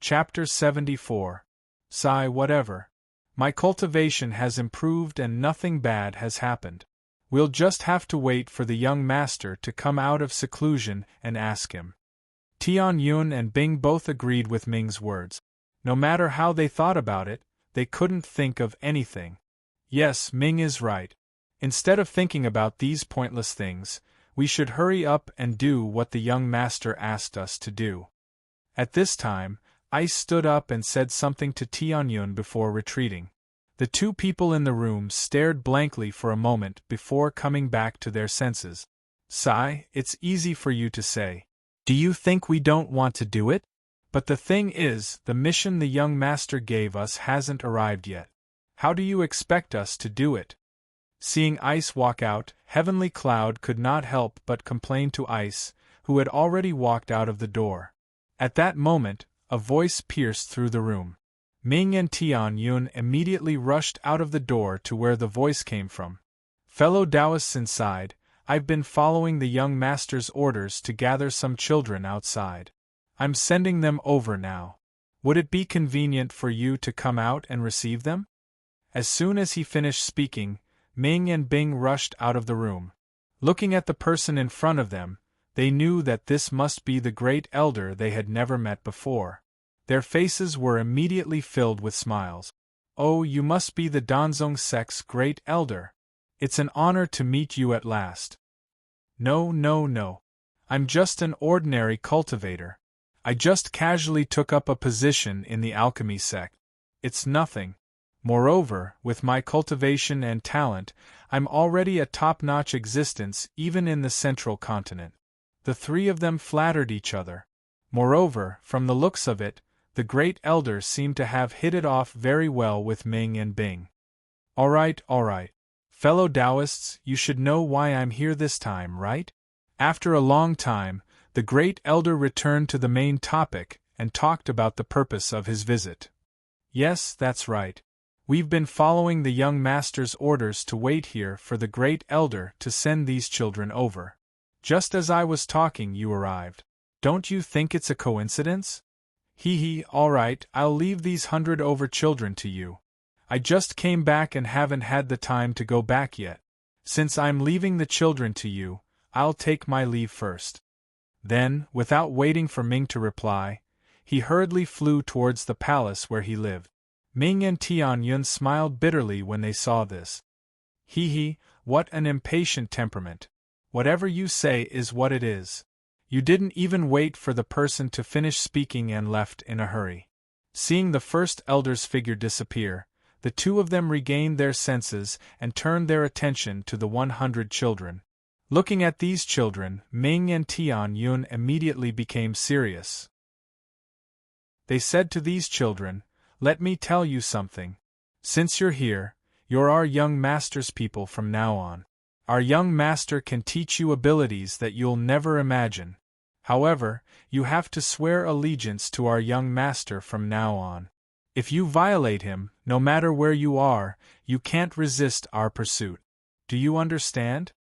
Chapter 74. Sigh whatever. My cultivation has improved and nothing bad has happened. We'll just have to wait for the young master to come out of seclusion and ask him. Tian Yun and Bing both agreed with Ming's words. No matter how they thought about it, they couldn't think of anything. Yes, Ming is right. Instead of thinking about these pointless things, we should hurry up and do what the young master asked us to do. At this time, Ice stood up and said something to Tianyun before retreating. The two people in the room stared blankly for a moment before coming back to their senses. Sigh, it's easy for you to say. Do you think we don't want to do it? But the thing is, the mission the young master gave us hasn't arrived yet. How do you expect us to do it? Seeing Ice walk out, Heavenly Cloud could not help but complain to Ice, who had already walked out of the door. At that moment, a voice pierced through the room. Ming and Tian Yun immediately rushed out of the door to where the voice came from. Fellow Taoists inside, I've been following the young master's orders to gather some children outside. I'm sending them over now. Would it be convenient for you to come out and receive them? As soon as he finished speaking, Ming and Bing rushed out of the room. Looking at the person in front of them, they knew that this must be the great elder they had never met before. Their faces were immediately filled with smiles. Oh, you must be the Danzong Sect's great elder. It's an honor to meet you at last. No. I'm just an ordinary cultivator. I just casually took up a position in the alchemy sect. It's nothing. Moreover, with my cultivation and talent, I'm already a top-notch existence even in the central continent. The three of them flattered each other. Moreover, from the looks of it, the great elder seemed to have hit it off very well with Ming and Bing. All right. Fellow Taoists, you should know why I'm here this time, right? After a long time, the great elder returned to the main topic and talked about the purpose of his visit. Yes, that's right. We've been following the young master's orders to wait here for the great elder to send these children over. Just as I was talking, you arrived. Don't you think it's a coincidence? All right, I'll leave these 100 over children to you. I just came back and haven't had the time to go back yet. Since I'm leaving the children to you, I'll take my leave first. Then, without waiting for Ming to reply, he hurriedly flew towards the palace where he lived. Ming and Tian Yun smiled bitterly when they saw this. What an impatient temperament. Whatever you say is what it is. You didn't even wait for the person to finish speaking and left in a hurry. Seeing the first elder's figure disappear, the two of them regained their senses and turned their attention to the 100 children. Looking at these children, Ming and Tian Yun immediately became serious. They said to these children, "Let me tell you something. Since you're here, you're our young master's people from now on. Our young master can teach you abilities that you'll never imagine. However, you have to swear allegiance to our young master from now on. If you violate him, no matter where you are, you can't resist our pursuit. Do you understand?"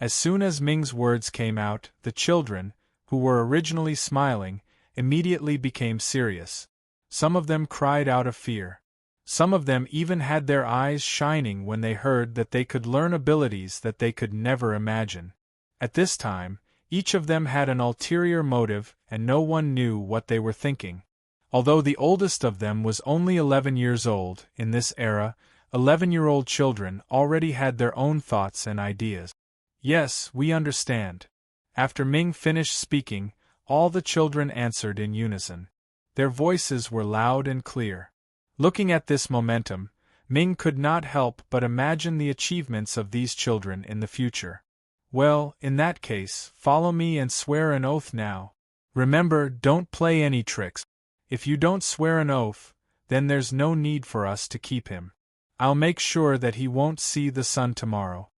As soon as Ming's words came out, the children, who were originally smiling, immediately became serious. Some of them cried out of fear. Some of them even had their eyes shining when they heard that they could learn abilities that they could never imagine. At this time, each of them had an ulterior motive and no one knew what they were thinking. Although the oldest of them was only 11 years old, in this era, 11-year-old children already had their own thoughts and ideas. Yes, we understand. After Ming finished speaking, all the children answered in unison. Their voices were loud and clear. Looking at this momentum, Ming could not help but imagine the achievements of these children in the future. Well, in that case, follow me and swear an oath now. Remember, don't play any tricks. If you don't swear an oath, then there's no need for us to keep him. I'll make sure that he won't see the sun tomorrow.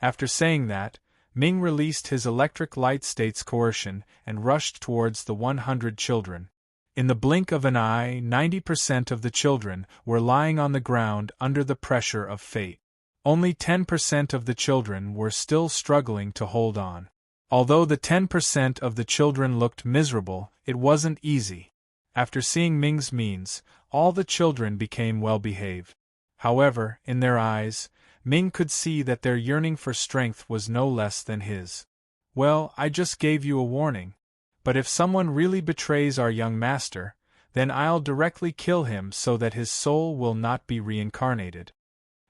After saying that, Ming released his electric light state's coercion and rushed towards the 100 children. In the blink of an eye, 90% of the children were lying on the ground under the pressure of fate. Only 10% of the children were still struggling to hold on. Although the 10% of the children looked miserable, it wasn't easy. After seeing Ming's means, all the children became well-behaved. However, in their eyes, Ming could see that their yearning for strength was no less than his. Well, I just gave you a warning. But if someone really betrays our young master, then I'll directly kill him so that his soul will not be reincarnated.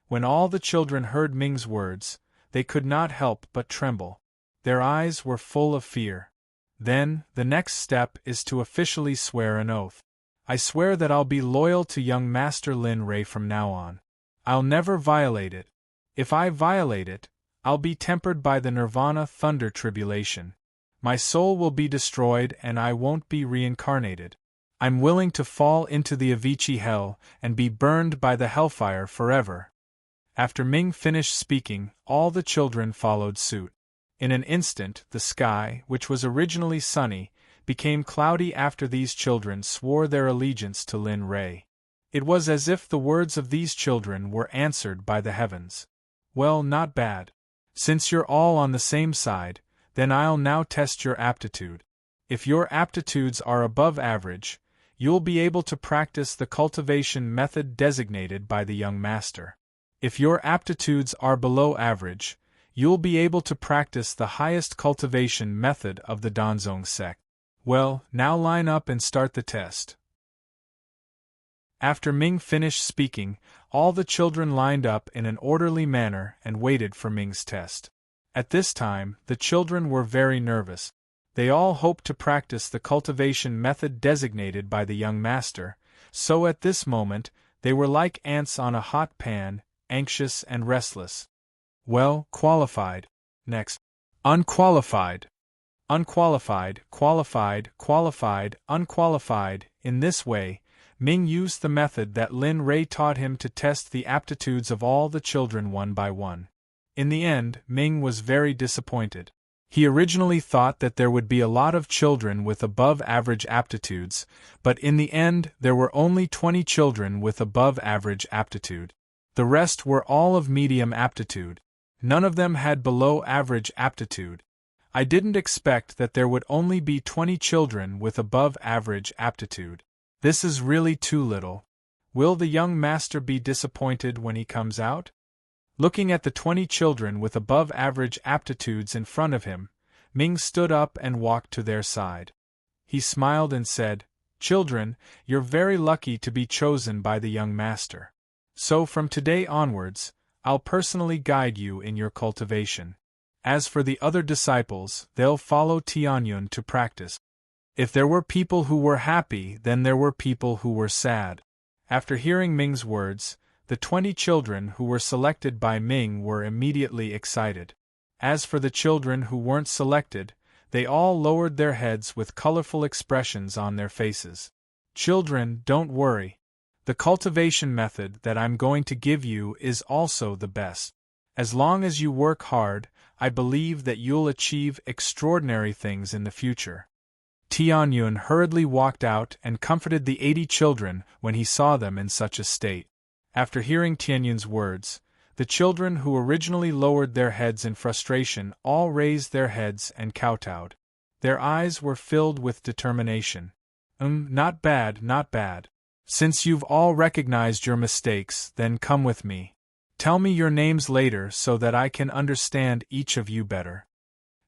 When all the children heard Ming's words, they could not help but tremble. Their eyes were full of fear. Then, the next step is to officially swear an oath. I swear that I'll be loyal to young Master Lin Ray from now on. I'll never violate it. If I violate it, I'll be tempered by the Nirvana Thunder Tribulation. My soul will be destroyed and I won't be reincarnated. I'm willing to fall into the Avicii hell and be burned by the hellfire forever. After Ming finished speaking, all the children followed suit. In an instant, the sky, which was originally sunny, became cloudy after these children swore their allegiance to Lin Ray. It was as if the words of these children were answered by the heavens. Well, not bad. Since you're all on the same side, then I'll now test your aptitude. If your aptitudes are above average, you'll be able to practice the cultivation method designated by the young master. If your aptitudes are below average, you'll be able to practice the highest cultivation method of the Danzong Sect. Well, now line up and start the test. After Ming finished speaking, all the children lined up in an orderly manner and waited for Ming's test. At this time, the children were very nervous. They all hoped to practice the cultivation method designated by the young master, so at this moment, they were like ants on a hot pan, anxious and restless. Well, qualified. Next. Unqualified. Unqualified, qualified, qualified, unqualified. In this way, Ming used the method that Lin Ray taught him to test the aptitudes of all the children one by one. In the end, Ming was very disappointed. He originally thought that there would be a lot of children with above-average aptitudes, but in the end there were only 20 children with above-average aptitude. The rest were all of medium aptitude. None of them had below-average aptitude. I didn't expect that there would only be 20 children with above-average aptitude. This is really too little. Will the young master be disappointed when he comes out? Looking at the 20 children with above-average aptitudes in front of him, Ming stood up and walked to their side. He smiled and said, "Children, you're very lucky to be chosen by the young master. So from today onwards, I'll personally guide you in your cultivation. As for the other disciples, they'll follow Tianyun to practice." If there were people who were happy, then there were people who were sad. After hearing Ming's words, the 20 children who were selected by Ming were immediately excited. As for the children who weren't selected, they all lowered their heads with colorful expressions on their faces. Children, don't worry. The cultivation method that I'm going to give you is also the best. As long as you work hard, I believe that you'll achieve extraordinary things in the future. Tianyun hurriedly walked out and comforted the 80 children when he saw them in such a state. After hearing Tianyun's words, the children who originally lowered their heads in frustration all raised their heads and kowtowed. Their eyes were filled with determination. Not bad, not bad. Since you've all recognized your mistakes, then come with me. Tell me your names later so that I can understand each of you better.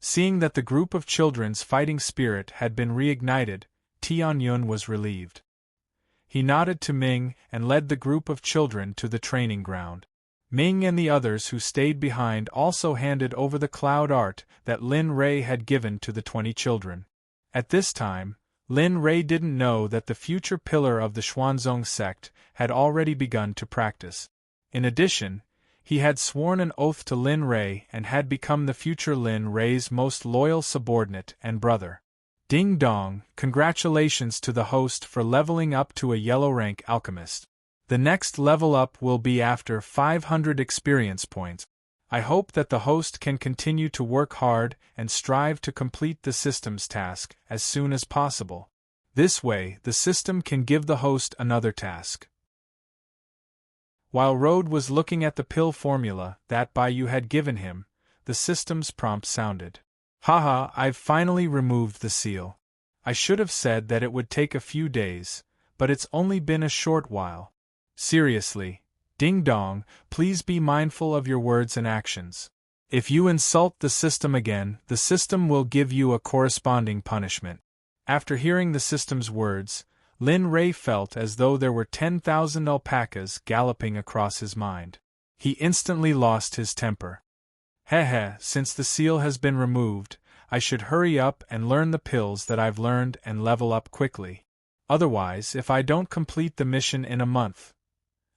Seeing that the group of children's fighting spirit had been reignited, Tianyun was relieved. He nodded to Ming and led the group of children to the training ground. Ming and the others who stayed behind also handed over the cloud art that Lin Ray had given to the 20 children. At this time, Lin Ray didn't know that the future pillar of the Xuanzong sect had already begun to practice. In addition, he had sworn an oath to Lin Ray and had become the future Lin Ray's most loyal subordinate and brother. Ding dong, congratulations to the host for leveling up to a yellow rank alchemist. The next level up will be after 500 experience points. I hope that the host can continue to work hard and strive to complete the system's task as soon as possible. This way, the system can give the host another task. While Rode was looking at the pill formula that Baiyu had given him, the system's prompt sounded. Haha, I've finally removed the seal. I should have said that it would take a few days, but it's only been a short while. Seriously, Ding Dong, please be mindful of your words and actions. If you insult the system again, the system will give you a corresponding punishment. After hearing the system's words, Lin Ray felt as though there were 10,000 alpacas galloping across his mind. He instantly lost his temper. Since the seal has been removed, I should hurry up and learn the pills that I've learned and level up quickly. Otherwise, if I don't complete the mission in a month.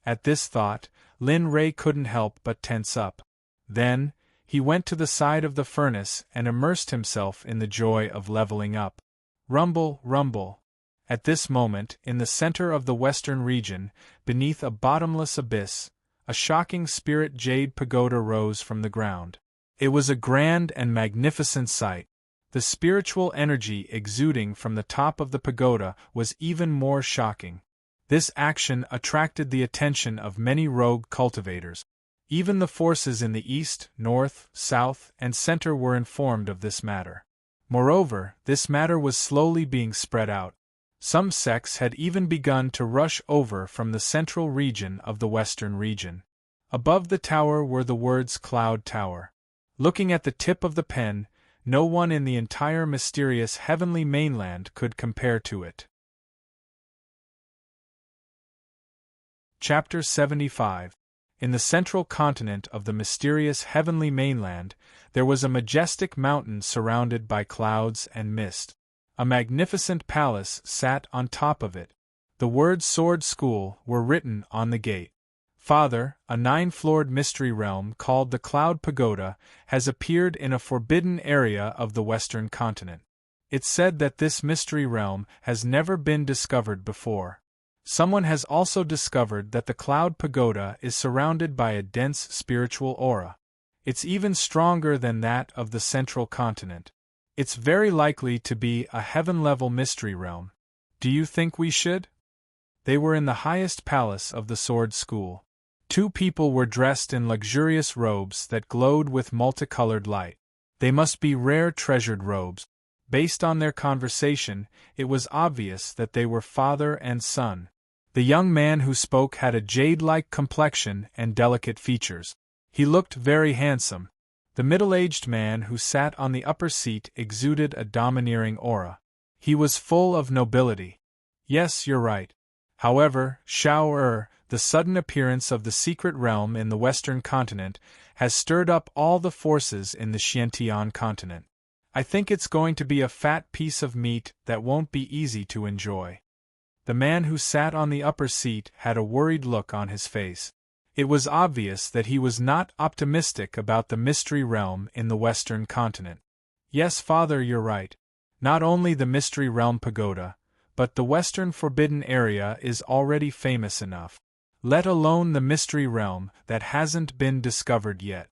At this thought, Lin Ray couldn't help but tense up. Then, he went to the side of the furnace and immersed himself in the joy of leveling up. Rumble, rumble. At this moment, in the center of the western region, beneath a bottomless abyss, a shocking spirit jade pagoda rose from the ground. It was a grand and magnificent sight. The spiritual energy exuding from the top of the pagoda was even more shocking. This action attracted the attention of many rogue cultivators. Even the forces in the east, north, south, and center were informed of this matter. Moreover, this matter was slowly being spread out. Some sects had even begun to rush over from the central region of the western region. Above the tower were the words Cloud Tower. Looking at the tip of the pen, no one in the entire mysterious heavenly mainland could compare to it. Chapter 75. In the central continent of the mysterious heavenly mainland, there was a majestic mountain surrounded by clouds and mist. A magnificent palace sat on top of it. The words Sword School were written on the gate. Father, a 9-floored mystery realm called the Cloud Pagoda has appeared in a forbidden area of the western continent. It's said that this mystery realm has never been discovered before. Someone has also discovered that the Cloud Pagoda is surrounded by a dense spiritual aura. It's even stronger than that of the central continent. It's very likely to be a heaven-level mystery realm. Do you think we should? They were in the highest palace of the Sword School. 2 people were dressed in luxurious robes that glowed with multicolored light. They must be rare treasured robes. Based on their conversation, it was obvious that they were father and son. The young man who spoke had a jade-like complexion and delicate features. He looked very handsome. The middle-aged man who sat on the upper seat exuded a domineering aura. He was full of nobility. Yes, you're right. However, Shao the sudden appearance of the secret realm in the western continent, has stirred up all the forces in the Xiantian continent. I think it's going to be a fat piece of meat that won't be easy to enjoy. The man who sat on the upper seat had a worried look on his face. It was obvious that he was not optimistic about the mystery realm in the western continent. Yes, father, you're right. Not only the mystery realm pagoda, but the western forbidden area is already famous enough. Let alone the mystery realm that hasn't been discovered yet.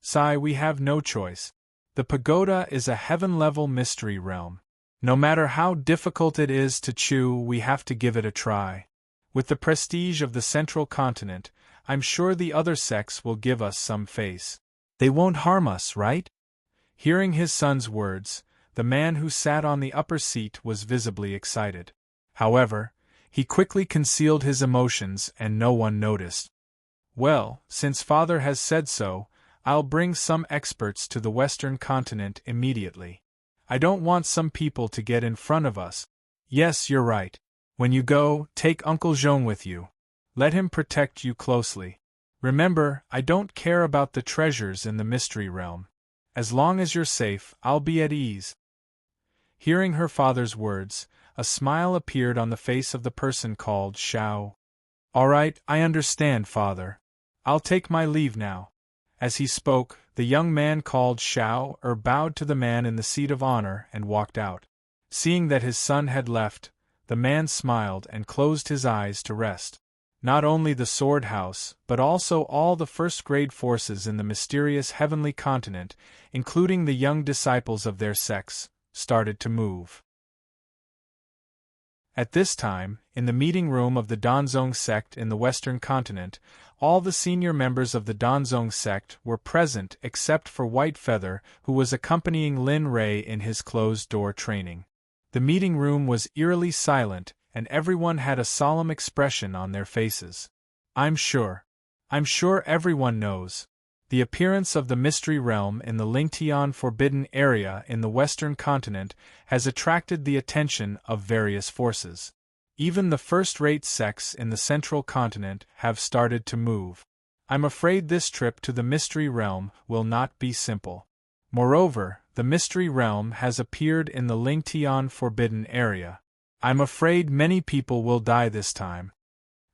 Sai, we have no choice. The pagoda is a heaven-level mystery realm. No matter how difficult it is to chew, we have to give it a try. With the prestige of the central continent, I'm sure the other sects will give us some face. They won't harm us, right? Hearing his son's words, the man who sat on the upper seat was visibly excited. However, he quickly concealed his emotions and no one noticed. Well, since father has said so, I'll bring some experts to the western continent immediately. I don't want some people to get in front of us. Yes, you're right. When you go, take Uncle Jean with you. Let him protect you closely. Remember, I don't care about the treasures in the mystery realm. As long as you're safe, I'll be at ease. Hearing her father's words, a smile appeared on the face of the person called Shao. All right, I understand, father. I'll take my leave now. As he spoke, the young man called Shao bowed to the man in the seat of honor and walked out. Seeing that his son had left, the man smiled and closed his eyes to rest. Not only the Sword House, but also all the first-grade forces in the mysterious heavenly continent, including the young disciples of their sects, started to move. At this time, in the meeting room of the Danzong sect in the western continent, all the senior members of the Danzong sect were present except for White Feather, who was accompanying Lin Ray in his closed-door training. The meeting room was eerily silent, and everyone had a solemn expression on their faces. I'm sure everyone knows. The appearance of the Mystery Realm in the Lingtian Forbidden Area in the Western Continent has attracted the attention of various forces. Even the first-rate sects in the Central Continent have started to move. I'm afraid this trip to the Mystery Realm will not be simple. Moreover, the Mystery Realm has appeared in the Lingtian Forbidden Area. I'm afraid many people will die this time.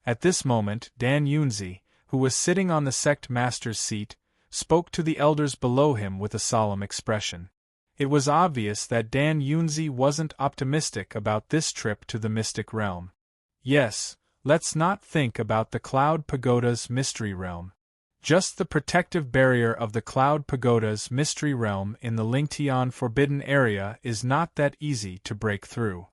At this moment, Dan Yunzi, who was sitting on the sect master's seat, spoke to the elders below him with a solemn expression. It was obvious that Dan Yunzi wasn't optimistic about this trip to the mystic realm. Yes, let's not think about the Cloud Pagoda's mystery realm. Just the protective barrier of the Cloud Pagoda's mystery realm in the Lingtian Forbidden Area is not that easy to break through.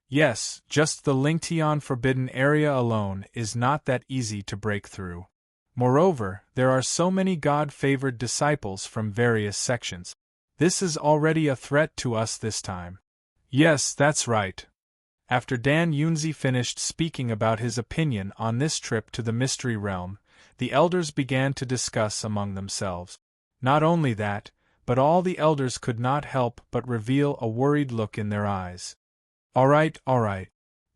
Yes, just the Lingtian Forbidden Area alone is not that easy to break through. Moreover, there are so many God-favored disciples from various sections. This is already a threat to us this time. Yes, that's right. After Dan Yunzi finished speaking about his opinion on this trip to the Mystery Realm, the elders began to discuss among themselves. Not only that, but all the elders could not help but reveal a worried look in their eyes. All right.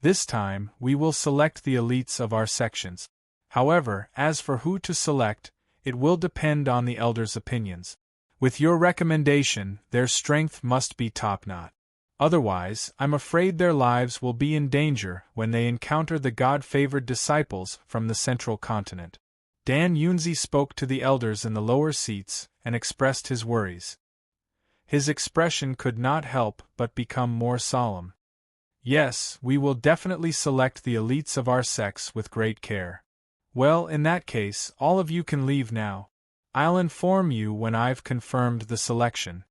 This time, we will select the elites of our sections. However, as for who to select, it will depend on the elders' opinions. With your recommendation, their strength must be top-notch. Otherwise, I'm afraid their lives will be in danger when they encounter the God-favored disciples from the Central Continent. Dan Yunzi spoke to the elders in the lower seats and expressed his worries. His expression could not help but become more solemn. Yes, we will definitely select the elites of our sects with great care. Well, in that case, all of you can leave now. I'll inform you when I've confirmed the selection.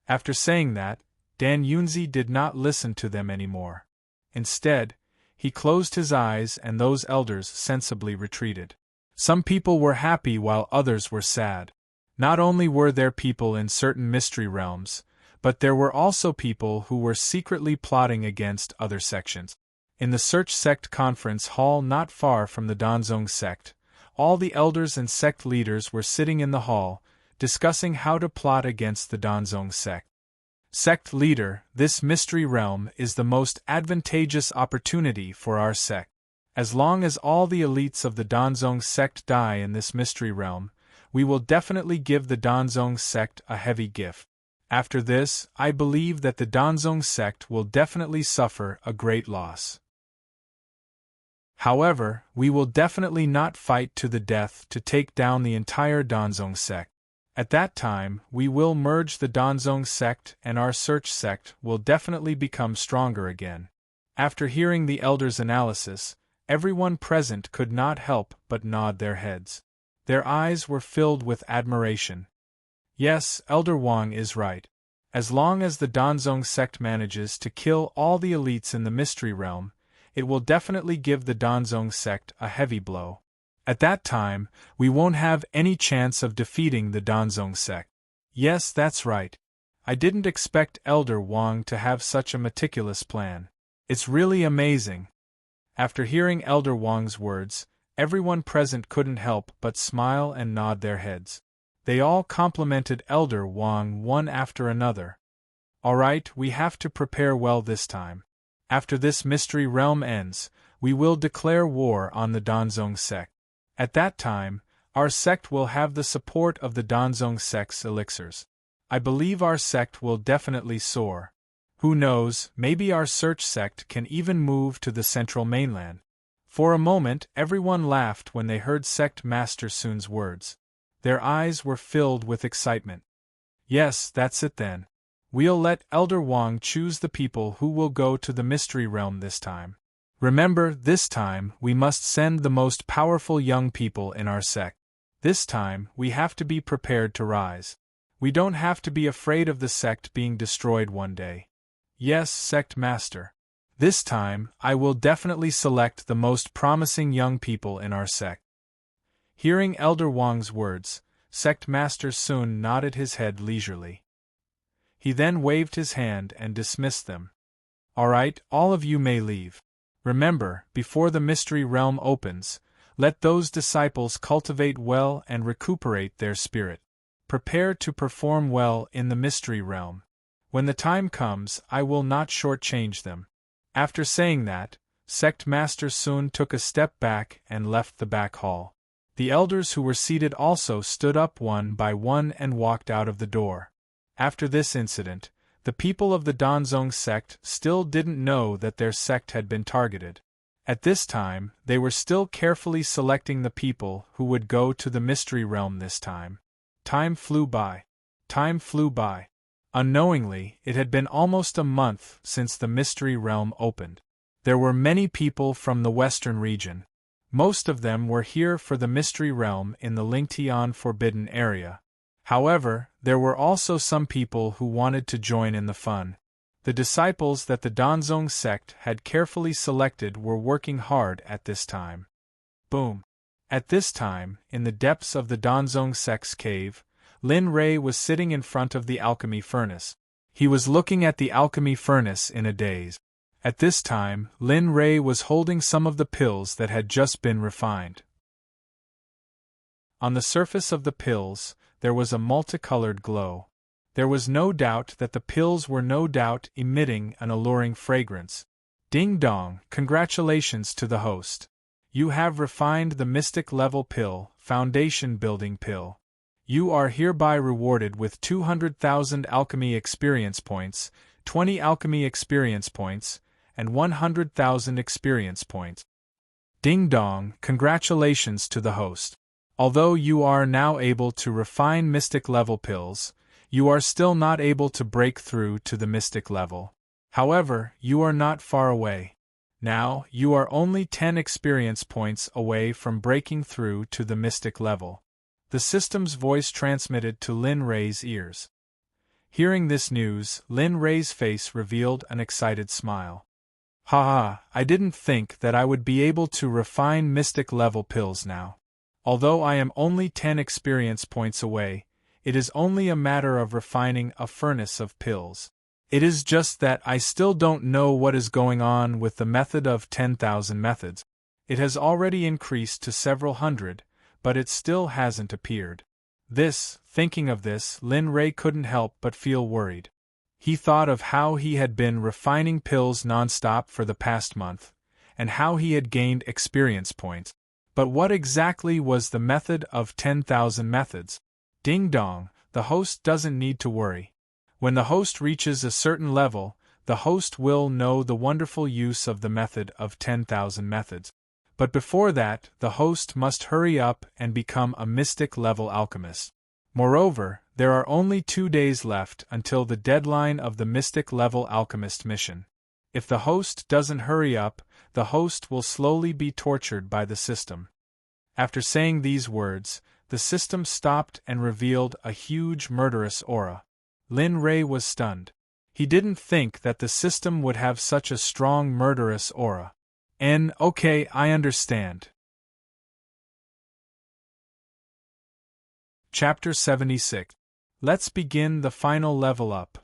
After saying that, Dan Yunzi did not listen to them anymore. Instead, he closed his eyes and those elders sensibly retreated. Some people were happy while others were sad. Not only were there people in certain mystery realms, but there were also people who were secretly plotting against other sections. In the Search Sect conference hall not far from the Danzong sect, all the elders and sect leaders were sitting in the hall, discussing how to plot against the Danzong sect. Sect leader, this mystery realm is the most advantageous opportunity for our sect. As long as all the elites of the Danzong sect die in this mystery realm, we will definitely give the Danzong sect a heavy gift. After this, I believe that the Danzong sect will definitely suffer a great loss. However, we will definitely not fight to the death to take down the entire Danzong sect. At that time, we will merge the Danzong sect and our Search sect will definitely become stronger again. After hearing the elders' analysis, everyone present could not help but nod their heads. Their eyes were filled with admiration. Yes, Elder Wang is right. As long as the Danzong sect manages to kill all the elites in the mystery realm, it will definitely give the Danzong sect a heavy blow. At that time, we won't have any chance of defeating the Danzong sect. Yes, that's right. I didn't expect Elder Wang to have such a meticulous plan. It's really amazing. After hearing Elder Wang's words, everyone present couldn't help but smile and nod their heads. They all complimented Elder Wang one after another. All right, we have to prepare well this time. After this mystery realm ends, we will declare war on the Danzong sect. At that time, our sect will have the support of the Danzong sect's elixirs. I believe our sect will definitely soar. Who knows, maybe our Search sect can even move to the central mainland. For a moment, everyone laughed when they heard Sect Master Sun's words. Their eyes were filled with excitement. Yes, that's it then. We'll let Elder Wang choose the people who will go to the mystery realm this time. Remember, this time, we must send the most powerful young people in our sect. This time, we have to be prepared to rise. We don't have to be afraid of the sect being destroyed one day. Yes, Sect Master. This time, I will definitely select the most promising young people in our sect. Hearing Elder Wang's words, Sect Master Sun nodded his head leisurely. He then waved his hand and dismissed them. Alright, all of you may leave. Remember, before the mystery realm opens, let those disciples cultivate well and recuperate their spirit. Prepare to perform well in the mystery realm. When the time comes, I will not shortchange them. After saying that, Sect Master Sun took a step back and left the back hall. The elders who were seated also stood up one by one and walked out of the door. After this incident, the people of the Danzong sect still didn't know that their sect had been targeted. At this time, they were still carefully selecting the people who would go to the mystery realm this time. Time flew by. Time flew by. Unknowingly, it had been almost a month since the mystery realm opened. There were many people from the western region. Most of them were here for the mystery realm in the Lingtian forbidden area. However, there were also some people who wanted to join in the fun. The disciples that the Danzong sect had carefully selected were working hard at this time. Boom! At this time, in the depths of the Danzong sect's cave, Lin Rei was sitting in front of the alchemy furnace. He was looking at the alchemy furnace in a daze. At this time, Lin Rei was holding some of the pills that had just been refined. On the surface of the pills, there was a multicolored glow. There was no doubt that the pills were emitting an alluring fragrance. Ding dong, congratulations to the host. You have refined the mystic level pill, foundation building pill. You are hereby rewarded with 200,000 alchemy experience points, 20 alchemy experience points, and 100,000 experience points. Ding dong, congratulations to the host. Although you are now able to refine mystic level pills, you are still not able to break through to the mystic level. However, you are not far away. Now, you are only 10 experience points away from breaking through to the mystic level. The system's voice transmitted to Lin Rei's ears. Hearing this news, Lin Rei's face revealed an excited smile. Haha, I didn't think that I would be able to refine mystic level pills now. Although I am only 10 experience points away, it is only a matter of refining a furnace of pills. It is just that I still don't know what is going on with the method of 10,000 methods. It has already increased to several hundred, but it still hasn't appeared. Thinking of this, Lin Rei couldn't help but feel worried. He thought of how he had been refining pills non-stop for the past month, and how he had gained experience points. But what exactly was the method of 10,000 methods? Ding dong, the host doesn't need to worry. When the host reaches a certain level, the host will know the wonderful use of the method of 10,000 methods. But before that, the host must hurry up and become a mystic level alchemist. Moreover, there are only 2 days left until the deadline of the mystic level alchemist mission. If the host doesn't hurry up, the host will slowly be tortured by the system. After saying these words, the system stopped and revealed a huge murderous aura. Lin Rei was stunned. He didn't think that the system would have such a strong murderous aura. Okay, I understand. Chapter 76. Let's begin the final level up.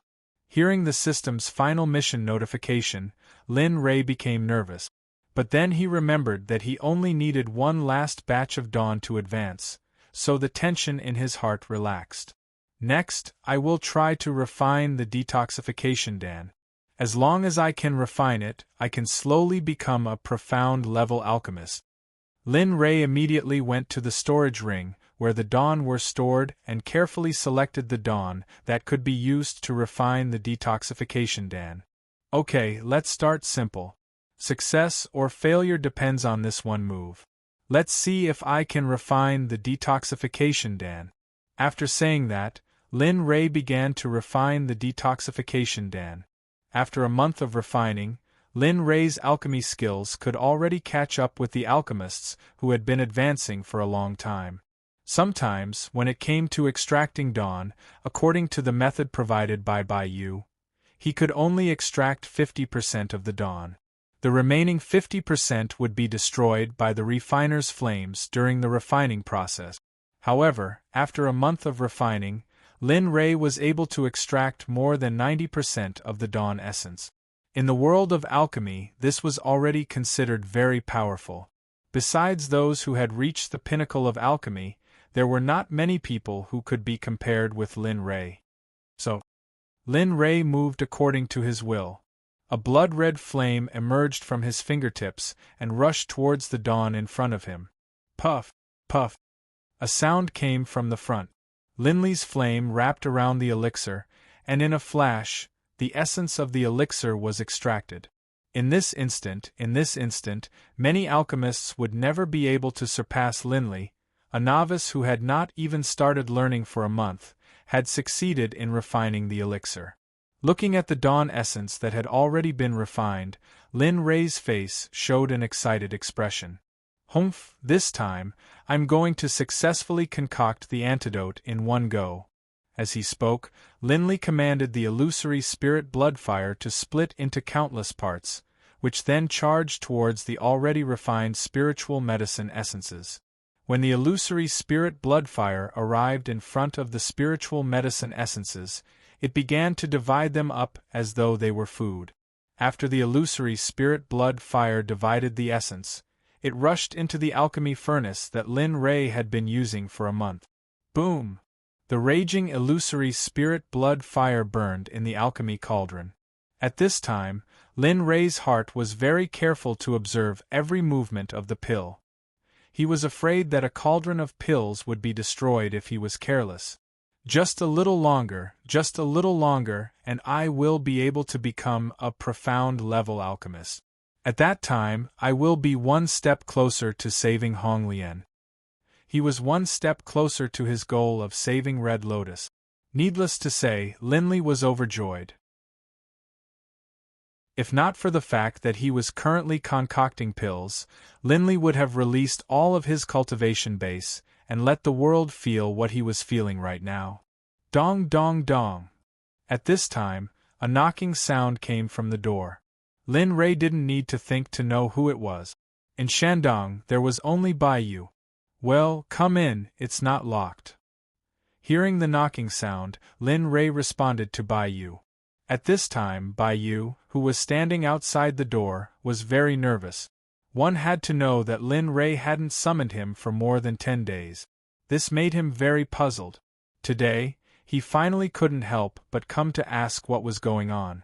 Hearing the system's final mission notification, Lin Rei became nervous. But then he remembered that he only needed one last batch of dawn to advance, so the tension in his heart relaxed. Next, I will try to refine the detoxification dan. As long as I can refine it, I can slowly become a profound level alchemist. Lin Rei immediately went to the storage ring, where the dawn were stored, and carefully selected the dawn that could be used to refine the detoxification dan. Okay, let's start simple. Success or failure depends on this one move. Let's see if I can refine the detoxification dan. After saying that, Lin Rei began to refine the detoxification dan. After a month of refining, Lin Rei's alchemy skills could already catch up with the alchemists who had been advancing for a long time. Sometimes, when it came to extracting dawn, according to the method provided by Bai Yu, he could only extract 50% of the dawn. The remaining 50% would be destroyed by the refiner's flames during the refining process. However, after a month of refining, Lin Rei was able to extract more than 90% of the dawn essence. In the world of alchemy, this was already considered very powerful. Besides those who had reached the pinnacle of alchemy, there were not many people who could be compared with Lin Rei. So, Lin Rei moved according to his will. A blood-red flame emerged from his fingertips and rushed towards the dawn in front of him. Puff, puff. A sound came from the front. Linley's flame wrapped around the elixir, and in a flash, the essence of the elixir was extracted. In this instant, many alchemists would never be able to surpass Linley. A novice who had not even started learning for a month, had succeeded in refining the elixir. Looking at the dawn essence that had already been refined, Lin Rei's face showed an excited expression. Humph, this time, I'm going to successfully concoct the antidote in one go. As he spoke, Linley commanded the illusory spirit bloodfire to split into countless parts, which then charged towards the already refined spiritual medicine essences. When the illusory spirit bloodfire arrived in front of the spiritual medicine essences, it began to divide them up as though they were food. After the illusory spirit blood fire divided the essence, it rushed into the alchemy furnace that Lin Rei had been using for a month. Boom! The raging illusory spirit blood fire burned in the alchemy cauldron. At this time, Lin Rei's heart was very careful to observe every movement of the pill. He was afraid that a cauldron of pills would be destroyed if he was careless. Just a little longer, and I will be able to become a profound-level alchemist. At that time, I will be one step closer to saving Hong Lian. He was one step closer to his goal of saving Red Lotus. Needless to say, Linley was overjoyed. If not for the fact that he was currently concocting pills, Linley would have released all of his cultivation base and let the world feel what he was feeling right now. Dong dong dong. At this time, a knocking sound came from the door. Lin Rei didn't need to think to know who it was. In Shandong, there was only Bai Yu. Well, come in, it's not locked. Hearing the knocking sound, Lin Rei responded to Bai Yu. At this time, Bai Yu, who was standing outside the door, was very nervous. One had to know that Lin Rei hadn't summoned him for more than 10 days. This made him very puzzled. Today, he finally couldn't help but come to ask what was going on.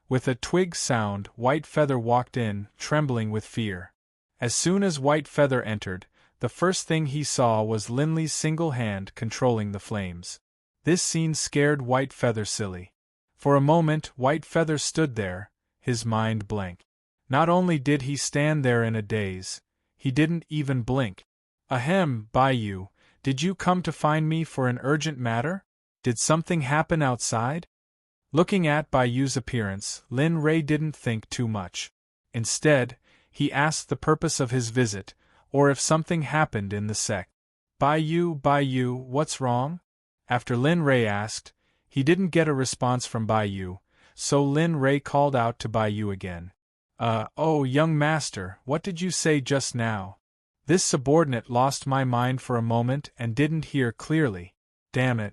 With a twig sound, White Feather walked in, trembling with fear. As soon as White Feather entered, the first thing he saw was Linley's single hand controlling the flames. This scene scared White Feather silly. For a moment, White Feather stood there, his mind blank. Not only did he stand there in a daze, he didn't even blink. Ahem, Bai Yu, did you come to find me for an urgent matter? Did something happen outside? Looking at Bai Yu's appearance, Lin Rei didn't think too much. Instead, he asked the purpose of his visit, or if something happened in the sect. Bai Yu, what's wrong? After Lin Rei asked, he didn't get a response from Bai Yu, so Lin Rei called out to Bai Yu again. Oh, young master, what did you say just now? This subordinate lost my mind for a moment and didn't hear clearly. Damn it.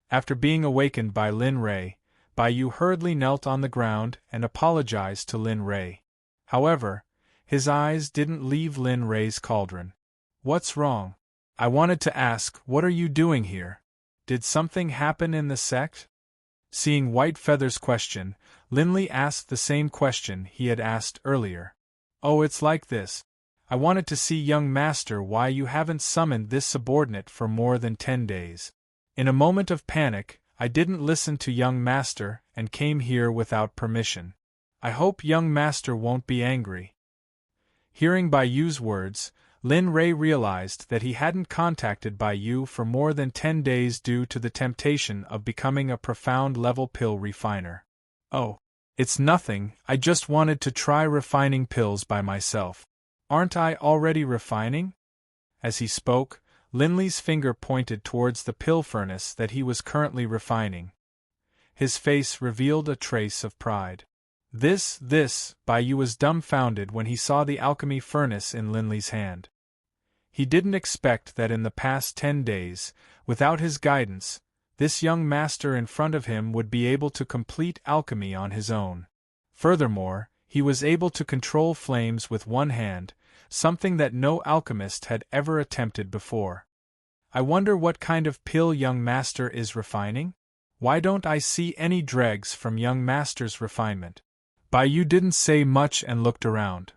After being awakened by Lin Rei, Bai Yu hurriedly knelt on the ground and apologized to Lin Rei. However, his eyes didn't leave Lin Rei's cauldron. What's wrong? I wanted to ask, what are you doing here? Did something happen in the sect? Seeing White Feather's question, Linley asked the same question he had asked earlier. Oh, it's like this. I wanted to see young master why you haven't summoned this subordinate for more than 10 days. In a moment of panic, I didn't listen to young master and came here without permission. I hope young master won't be angry. Hearing Bai Yu's words, Lin Rei realized that he hadn't contacted Bai Yu for more than 10 days due to the temptation of becoming a profound-level pill refiner. Oh, it's nothing, I just wanted to try refining pills by myself. Aren't I already refining? As he spoke, Linley's finger pointed towards the pill furnace that he was currently refining. His face revealed a trace of pride. Bai Yu was dumbfounded when he saw the alchemy furnace in Linley's hand. He didn't expect that in the past 10 days, without his guidance, this young master in front of him would be able to complete alchemy on his own. Furthermore, he was able to control flames with one hand, something that no alchemist had ever attempted before. I wonder what kind of pill young master is refining? Why don't I see any dregs from young master's refinement? Bai didn't say much and looked around.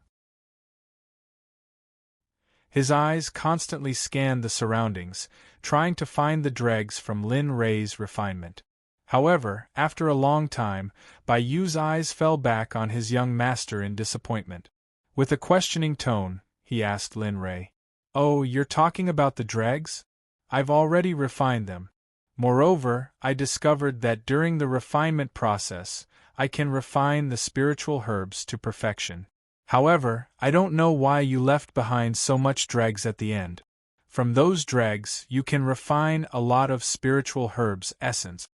His eyes constantly scanned the surroundings, trying to find the dregs from Lin Rei's refinement. However, after a long time, Bai's eyes fell back on his young master in disappointment. With a questioning tone, he asked Lin Rei, "Oh, you're talking about the dregs? I've already refined them. Moreover, I discovered that during the refinement process, I can refine the spiritual herbs to perfection. However, I don't know why you left behind so much dregs at the end. From those dregs, you can refine a lot of spiritual herbs' essence."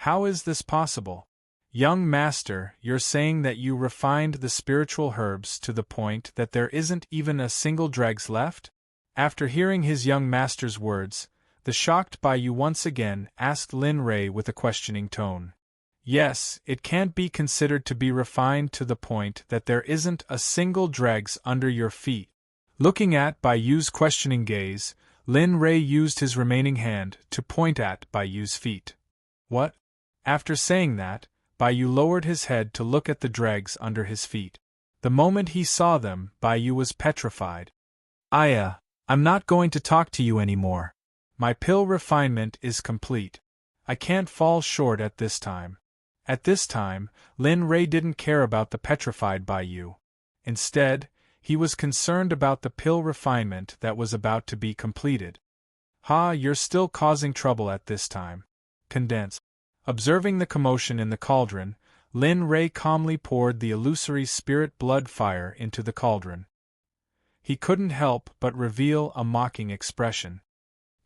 How is this possible? Young master, you're saying that you refined the spiritual herbs to the point that there isn't even a single dregs left? After hearing his young master's words, the shocked Baiyu once again asked Lin Rei with a questioning tone. Yes, it can't be considered to be refined to the point that there isn't a single dregs under your feet. Looking at Baiyu's questioning gaze, Lin Rei used his remaining hand to point at Baiyu's feet. What? After saying that, Baiyu lowered his head to look at the dregs under his feet. The moment he saw them, Baiyu was petrified. I'm not going to talk to you anymore. My pill refinement is complete. I can't fall short at this time. At this time, Lin Rei didn't care about the petrified Baiyu. Instead, he was concerned about the pill refinement that was about to be completed. You're still causing trouble at this time. Condense. Observing the commotion in the cauldron, Lin Rei calmly poured the illusory spirit blood fire into the cauldron. He couldn't help but reveal a mocking expression.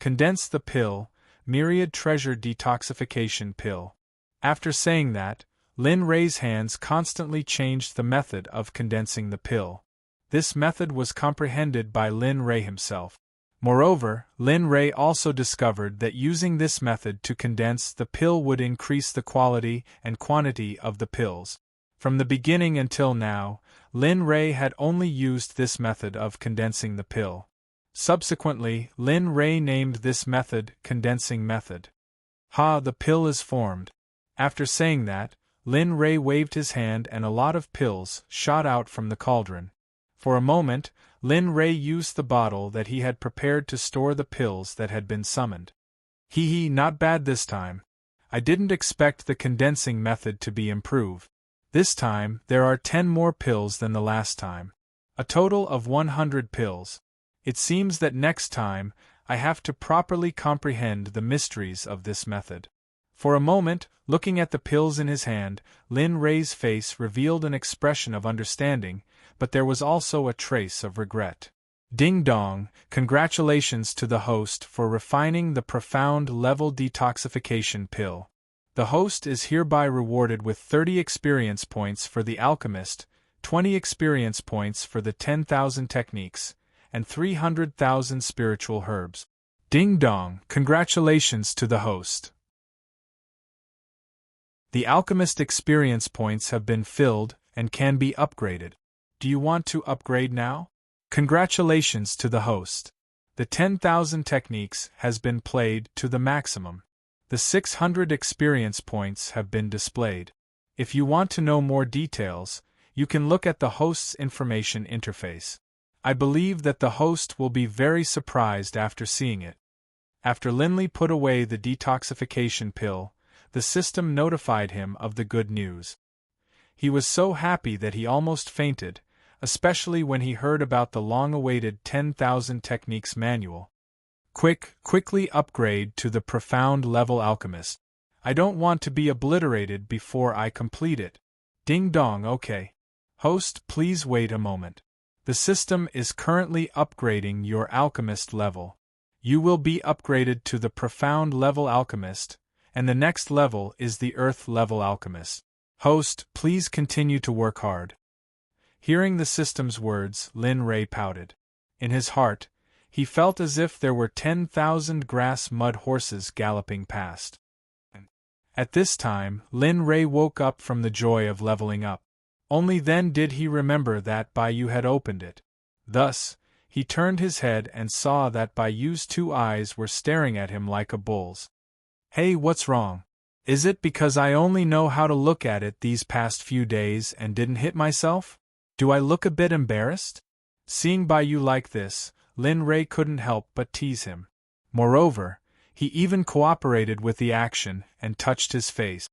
Condense the pill, myriad treasure detoxification pill. After saying that, Lin Rei's hands constantly changed the method of condensing the pill. This method was comprehended by Lin Rei himself. Moreover, Lin Rei also discovered that using this method to condense the pill would increase the quality and quantity of the pills. From the beginning until now, Lin Rei had only used this method of condensing the pill. Subsequently, Lin Rei named this method condensing method. The pill is formed. After saying that, Lin Rei waved his hand and a lot of pills shot out from the cauldron. For a moment, Lin Rei used the bottle that he had prepared to store the pills that had been summoned. Not bad this time. I didn't expect the condensing method to be improved. This time, there are 10 more pills than the last time. A total of 100 pills. It seems that next time, I have to properly comprehend the mysteries of this method. For a moment, looking at the pills in his hand, Lin Rei's face revealed an expression of understanding, but there was also a trace of regret. Ding dong, congratulations to the host for refining the profound level detoxification pill. The host is hereby rewarded with 30 experience points for the alchemist, 20 experience points for the 10,000 techniques, and 300,000 spiritual herbs. Ding dong, congratulations to the host. The alchemist experience points have been filled and can be upgraded. Do you want to upgrade now? Congratulations to the host. The 10,000 techniques has been played to the maximum. The 600 experience points have been displayed. If you want to know more details, you can look at the host's information interface. I believe that the host will be very surprised after seeing it. After Linley put away the detoxification pill, the system notified him of the good news. He was so happy that he almost fainted, especially when he heard about the long-awaited 10,000 Techniques manual. Quickly upgrade to the profound level alchemist. I don't want to be obliterated before I complete it. Ding dong, okay. Host, please wait a moment. The system is currently upgrading your alchemist level. You will be upgraded to the profound level alchemist, and the next level is the earth level alchemist. Host, please continue to work hard. Hearing the system's words, Lin Rei pouted. In his heart, he felt as if there were 10,000 grass mud horses galloping past. At this time, Lin Rei woke up from the joy of leveling up. Only then did he remember that Bai Yu had opened it. Thus, he turned his head and saw that Bai Yu's two eyes were staring at him like a bull's. Hey, what's wrong? Is it because I only know how to look at it these past few days and didn't hit myself? Do I look a bit embarrassed? Seeing Bai Yu like this, Lin Rei couldn't help but tease him. Moreover, he even cooperated with the action and touched his face.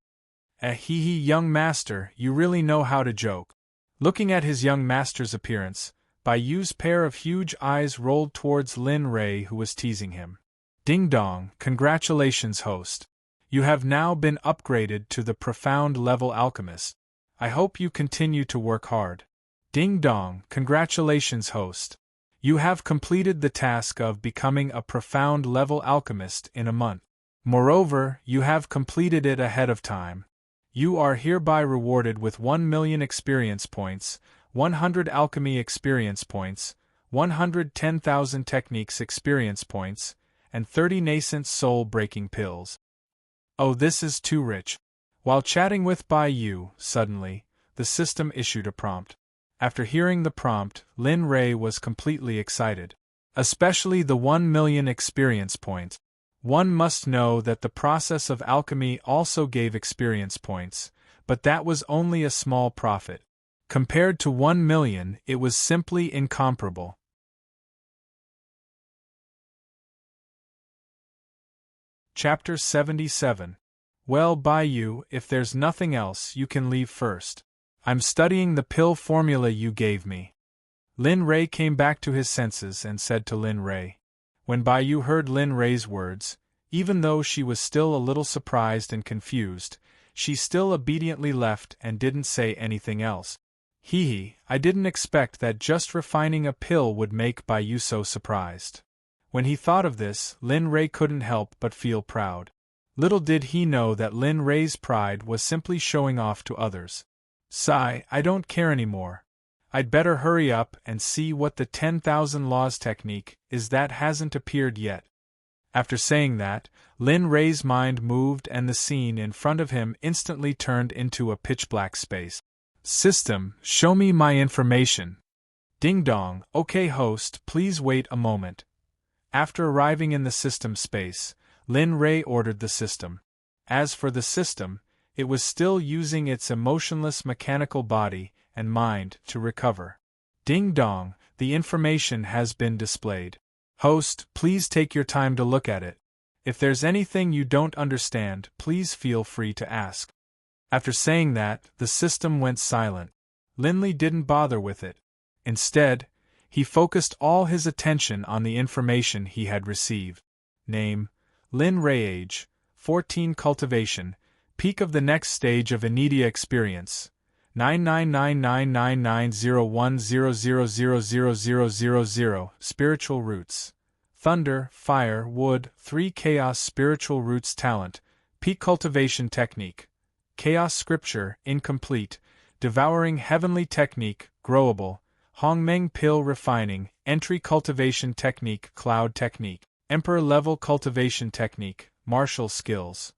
Hee, young master, you really know how to joke. Looking at his young master's appearance, Bai Yu's pair of huge eyes rolled towards Lin Rei, who was teasing him. Ding dong, congratulations, host. You have now been upgraded to the profound level alchemist. I hope you continue to work hard. Ding dong, congratulations, host. You have completed the task of becoming a profound level alchemist in a month. Moreover, you have completed it ahead of time. You are hereby rewarded with 1 million experience points, 100 alchemy experience points, 110,000 techniques experience points, and 30 nascent soul-breaking pills. Oh, this is too rich. While chatting with Bai Yu, suddenly, the system issued a prompt. After hearing the prompt, Lin Rei was completely excited. Especially the 1 million experience points. One must know that the process of alchemy also gave experience points, but that was only a small profit. Compared to 1 million, it was simply incomparable. Chapter 77. Well, Bai Yu, if there's nothing else, you can leave first. I'm studying the pill formula you gave me. Lin Rei came back to his senses and said to Lin Rei. When Bai Yu heard Lin Rei's words, even though she was still a little surprised and confused, she still obediently left and didn't say anything else. I didn't expect that just refining a pill would make Bai Yu so surprised. When he thought of this, Lin Rei couldn't help but feel proud. Little did he know that Lin Rei's pride was simply showing off to others. Sigh, I don't care anymore. I'd better hurry up and see what the 10,000 laws technique is that hasn't appeared yet. After saying that, Lin Rei's mind moved and the scene in front of him instantly turned into a pitch-black space. System, show me my information. Ding dong, okay host, please wait a moment. After arriving in the system space, Lin Rei ordered the system. As for the system, it was still using its emotionless mechanical body and mind to recover. Ding dong, the information has been displayed. Host, please take your time to look at it. If there's anything you don't understand, please feel free to ask. After saying that, the system went silent. Linley didn't bother with it. Instead, he focused all his attention on the information he had received. Name: Lin Rei. Age: 14. Cultivation: peak of the next stage of Anidia experience. 999999010000000. Spiritual roots: thunder, fire, wood. 3. Chaos spiritual roots. Talent: peak cultivation technique. Chaos scripture, incomplete. Devouring heavenly technique, growable. Hongmeng pill refining, entry cultivation technique, cloud technique. Emperor level cultivation technique, martial skills.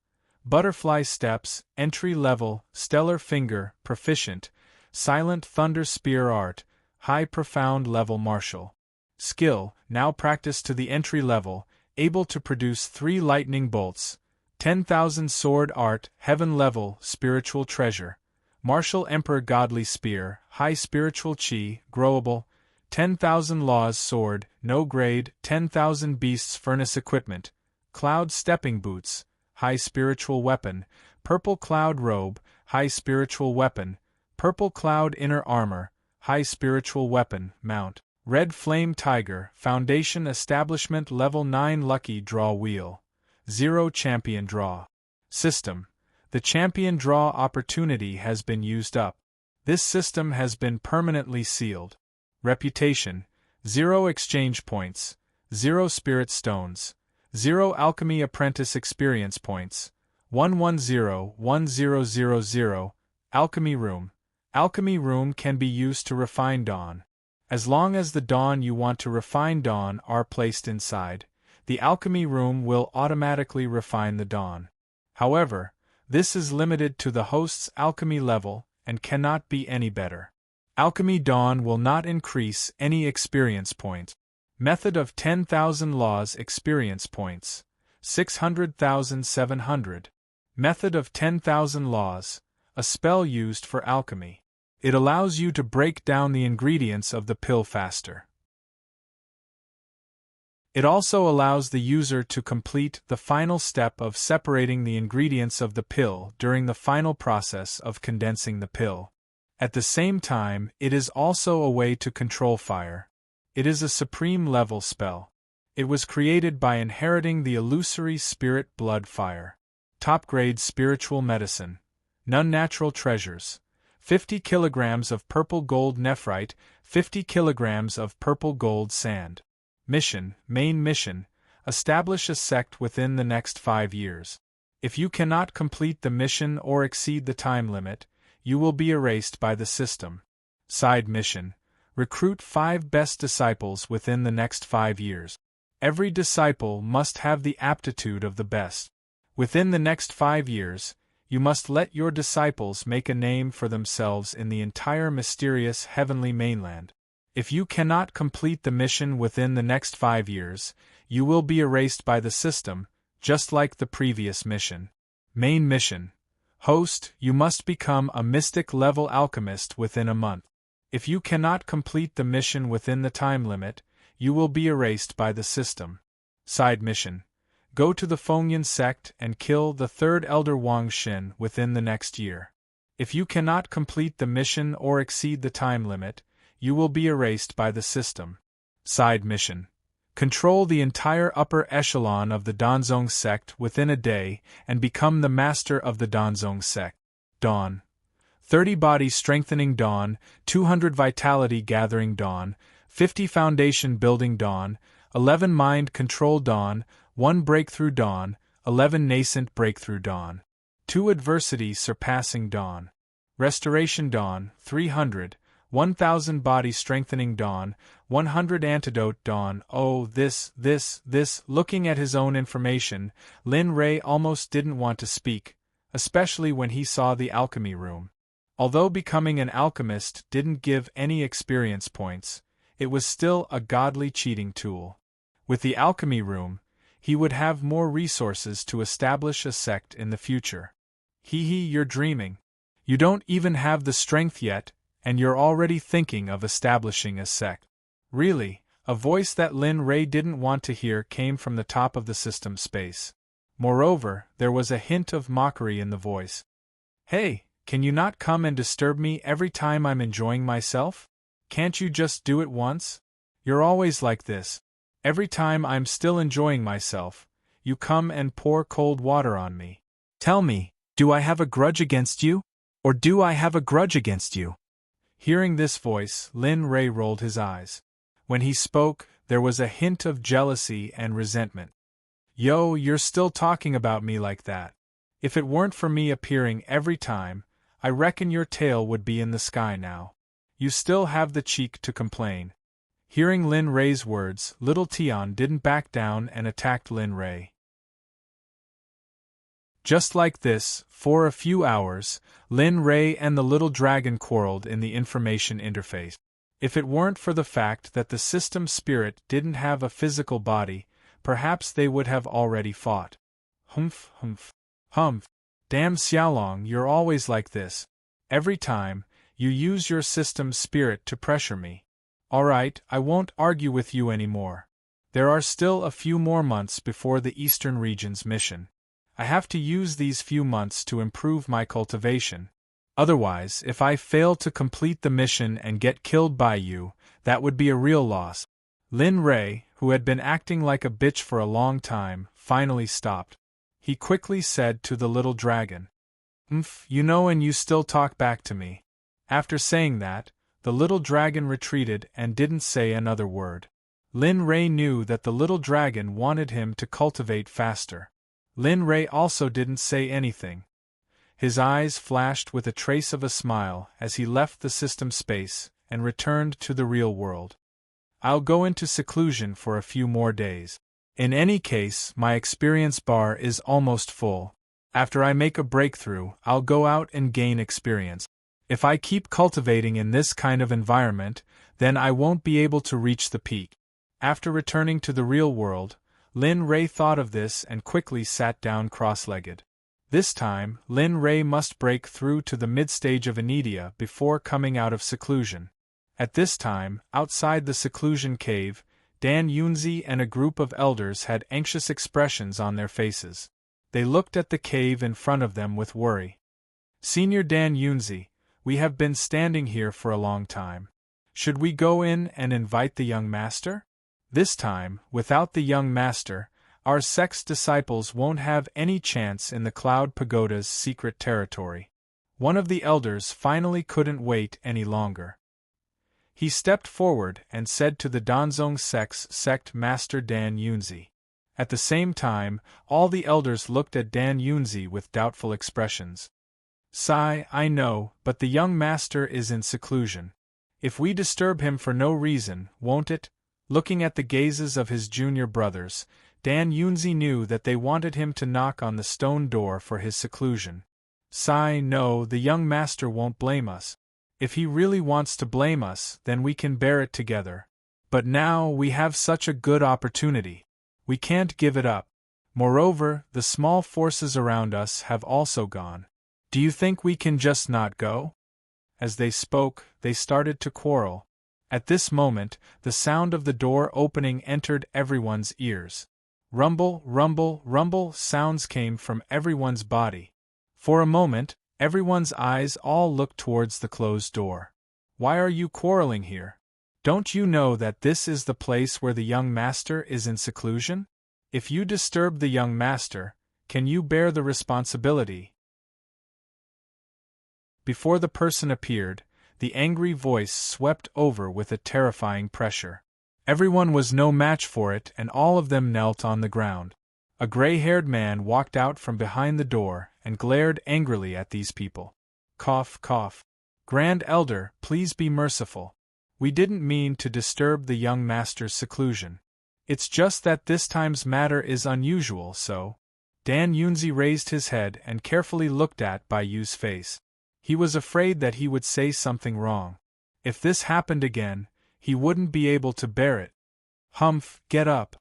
Butterfly steps, entry level, stellar finger, proficient. Silent thunder spear art, high profound level martial. Skill, now practiced to the entry level, able to produce 3 lightning bolts. 10,000 sword art, heaven level, spiritual treasure. Martial Emperor godly spear, high spiritual chi, growable. 10,000 laws sword, no grade. 10,000 beasts furnace equipment. Cloud stepping boots, high spiritual weapon. Purple cloud robe, high spiritual weapon. Purple cloud inner armor, high spiritual weapon, mount. Red flame tiger, foundation establishment level 9 lucky draw wheel. 0 champion draw. System: the champion draw opportunity has been used up. This system has been permanently sealed. Reputation: 0 exchange points, 0 spirit stones, 0 alchemy apprentice experience points. 1101000. Alchemy room: alchemy room can be used to refine dawn. As long as the dawn you want to refine dawn are placed inside, the alchemy room will automatically refine the dawn. However, This is limited to the host's alchemy level and cannot be any better. Alchemy Dawn will not increase any experience points. Method of 10,000 laws experience points, 600,700. Method of 10,000 laws, a spell used for alchemy. It allows you to break down the ingredients of the pill faster. It also allows the user to complete the final step of separating the ingredients of the pill during the final process of condensing the pill. At the same time, it is also a way to control fire. It is a supreme level spell. It was created by inheriting the illusory spirit blood fire. Top grade spiritual medicine. None natural treasures. 50 kilograms of purple gold nephrite, 50 kilograms of purple gold sand. Mission, main mission, establish a sect within the next 5 years. If you cannot complete the mission or exceed the time limit, you will be erased by the system. Side mission, recruit 5 best disciples within the next 5 years. Every disciple must have the aptitude of the best. Within the next 5 years, you must let your disciples make a name for themselves in the entire mysterious heavenly mainland. If you cannot complete the mission within the next 5 years, you will be erased by the system, just like the previous mission. Main mission. Host, you must become a mystic-level alchemist within a month. If you cannot complete the mission within the time limit, you will be erased by the system. Side mission. Go to the Fengyan Sect and kill the 3rd Elder Wang Xin within the next year. If you cannot complete the mission or exceed the time limit, you will be erased by the system. Side mission. Control the entire upper echelon of the Danzong Sect within a day and become the master of the Danzong Sect. Dawn. 30 body strengthening dawn, 200 vitality gathering dawn, 50 foundation building dawn, 11 mind control dawn, 1 breakthrough dawn, 11 nascent breakthrough dawn. 2 adversity surpassing dawn. Restoration dawn, 300. 1,000 body strengthening dawn, 100 antidote dawn. Oh, this. Looking at his own information, Lin Rei almost didn't want to speak, especially when he saw the alchemy room. Although becoming an alchemist didn't give any experience points, it was still a godly cheating tool. With the alchemy room, he would have more resources to establish a sect in the future. You're dreaming. You don't even have the strength yet, and you're already thinking of establishing a sect. Really, a voice that Lin Rei didn't want to hear came from the top of the system space. Moreover, there was a hint of mockery in the voice. Hey, can you not come and disturb me every time I'm enjoying myself? Can't you just do it once? You're always like this. Every time I'm still enjoying myself, you come and pour cold water on me. Tell me, do I have a grudge against you? Or do I have a grudge against you? Hearing this voice, Lin Rei rolled his eyes. When he spoke, there was a hint of jealousy and resentment. Yo, you're still talking about me like that. If it weren't for me appearing every time, I reckon your tail would be in the sky now. You still have the cheek to complain. Hearing Lin Rei's words, little Tian didn't back down and attacked Lin Rei. Just like this, for a few hours, Lin Rei and the little dragon quarreled in the information interface. If it weren't for the fact that the system spirit didn't have a physical body, perhaps they would have already fought. Humph. Damn Xiaolong, you're always like this. Every time, you use your system spirit to pressure me. Alright, I won't argue with you anymore. There are still a few more months before the Eastern Region's mission. I have to use these few months to improve my cultivation. Otherwise, if I fail to complete the mission and get killed by you, that would be a real loss. Lin Rei, who had been acting like a bitch for a long time, finally stopped. He quickly said to the little dragon, you know, and you still talk back to me. After saying that, the little dragon retreated and didn't say another word. Lin Rei knew that the little dragon wanted him to cultivate faster. Lin Rei also didn't say anything. His eyes flashed with a trace of a smile as he left the system space and returned to the real world. I'll go into seclusion for a few more days. In any case, my experience bar is almost full. After I make a breakthrough, I'll go out and gain experience. If I keep cultivating in this kind of environment, then I won't be able to reach the peak. After returning to the real world, Lin Ray thought of this and quickly sat down cross-legged. This time, Lin Ray must break through to the mid-stage of Anidia before coming out of seclusion. At this time, outside the seclusion cave, Dan Yunzi and a group of elders had anxious expressions on their faces. They looked at the cave in front of them with worry. Senior Dan Yunzi, we have been standing here for a long time. Should we go in and invite the young master? This time, without the young master, our sect's disciples won't have any chance in the Cloud Pagoda's secret territory. One of the elders finally couldn't wait any longer. He stepped forward and said to the Danzong Sect's sect master Dan Yunzi. At the same time, all the elders looked at Dan Yunzi with doubtful expressions. Sai, I know, but the young master is in seclusion. If we disturb him for no reason, won't it? Looking at the gazes of his junior brothers, Dan Yunzi knew that they wanted him to knock on the stone door for his seclusion. Sai, no, the young master won't blame us. If he really wants to blame us, then we can bear it together. But now we have such a good opportunity. We can't give it up. Moreover, the small forces around us have also gone. Do you think we can just not go? As they spoke, they started to quarrel. At this moment, the sound of the door opening entered everyone's ears. Rumble, rumble, rumble sounds came from everyone's body. For a moment, everyone's eyes all looked towards the closed door. Why are you quarreling here? Don't you know that this is the place where the young master is in seclusion? If you disturb the young master, can you bear the responsibility? Before the person appeared, the angry voice swept over with a terrifying pressure. Everyone was no match for it, and all of them knelt on the ground. A gray-haired man walked out from behind the door and glared angrily at these people. Cough, cough. Grand Elder, please be merciful. We didn't mean to disturb the young master's seclusion. It's just that this time's matter is unusual, so. Dan Yunzi raised his head and carefully looked at Bai Yu's face. He was afraid that he would say something wrong. If this happened again, he wouldn't be able to bear it. Humph, get up.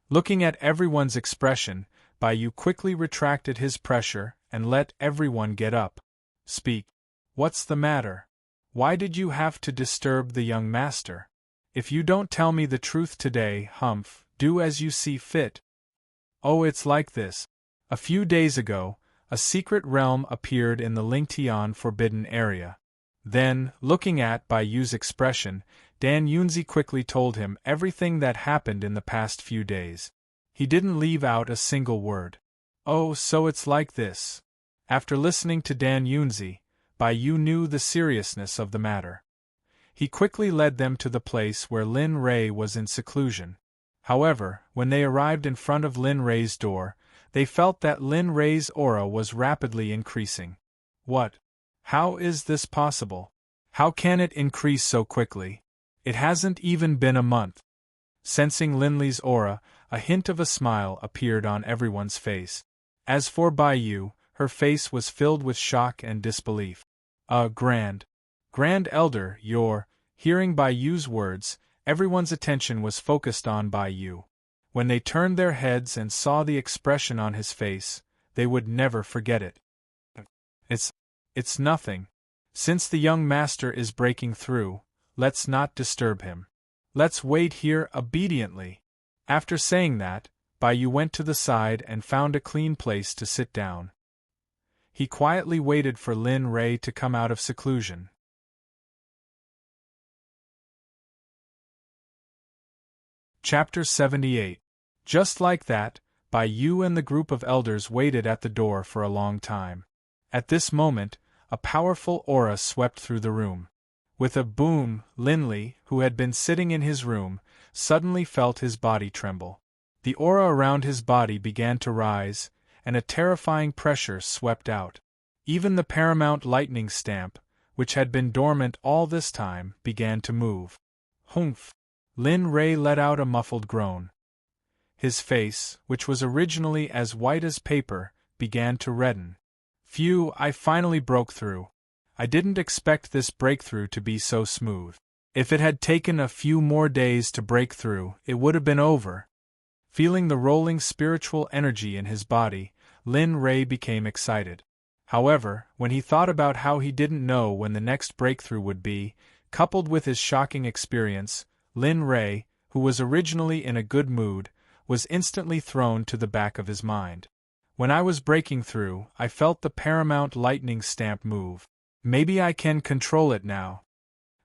Looking at everyone's expression, Bai Yu quickly retracted his pressure and let everyone get up. Speak. What's the matter? Why did you have to disturb the young master? If you don't tell me the truth today, Humph, do as you see fit. Oh, it's like this. A few days ago, a secret realm appeared in the Lingtian forbidden area. Then, looking at Bai Yu's expression, Dan Yunzi quickly told him everything that happened in the past few days. He didn't leave out a single word. Oh, so it's like this. After listening to Dan Yunzi, Bai Yu knew the seriousness of the matter. He quickly led them to the place where Lin Ray was in seclusion. However, when they arrived in front of Lin Ray's door, they felt that Lin Ray's aura was rapidly increasing. What? How is this possible? How can it increase so quickly? It hasn't even been a month. Sensing Linley's aura, a hint of a smile appeared on everyone's face. As for Bai Yu, her face was filled with shock and disbelief. Grand Elder, you're... Hearing Bai Yu's words, everyone's attention was focused on Bai Yu. When they turned their heads and saw the expression on his face, they would never forget it. It's nothing. Since the young master is breaking through, let's not disturb him. Let's wait here obediently. After saying that, Bai Yu went to the side and found a clean place to sit down. He quietly waited for Lin Ray to come out of seclusion. Chapter 78. Just like that, Bai Yu and the group of elders waited at the door for a long time. At this moment, a powerful aura swept through the room. With a boom, Linley, who had been sitting in his room, suddenly felt his body tremble. The aura around his body began to rise, and a terrifying pressure swept out. Even the paramount lightning stamp, which had been dormant all this time, began to move. Humph! Lin Ray let out a muffled groan. His face, which was originally as white as paper, began to redden. Phew, I finally broke through. I didn't expect this breakthrough to be so smooth. If it had taken a few more days to break through, it would have been over. Feeling the rolling spiritual energy in his body, Lin Ray became excited. However, when he thought about how he didn't know when the next breakthrough would be, coupled with his shocking experience, Lin Ray, who was originally in a good mood, was instantly thrown to the back of his mind. When I was breaking through, I felt the paramount lightning stamp move. Maybe I can control it now.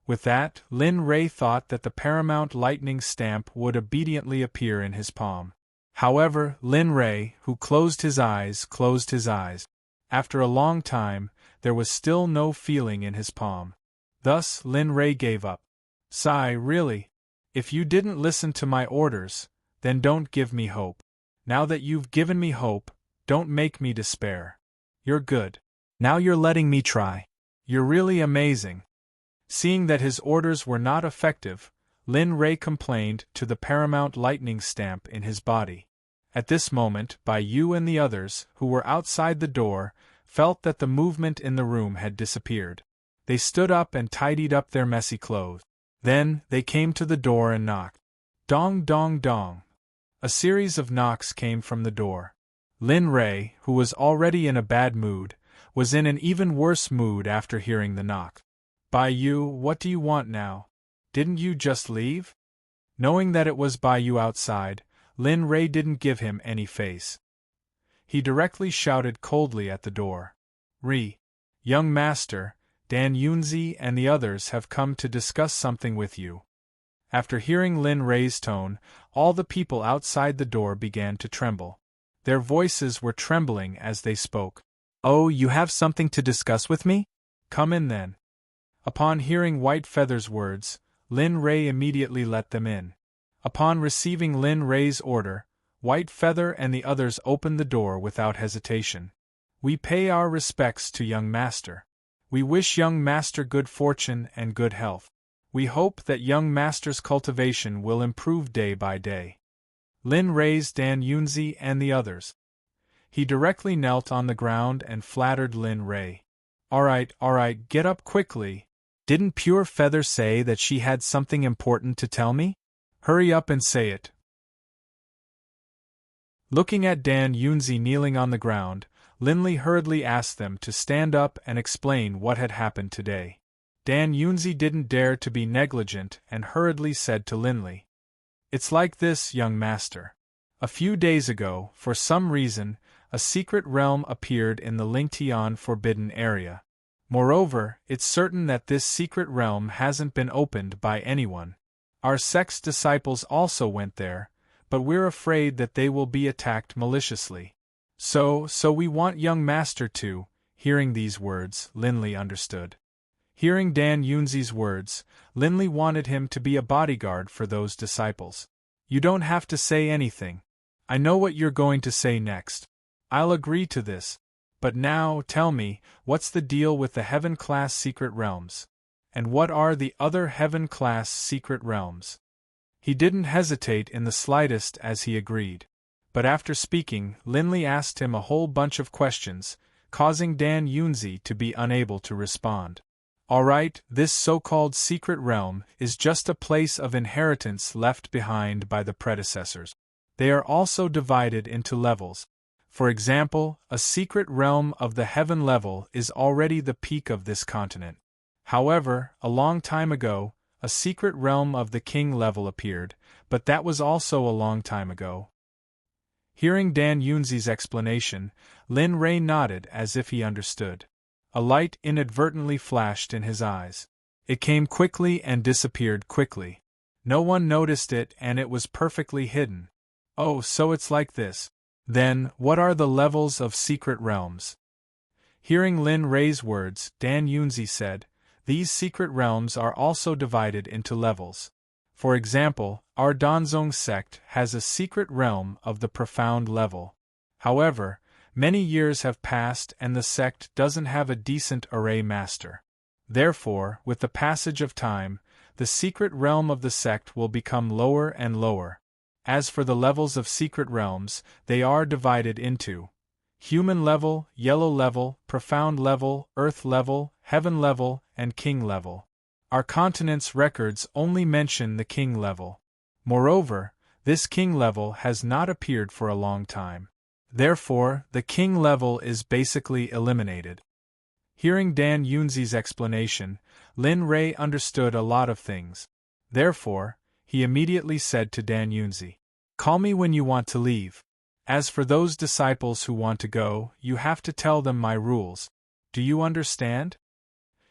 With that, Lin Ray thought that the paramount lightning stamp would obediently appear in his palm. However, Lin Ray, who closed his eyes. After a long time, there was still no feeling in his palm. Thus, Lin Ray gave up. Sigh, really? If you didn't listen to my orders, then don't give me hope. Now that you've given me hope, don't make me despair. You're good. Now you're letting me try. You're really amazing. Seeing that his orders were not effective, Lin Ray complained to the paramount lightning stamp in his body. At this moment, Bai Yu and the others, who were outside the door, felt that the movement in the room had disappeared. They stood up and tidied up their messy clothes. Then, they came to the door and knocked. Dong dong dong. A series of knocks came from the door. Lin Ray, who was already in a bad mood, was in an even worse mood after hearing the knock. Bai Yu, what do you want now? Didn't you just leave? Knowing that it was Bai Yu outside, Lin Ray didn't give him any face. He directly shouted coldly at the door. Young master, Dan Yunzi and the others have come to discuss something with you. After hearing Lin Ray's tone, all the people outside the door began to tremble. Their voices were trembling as they spoke. Oh, you have something to discuss with me? Come in then. Upon hearing White Feather's words, Lin Ray immediately let them in. Upon receiving Lin Ray's order, White Feather and the others opened the door without hesitation. We pay our respects to young master. We wish young master good fortune and good health. We hope that young master's cultivation will improve day by day. Lin raised Dan Yunzi and the others. He directly knelt on the ground and flattered Lin Ray. All right, get up quickly. Didn't Pure Feather say that she had something important to tell me? Hurry up and say it. Looking at Dan Yunzi kneeling on the ground, Linley hurriedly asked them to stand up and explain what had happened today. Dan Yunzi didn't dare to be negligent and hurriedly said to Linley. It's like this, young master. A few days ago, for some reason, a secret realm appeared in the Lingtian forbidden area. Moreover, it's certain that this secret realm hasn't been opened by anyone. Our sect's disciples also went there, but we're afraid that they will be attacked maliciously. So we want young master to. Hearing these words, Linley understood. Hearing Dan Yunzi's words, Linley wanted him to be a bodyguard for those disciples. You don't have to say anything. I know what you're going to say next. I'll agree to this. But now, tell me, what's the deal with the Heaven-class secret realms? And what are the other Heaven-class secret realms? He didn't hesitate in the slightest as he agreed. But after speaking, Linley asked him a whole bunch of questions, causing Dan Yunzi to be unable to respond. Alright, this so-called secret realm is just a place of inheritance left behind by the predecessors. They are also divided into levels. For example, a secret realm of the heaven level is already the peak of this continent. However, a long time ago, a secret realm of the king level appeared, but that was also a long time ago. Hearing Dan Yunzi's explanation, Lin Ray nodded as if he understood. A light inadvertently flashed in his eyes. It came quickly and disappeared quickly. No one noticed it and it was perfectly hidden. Oh, so it's like this. Then, what are the levels of secret realms? Hearing Lin Ray's words, Dan Yunzi said, these secret realms are also divided into levels. For example, our Danzong sect has a secret realm of the profound level. However, many years have passed and the sect doesn't have a decent array master. Therefore, with the passage of time, the secret realm of the sect will become lower and lower. As for the levels of secret realms, they are divided into. human level, yellow level, profound level, earth level, heaven level, and king level. Our continent's records only mention the king level. Moreover, this king level has not appeared for a long time. Therefore, the king level is basically eliminated. Hearing Dan Yunzi's explanation, Lin Rei understood a lot of things. Therefore, he immediately said to Dan Yunzi, "Call me when you want to leave. As for those disciples who want to go, you have to tell them my rules. Do you understand?"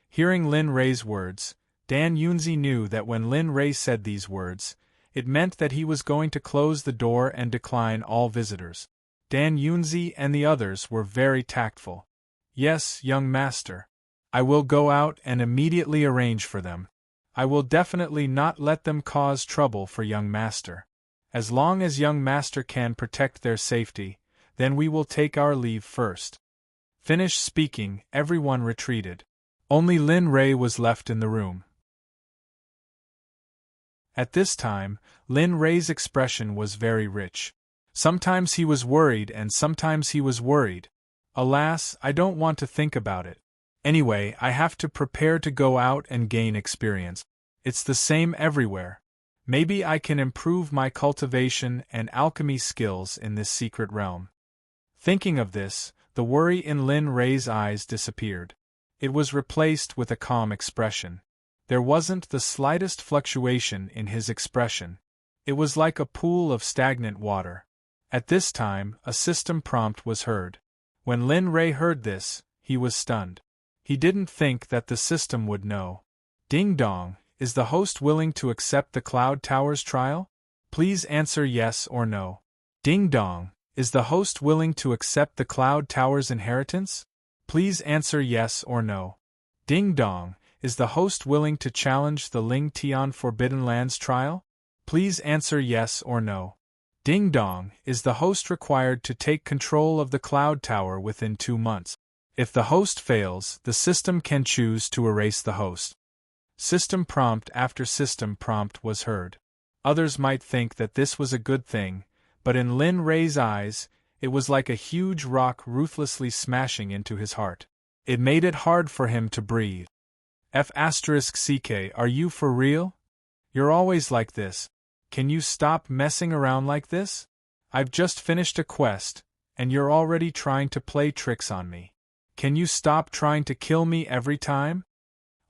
Hearing Lin Rei's words, Dan Yunzi knew that when Lin Rei said these words, it meant that he was going to close the door and decline all visitors. Dan Yunzi and the others were very tactful. "Yes, young master. I will go out and immediately arrange for them. I will definitely not let them cause trouble for young master. As long as young master can protect their safety, then we will take our leave first." Finished speaking, everyone retreated. Only Lin Rei was left in the room. At this time, Lin Rei's expression was very rich. Sometimes he was worried and sometimes he was worried. Alas, I don't want to think about it. Anyway, I have to prepare to go out and gain experience. It's the same everywhere. Maybe I can improve my cultivation and alchemy skills in this secret realm. Thinking of this, the worry in Lin Rei's eyes disappeared. It was replaced with a calm expression. There wasn't the slightest fluctuation in his expression. It was like a pool of stagnant water. At this time, a system prompt was heard. When Lin Rei heard this, he was stunned. He didn't think that the system would know. "Ding dong, is the host willing to accept the Cloud Tower's trial? Please answer yes or no." "Ding dong, is the host willing to accept the Cloud Tower's inheritance? Please answer yes or no." "Ding dong, is the host willing to challenge the Ling Tian Forbidden Lands trial? Please answer yes or no." "Ding dong, is the host required to take control of the Cloud Tower within 2 months? If the host fails, the system can choose to erase the host." System prompt after system prompt was heard. Others might think that this was a good thing, but in Lin Rei's eyes, it was like a huge rock ruthlessly smashing into his heart. It made it hard for him to breathe. "F***CK, are you for real? You're always like this. Can you stop messing around like this? I've just finished a quest, and you're already trying to play tricks on me. Can you stop trying to kill me every time?"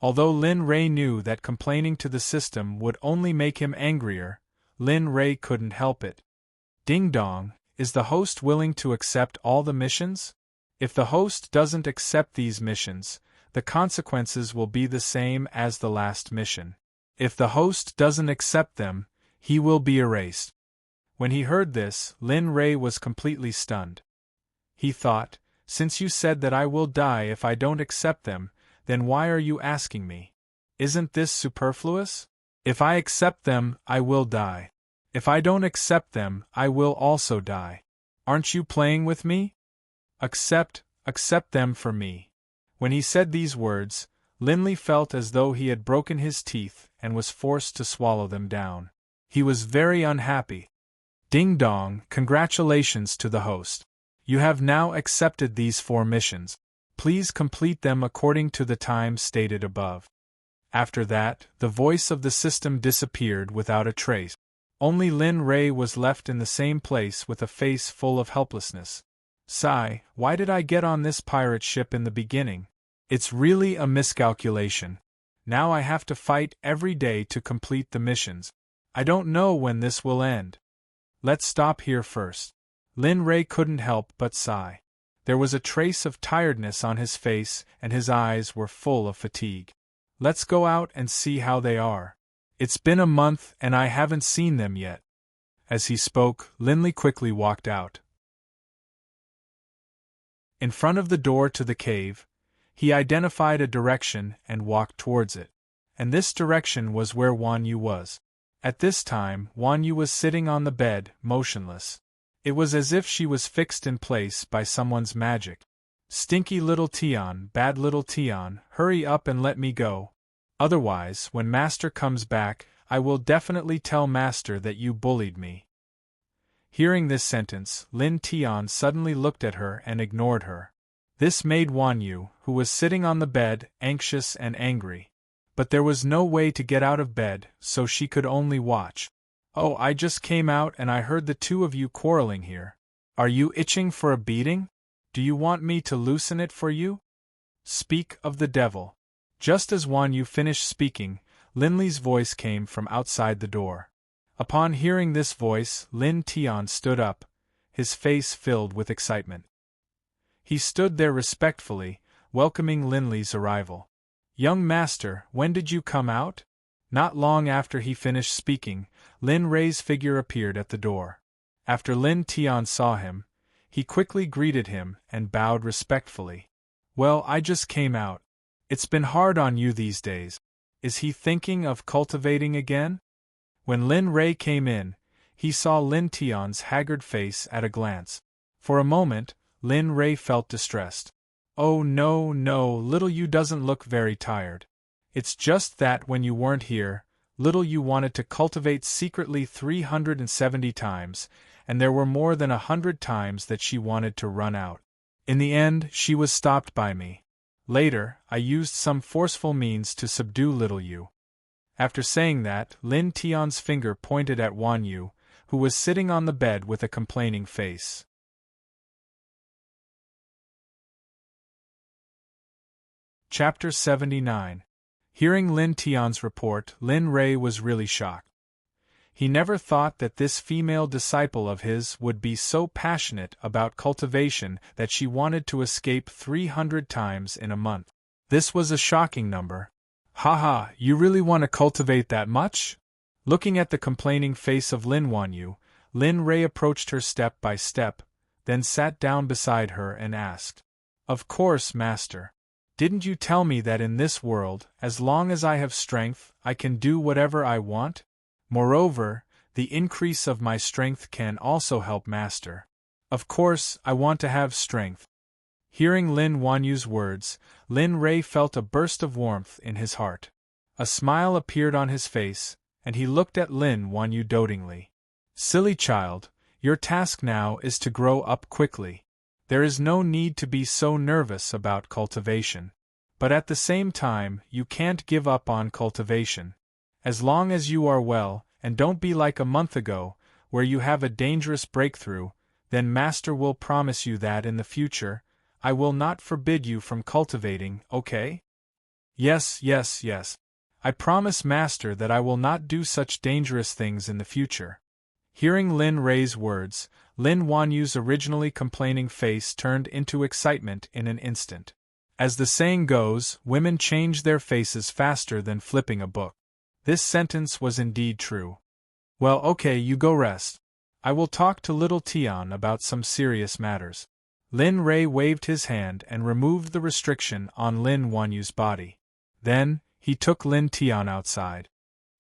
Although Lin Rei knew that complaining to the system would only make him angrier, Lin Rei couldn't help it. "Ding dong, is the host willing to accept all the missions? If the host doesn't accept these missions, the consequences will be the same as the last mission. If the host doesn't accept them, he will be erased." When he heard this, Lin Rei was completely stunned. He thought, "Since you said that I will die if I don't accept them, then why are you asking me? Isn't this superfluous? If I accept them, I will die. If I don't accept them, I will also die. Aren't you playing with me? Accept them for me." When he said these words, Linley felt as though he had broken his teeth and was forced to swallow them down. He was very unhappy. "Ding dong, congratulations to the host. You have now accepted these 4 missions. Please complete them according to the time stated above." After that, the voice of the system disappeared without a trace. Only Lin Rei was left in the same place with a face full of helplessness. "Sigh, why did I get on this pirate ship in the beginning? It's really a miscalculation. Now I have to fight every day to complete the missions. I don't know when this will end. Let's stop here first." Lin Rei couldn't help but sigh. There was a trace of tiredness on his face and his eyes were full of fatigue. "Let's go out and see how they are. It's been a month and I haven't seen them yet." As he spoke, Linley quickly walked out. In front of the door to the cave, he identified a direction and walked towards it. And this direction was where Wan Yu was. At this time, Wan Yu was sitting on the bed, motionless. It was as if she was fixed in place by someone's magic. "Stinky little Tian, bad little Tian, hurry up and let me go. Otherwise, when Master comes back, I will definitely tell Master that you bullied me." Hearing this sentence, Lin Tian suddenly looked at her and ignored her. This made Wan Yu, who was sitting on the bed, anxious and angry. But there was no way to get out of bed, so she could only watch. "Oh, I just came out and I heard the two of you quarreling here. Are you itching for a beating? Do you want me to loosen it for you?" "Speak of the devil." Just as Wan Yu finished speaking, Linley's voice came from outside the door. Upon hearing this voice, Lin Tian stood up, his face filled with excitement. He stood there respectfully, welcoming Linley's arrival. "Young master, when did you come out?" Not long after he finished speaking, Lin Rei's figure appeared at the door. After Lin Tian saw him, he quickly greeted him and bowed respectfully. "Well, I just came out. It's been hard on you these days. Is he thinking of cultivating again?" When Lin Rei came in, he saw Lin Tian's haggard face at a glance. For a moment, Lin Rei felt distressed. "Oh no, little you doesn't look very tired. It's just that when you weren't here, little you wanted to cultivate secretly 370 times, and there were more than 100 times that she wanted to run out. In the end, she was stopped by me. Later, I used some forceful means to subdue little you." After saying that, Lin Tian's finger pointed at Wan Yu, who was sitting on the bed with a complaining face. Chapter 79. Hearing Lin Tian's report, Lin Rei was really shocked. He never thought that this female disciple of his would be so passionate about cultivation that she wanted to escape 300 times in a month. This was a shocking number. "Haha, you really want to cultivate that much?" Looking at the complaining face of Lin Wan Yu, Lin Rei approached her step by step, then sat down beside her and asked, "Of course, master. Didn't you tell me that in this world, as long as I have strength, I can do whatever I want? Moreover, the increase of my strength can also help master. Of course, I want to have strength." Hearing Lin Wan Yu's words, Lin Rei felt a burst of warmth in his heart. A smile appeared on his face, and he looked at Lin Wan Yu dotingly. "Silly child, your task now is to grow up quickly. There is no need to be so nervous about cultivation. But at the same time, you can't give up on cultivation. As long as you are well, and don't be like a month ago, where you have a dangerous breakthrough, then master will promise you that in the future, I will not forbid you from cultivating, okay?" Yes. I promise master that I will not do such dangerous things in the future." Hearing Lin Rei's words, Lin Wan Yu's originally complaining face turned into excitement in an instant. As the saying goes, women change their faces faster than flipping a book. This sentence was indeed true. "Well, okay, you go rest. I will talk to little Tian about some serious matters." Lin Rei waved his hand and removed the restriction on Lin Wan Yu's body. Then, he took Lin Tian outside.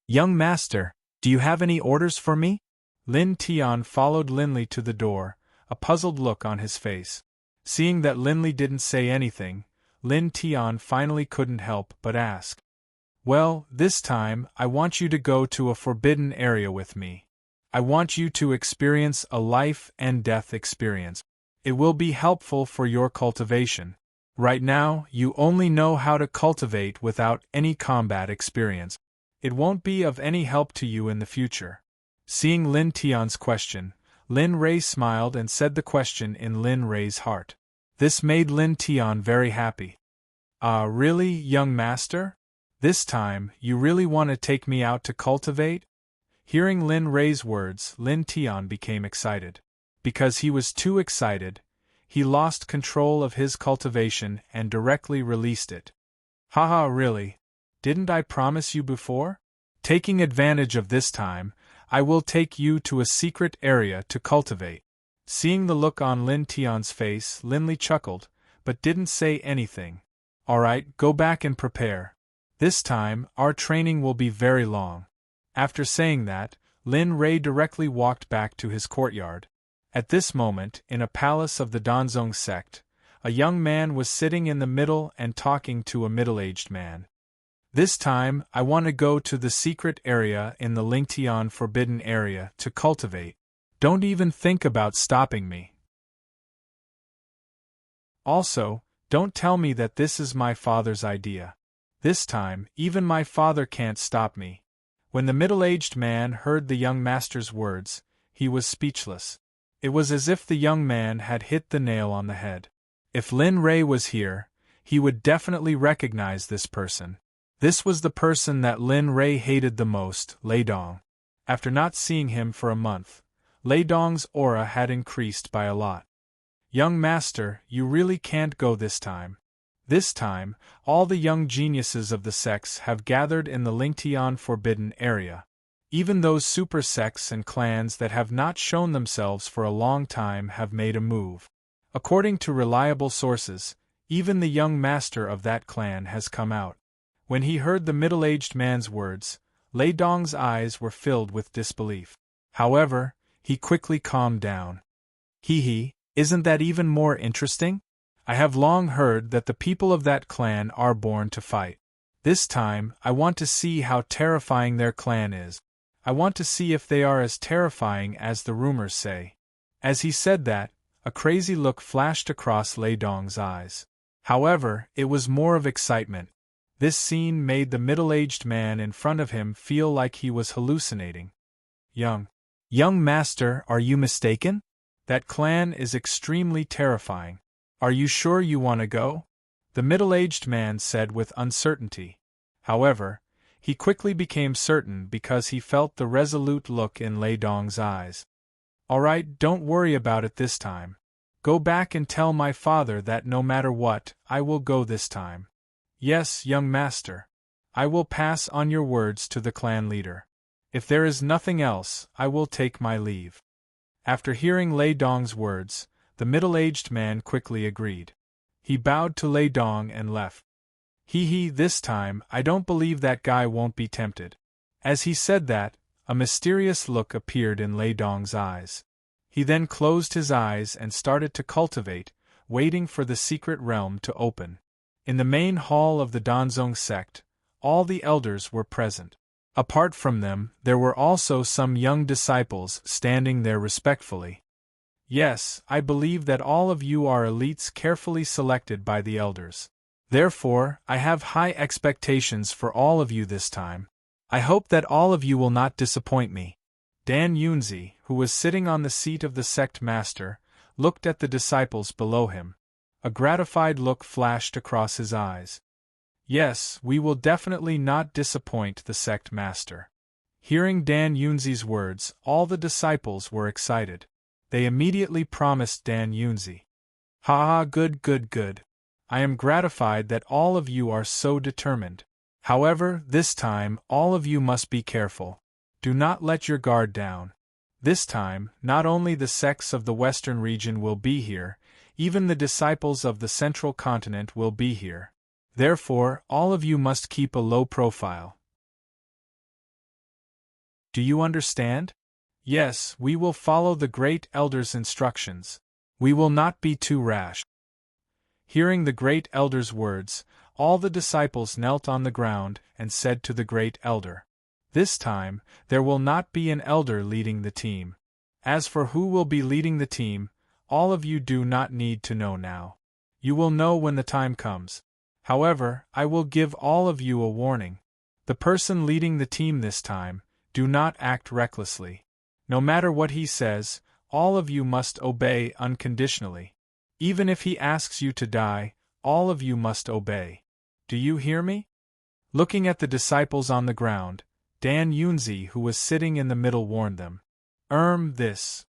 "Young master, do you have any orders for me?" Lin Tian followed Linley to the door, a puzzled look on his face. Seeing that Linley didn't say anything, Lin Tian finally couldn't help but ask. "Well, this time, I want you to go to a forbidden area with me. I want you to experience a life and death experience. It will be helpful for your cultivation. Right now, you only know how to cultivate without any combat experience. It won't be of any help to you in the future." Seeing Lin Tian's question, Lin Rei smiled and said the question in Lin Rei's heart. This made Lin Tian very happy. "Ah, really, young master? This time, you really want to take me out to cultivate?" Hearing Lin Rei's words, Lin Tian became excited. Because he was too excited, he lost control of his cultivation and directly released it. "Haha, really? Didn't I promise you before? Taking advantage of this time, I will take you to a secret area to cultivate." Seeing the look on Lin Tian's face, Linley chuckled, but didn't say anything. "Alright, go back and prepare. This time, our training will be very long." After saying that, Lin Rei directly walked back to his courtyard. At this moment, in a palace of the Danzong sect, a young man was sitting in the middle and talking to a middle-aged man. "This time, I want to go to the secret area in the Lingtian forbidden area to cultivate. Don't even think about stopping me. Also, don't tell me that this is my father's idea. This time, even my father can't stop me." When the middle-aged man heard the young master's words, he was speechless. It was as if the young man had hit the nail on the head. If Lin Rei was here, he would definitely recognize this person. This was the person that Lin Rei hated the most, Lei Dong. After not seeing him for a month, Lei Dong's aura had increased by a lot. "Young master, you really can't go this time. This time, all the young geniuses of the sects have gathered in the Lingtian Forbidden Area. Even those super sects and clans that have not shown themselves for a long time have made a move. According to reliable sources, even the young master of that clan has come out." When he heard the middle-aged man's words, Lei Dong's eyes were filled with disbelief. However, he quickly calmed down. "Hee, isn't that even more interesting? I have long heard that the people of that clan are born to fight. This time, I want to see how terrifying their clan is. I want to see if they are as terrifying as the rumors say." As he said that, a crazy look flashed across Lei Dong's eyes. However, it was more of excitement. This scene made the middle-aged man in front of him feel like he was hallucinating. Young master, are you mistaken? That clan is extremely terrifying. Are you sure you want to go?" the middle-aged man said with uncertainty. However, he quickly became certain because he felt the resolute look in Lei Dong's eyes. "All right, don't worry about it this time. Go back and tell my father that no matter what, I will go this time." "Yes, young master. I will pass on your words to the clan leader. If there is nothing else, I will take my leave." After hearing Lei Dong's words, the middle-aged man quickly agreed. He bowed to Lei Dong and left. This time, I don't believe that guy won't be tempted." As he said that, a mysterious look appeared in Lei Dong's eyes. He then closed his eyes and started to cultivate, waiting for the secret realm to open. In the main hall of the Danzong sect, all the elders were present. Apart from them, there were also some young disciples standing there respectfully. "Yes, I believe that all of you are elites carefully selected by the elders. Therefore, I have high expectations for all of you this time. I hope that all of you will not disappoint me." Dan Yunzi, who was sitting on the seat of the sect master, looked at the disciples below him. A gratified look flashed across his eyes. "Yes, we will definitely not disappoint the sect master." Hearing Dan Yunzi's words, all the disciples were excited. They immediately promised Dan Yunzi. Good. I am gratified that all of you are so determined. However, this time, all of you must be careful. Do not let your guard down. This time, not only the sects of the western region will be here, even the disciples of the central continent will be here. Therefore, all of you must keep a low profile. Do you understand? Yes, we will follow the great elder's instructions. We will not be too rash. Hearing the great elder's words, all the disciples knelt on the ground and said to the great elder, "This time, there will not be an elder leading the team. As for who will be leading the team, all of you do not need to know now. You will know when the time comes. However, I will give all of you a warning. The person leading the team this time, do not act recklessly. No matter what he says, all of you must obey unconditionally. Even if he asks you to die, all of you must obey. Do you hear me?" Looking at the disciples on the ground, Dan Yunzi, who was sitting in the middle, warned them. This.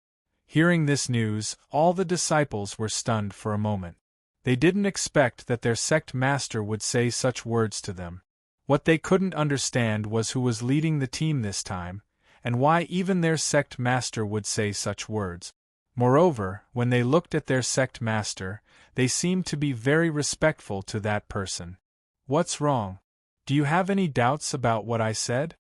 Hearing this news, all the disciples were stunned for a moment. They didn't expect that their sect master would say such words to them. What they couldn't understand was who was leading the team this time, and why even their sect master would say such words. Moreover, when they looked at their sect master, they seemed to be very respectful to that person. "What's wrong? Do you have any doubts about what I said?"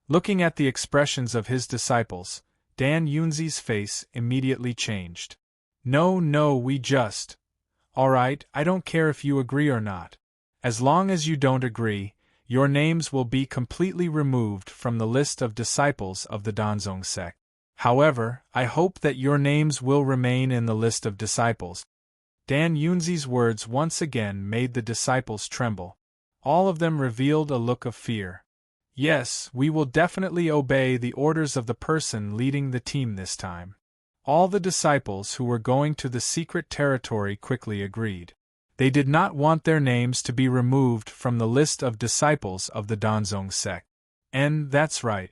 Looking at the expressions of his disciples, Dan Yunzi's face immediately changed. No, we just... Alright, I don't care if you agree or not. As long as you don't agree, your names will be completely removed from the list of disciples of the Danzong sect. However, I hope that your names will remain in the list of disciples. Dan Yunzi's words once again made the disciples tremble. All of them revealed a look of fear. Yes, we will definitely obey the orders of the person leading the team this time. All the disciples who were going to the secret territory quickly agreed. They did not want their names to be removed from the list of disciples of the Danzong sect. And that's right.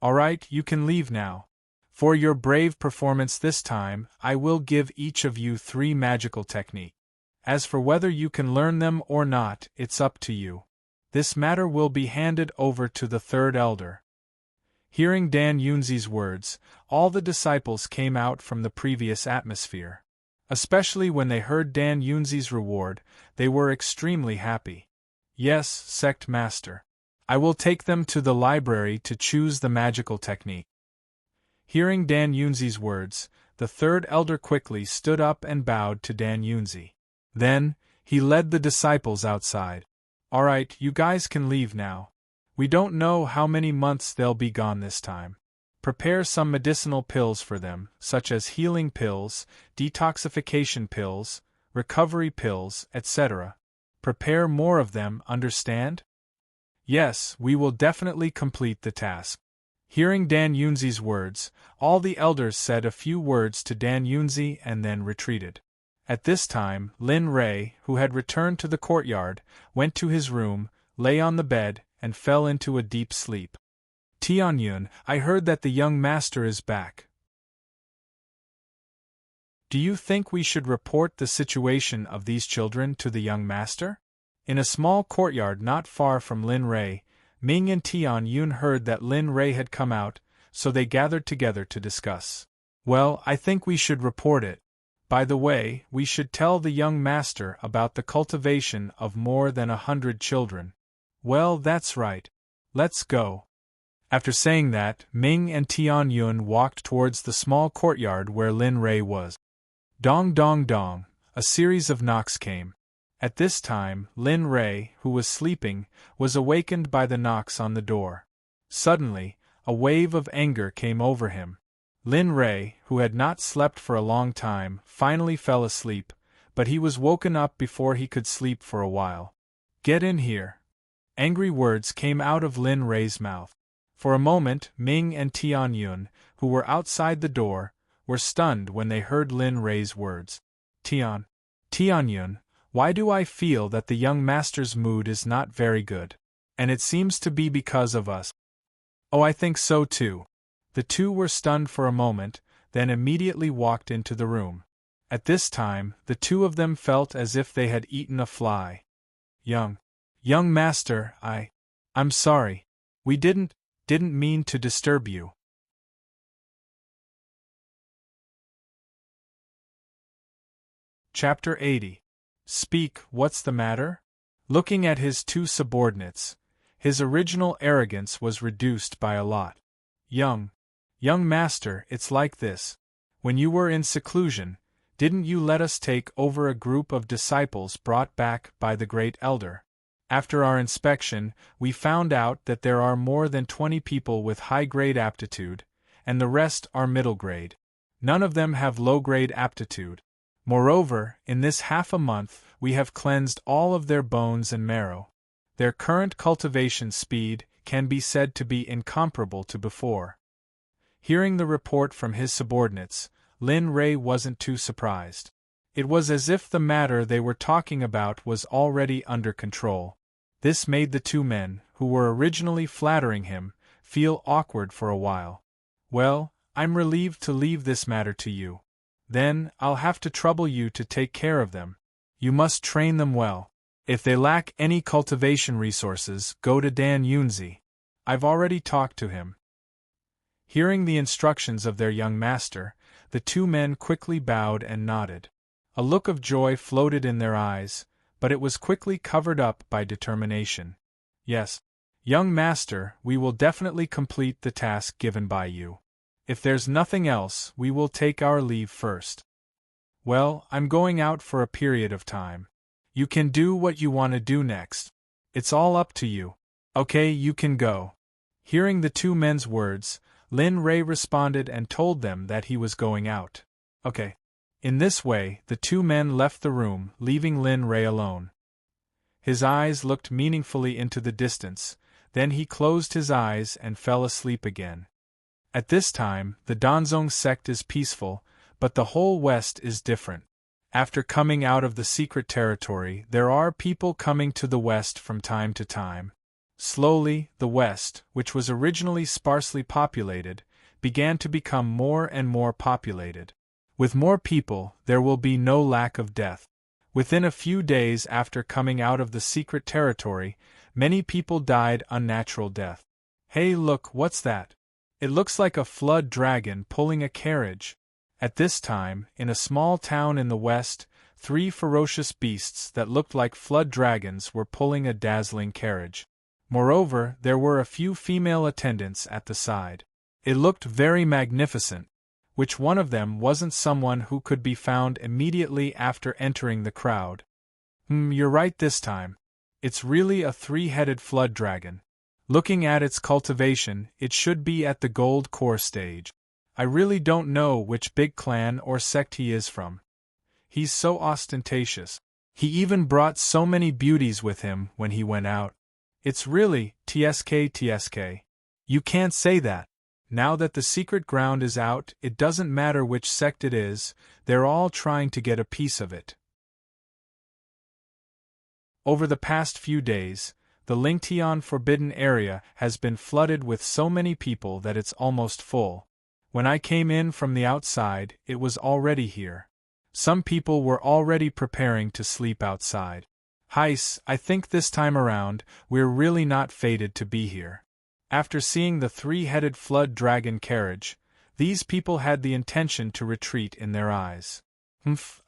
Alright, you can leave now. For your brave performance this time, I will give each of you 3 magical techniques. As for whether you can learn them or not, it's up to you. This matter will be handed over to the third elder. Hearing Dan Yunzi's words, all the disciples came out from the previous atmosphere. Especially when they heard Dan Yunzi's reward, they were extremely happy. Yes, Sect Master. I will take them to the library to choose the magical technique. Hearing Dan Yunzi's words, the third elder quickly stood up and bowed to Dan Yunzi. Then, he led the disciples outside. Alright, you guys can leave now. We don't know how many months they'll be gone this time. Prepare some medicinal pills for them, such as healing pills, detoxification pills, recovery pills, etc. Prepare more of them, understand? Yes, we will definitely complete the task. Hearing Dan Yunzi's words, all the elders said a few words to Dan Yunzi and then retreated. At this time, Lin Rei, who had returned to the courtyard, went to his room, lay on the bed, and fell into a deep sleep. Tianyun, I heard that the young master is back. Do you think we should report the situation of these children to the young master? In a small courtyard not far from Lin Rei, Ming and Tianyun heard that Lin Rei had come out, so they gathered together to discuss. Well, I think we should report it. By the way, we should tell the young master about the cultivation of more than 100 children. Well, that's right. Let's go. After saying that, Ming and Tianyun walked towards the small courtyard where Lin Rei was. Dong dong dong, a series of knocks came. At this time, Lin Rei, who was sleeping, was awakened by the knocks on the door. Suddenly, a wave of anger came over him. Lin Rei, who had not slept for a long time, finally fell asleep, but he was woken up before he could sleep for a while. Get in here. Angry words came out of Lin Rei's mouth. For a moment, Ming and Tianyun, who were outside the door, were stunned when they heard Lin Rei's words. Tianyun, why do I feel that the young master's mood is not very good? And it seems to be because of us. Oh, I think so too. The two were stunned for a moment, then immediately walked into the room. At this time, the two of them felt as if they had eaten a fly. Young master, I'm sorry. We didn't mean to disturb you. Chapter 80. Speak, what's the matter? Looking at his two subordinates, his original arrogance was reduced by a lot. Young master, it's like this. When you were in seclusion, didn't you let us take over a group of disciples brought back by the great elder? After our inspection, we found out that there are more than 20 people with high-grade aptitude, and the rest are middle grade. None of them have low-grade aptitude. Moreover, in this half a month, we have cleansed all of their bones and marrow. Their current cultivation speed can be said to be incomparable to before. Hearing the report from his subordinates, Lin Rei wasn't too surprised. It was as if the matter they were talking about was already under control. This made the two men, who were originally flattering him, feel awkward for a while. Well, I'm relieved to leave this matter to you. Then, I'll have to trouble you to take care of them. You must train them well. If they lack any cultivation resources, go to Dan Yunzi. I've already talked to him. Hearing the instructions of their young master, the two men quickly bowed and nodded. A look of joy floated in their eyes, but it was quickly covered up by determination. Yes, young master, we will definitely complete the task given by you. If there's nothing else, we will take our leave first. Well, I'm going out for a period of time. You can do what you want to do next. It's all up to you. Okay, you can go. Hearing the two men's words, Lin Ray responded and told them that he was going out. Okay. In this way, the two men left the room, leaving Lin Ray alone. His eyes looked meaningfully into the distance, then he closed his eyes and fell asleep again. At this time, the Danzong sect is peaceful, but the whole West is different. After coming out of the secret territory, there are people coming to the West from time to time. Slowly, the West, which was originally sparsely populated, began to become more and more populated. With more people, there will be no lack of death. Within a few days after coming out of the secret territory, many people died unnatural death. Hey, look, what's that? It looks like a flood dragon pulling a carriage. At this time, in a small town in the west, 3 ferocious beasts that looked like flood dragons were pulling a dazzling carriage. Moreover, there were a few female attendants at the side. It looked very magnificent. Which one of them wasn't someone who could be found immediately after entering the crowd? You're right this time. It's really a 3-headed flood dragon. Looking at its cultivation, it should be at the gold core stage. I really don't know which big clan or sect he is from. He's so ostentatious. He even brought so many beauties with him when he went out. It's really TSK. You can't say that. Now that the secret ground is out, it doesn't matter which sect it is, they're all trying to get a piece of it. Over the past few days, the Lingtian Forbidden Area has been flooded with so many people that it's almost full. When I came in from the outside, it was already here. Some people were already preparing to sleep outside. Heis, I think this time around, we're really not fated to be here. After seeing the 3-headed flood dragon carriage, these people had the intention to retreat in their eyes.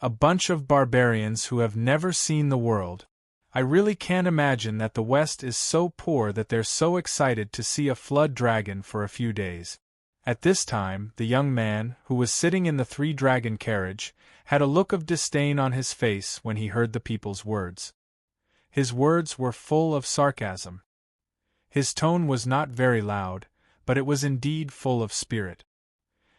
A bunch of barbarians who have never seen the world. I really can't imagine that the West is so poor that they're so excited to see a flood dragon for a few days. At this time, the young man, who was sitting in the 3-dragon carriage, had a look of disdain on his face when he heard the people's words. His words were full of sarcasm. His tone was not very loud, but it was indeed full of spirit.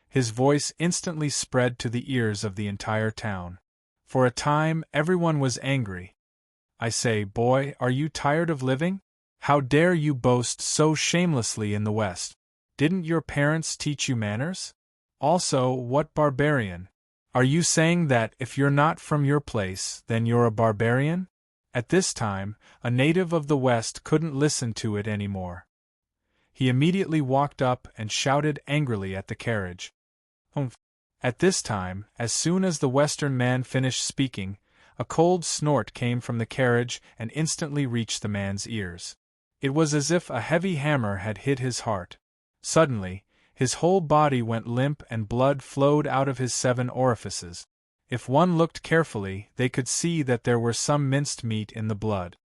His voice instantly spread to the ears of the entire town. For a time, everyone was angry. I say, boy, are you tired of living? How dare you boast so shamelessly in the West? Didn't your parents teach you manners? Also, what barbarian? Are you saying that if you're not from your place, then you're a barbarian? At this time, a native of the West couldn't listen to it anymore. He immediately walked up and shouted angrily at the carriage. At this time, as soon as the Western man finished speaking, a cold snort came from the carriage and instantly reached the man's ears. It was as if a heavy hammer had hit his heart. Suddenly, his whole body went limp and blood flowed out of his 7 orifices. If one looked carefully, they could see that there were some minced meat in the blood.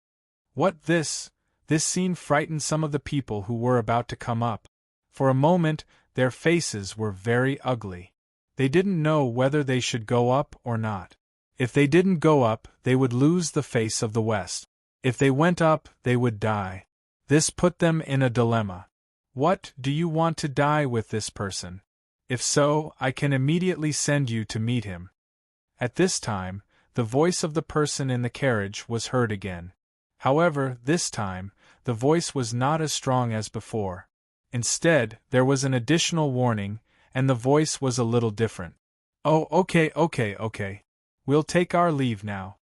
What this? This scene frightened some of the people who were about to come up. For a moment, their faces were very ugly. They didn't know whether they should go up or not. If they didn't go up, they would lose the face of the West. If they went up, they would die. This put them in a dilemma. What, do you want to die with this person? If so, I can immediately send you to meet him. At this time, the voice of the person in the carriage was heard again. However, this time, the voice was not as strong as before. Instead, there was an additional warning, and the voice was a little different. Oh, okay. We'll take our leave now.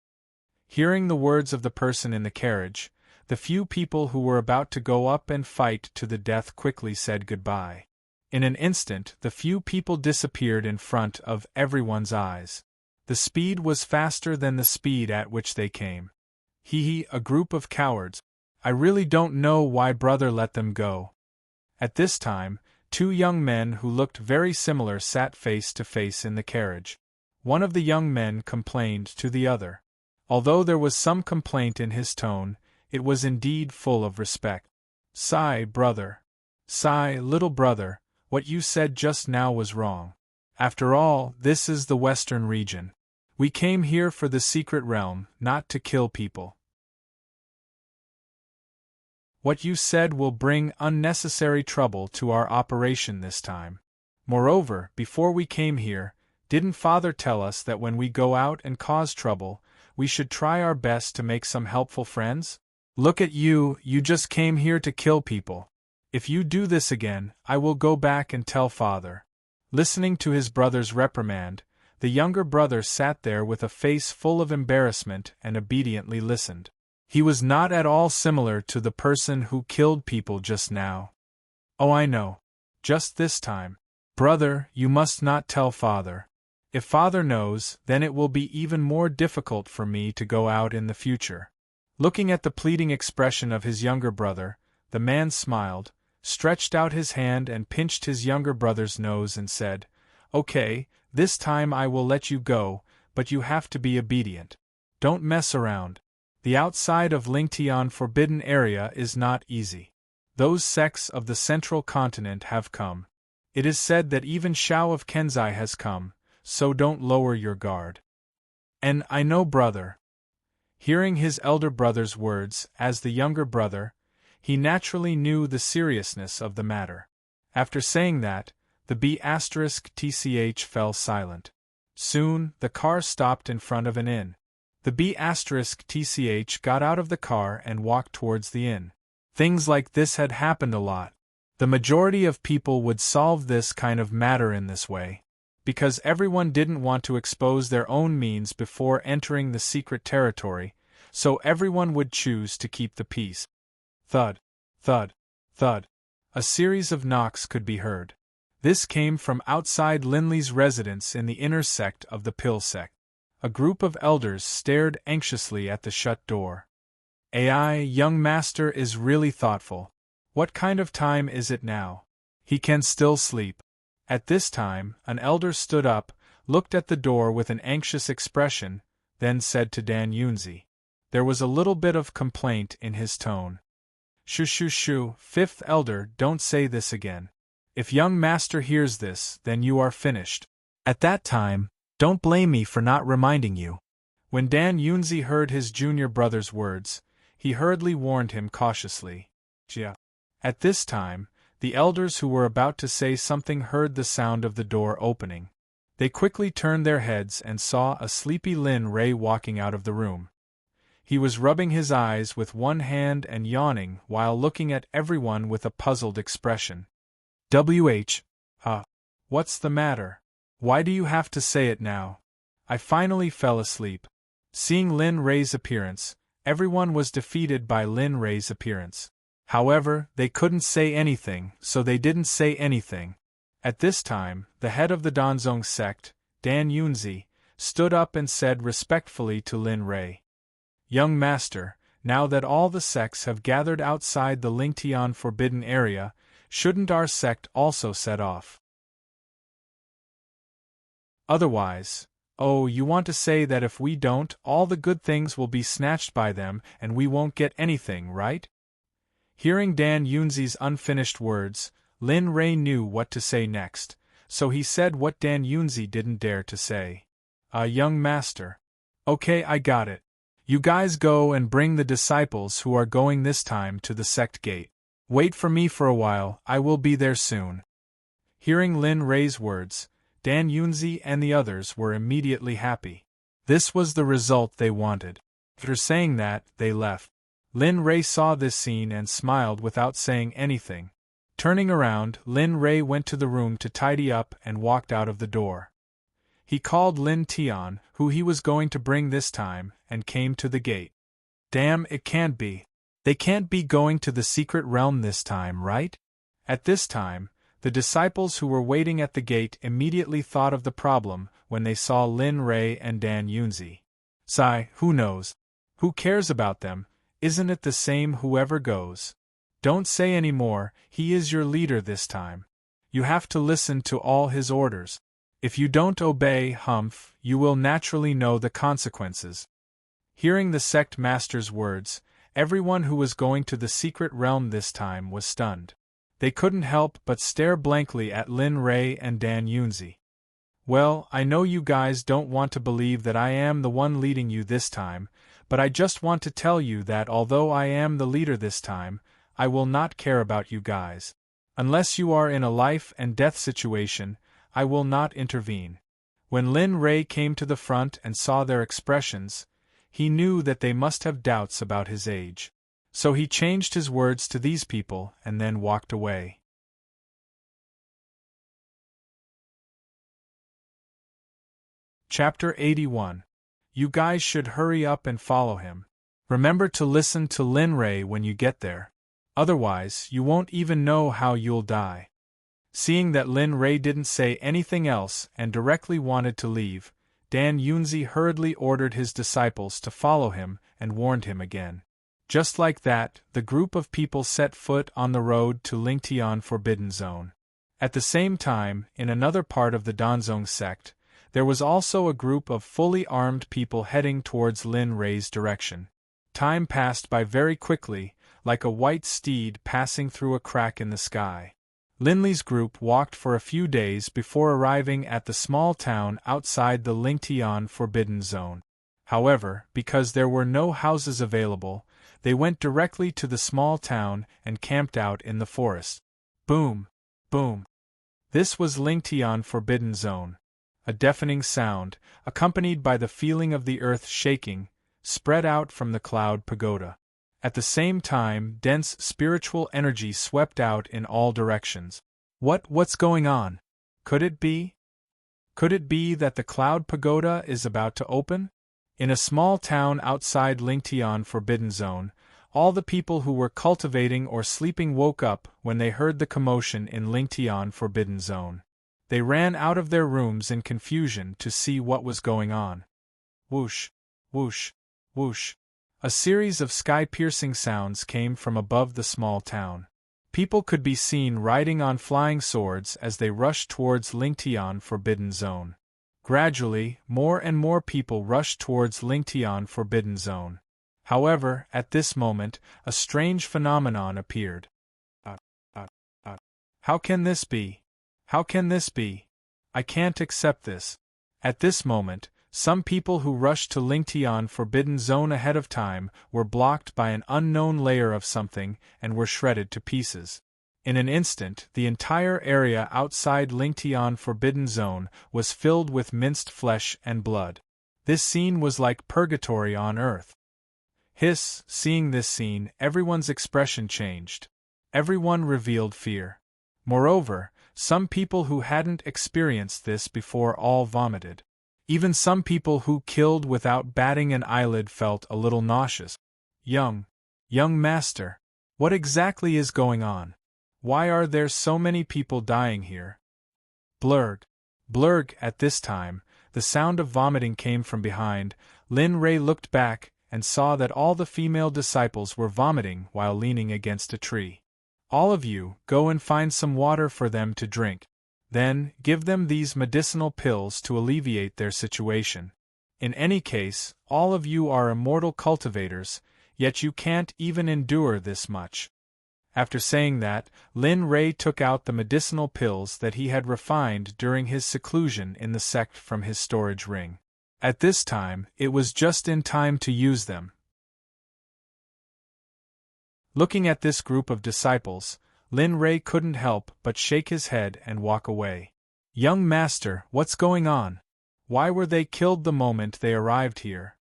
Hearing the words of the person in the carriage, the few people who were about to go up and fight to the death quickly said goodbye. In an instant, the few people disappeared in front of everyone's eyes. The speed was faster than the speed at which they came. A group of cowards. I really don't know why brother let them go. At this time, 2 young men who looked very similar sat face to face in the carriage. One of the young men complained to the other. Although there was some complaint in his tone, it was indeed full of respect. Sigh, brother. Sigh, little brother, what you said just now was wrong. After all, this is the Western region. We came here for the secret realm, not to kill people. What you said will bring unnecessary trouble to our operation this time. Moreover, before we came here, didn't Father tell us that when we go out and cause trouble, we should try our best to make some helpful friends? Look at you, you just came here to kill people. If you do this again, I will go back and tell Father. Listening to his brother's reprimand, the younger brother sat there with a face full of embarrassment and obediently listened. He was not at all similar to the person who killed people just now. Oh, I know. Just this time. Brother, you must not tell Father. If Father knows, then it will be even more difficult for me to go out in the future. Looking at the pleading expression of his younger brother, the man smiled, stretched out his hand and pinched his younger brother's nose and said, "Okay, this time I will let you go, but you have to be obedient. Don't mess around. The outside of Lingtian Forbidden Area is not easy. Those sects of the central continent have come. It is said that even Shao of Kenzai has come, so don't lower your guard." "And I know, brother." Hearing his elder brother's words, as the younger brother, he naturally knew the seriousness of the matter. After saying that, the B*TCH fell silent. Soon, the car stopped in front of an inn. The B*TCH got out of the car and walked towards the inn. Things like this had happened a lot. The majority of people would solve this kind of matter in this way, because everyone didn't want to expose their own means before entering the secret territory, so everyone would choose to keep the peace. Thud, thud, thud. A series of knocks could be heard. This came from outside Linley's residence in the inner sect of the Pill Sect. A group of elders stared anxiously at the shut door. "AI, young master is really thoughtful. What kind of time is it now? He can still sleep." At this time, an elder stood up, looked at the door with an anxious expression, then said to Dan Yunzi. There was a little bit of complaint in his tone. "Shoo shoo shoo, fifth elder, don't say this again. If young master hears this, then you are finished. At that time, don't blame me for not reminding you." When Dan Yunzi heard his junior brother's words, he hurriedly warned him cautiously. "Jia." At this time, the elders who were about to say something heard the sound of the door opening. They quickly turned their heads and saw a sleepy Lin Ray walking out of the room. He was rubbing his eyes with one hand and yawning while looking at everyone with a puzzled expression. What's the matter? Why do you have to say it now? I finally fell asleep." Seeing Lin Ray's appearance, everyone was defeated by Lin Ray's appearance. However, they couldn't say anything, so they didn't say anything. At this time, the head of the Danzong sect, Dan Yunzi, stood up and said respectfully to Lin Ray, "Young master, now that all the sects have gathered outside the Lingtian Forbidden Area, shouldn't our sect also set off? Otherwise, oh, you want to say that if we don't, all the good things will be snatched by them and we won't get anything, right?" Hearing Dan Yunzi's unfinished words, Lin Ray knew what to say next, so he said what Dan Yunzi didn't dare to say. Young master. Okay, I got it. You guys go and bring the disciples who are going this time to the sect gate. Wait for me for a while, I will be there soon." Hearing Lin Ray's words, Dan Yunzi and the others were immediately happy. This was the result they wanted. After saying that, they left. Lin Ray saw this scene and smiled without saying anything. Turning around, Lin Ray went to the room to tidy up and walked out of the door. He called Lin Tian, who he was going to bring this time, and came to the gate. "Damn, it can't be. They can't be going to the secret realm this time, right?" At this time, the disciples who were waiting at the gate immediately thought of the problem when they saw Lin Ray and Dan Yunzi. "Sigh, who knows? Who cares about them? Isn't it the same whoever goes? Don't say any more, he is your leader this time. You have to listen to all his orders. If you don't obey, humph, you will naturally know the consequences." Hearing the sect master's words, everyone who was going to the secret realm this time was stunned. They couldn't help but stare blankly at Lin Ray and Dan Yunzi. "Well, I know you guys don't want to believe that I am the one leading you this time, but I just want to tell you that although I am the leader this time, I will not care about you guys. Unless you are in a life and death situation, I will not intervene. When Lin Rei came to the front and saw their expressions, he knew that they must have doubts about his age. So he changed his words to these people and then walked away. Chapter 81. You guys should hurry up and follow him. Remember to listen to Lin Rei when you get there. Otherwise, you won't even know how you'll die. Seeing that Lin Rei didn't say anything else and directly wanted to leave, Dan Yunzi hurriedly ordered his disciples to follow him and warned him again. Just like that, the group of people set foot on the road to Lingtian Forbidden Zone. At the same time, in another part of the Danzong sect, there was also a group of fully armed people heading towards Lin Rei's direction. Time passed by very quickly, like a white steed passing through a crack in the sky. Lin Li's group walked for a few days before arriving at the small town outside the Lingtian Forbidden Zone. However, because there were no houses available, they went directly to the small town and camped out in the forest. Boom! Boom! This was Lingtian Forbidden Zone. A deafening sound, accompanied by the feeling of the earth shaking, spread out from the cloud pagoda. At the same time, dense spiritual energy swept out in all directions. What's going on? Could it be? Could it be that the cloud pagoda is about to open? In a small town outside Lingtian Forbidden Zone, all the people who were cultivating or sleeping woke up when they heard the commotion in Lingtian Forbidden Zone. They ran out of their rooms in confusion to see what was going on. Whoosh, whoosh, whoosh. A series of sky-piercing sounds came from above the small town. People could be seen riding on flying swords as they rushed towards Lingtian Forbidden Zone. Gradually, more and more people rushed towards Lingtian Forbidden Zone. However, at this moment, a strange phenomenon appeared. How can this be? How can this be? I can't accept this. At this moment, some people who rushed to Lingtian Forbidden Zone ahead of time were blocked by an unknown layer of something and were shredded to pieces. In an instant, the entire area outside Lingtian Forbidden Zone was filled with minced flesh and blood. This scene was like purgatory on earth. Seeing this scene, everyone's expression changed. Everyone revealed fear. Moreover, some people who hadn't experienced this before all vomited. Even some people who killed without batting an eyelid felt a little nauseous. Young master, what exactly is going on? Why are there so many people dying here? Blurg. At this time, the sound of vomiting came from behind. Lin Rei looked back and saw that all the female disciples were vomiting while leaning against a tree. All of you, go and find some water for them to drink. Then, give them these medicinal pills to alleviate their situation. In any case, all of you are immortal cultivators, yet you can't even endure this much. After saying that, Lin Rei took out the medicinal pills that he had refined during his seclusion in the sect from his storage ring. At this time, it was just in time to use them. Looking at this group of disciples, Lin Rei couldn't help but shake his head and walk away. Young master, what's going on? Why were they killed the moment they arrived here?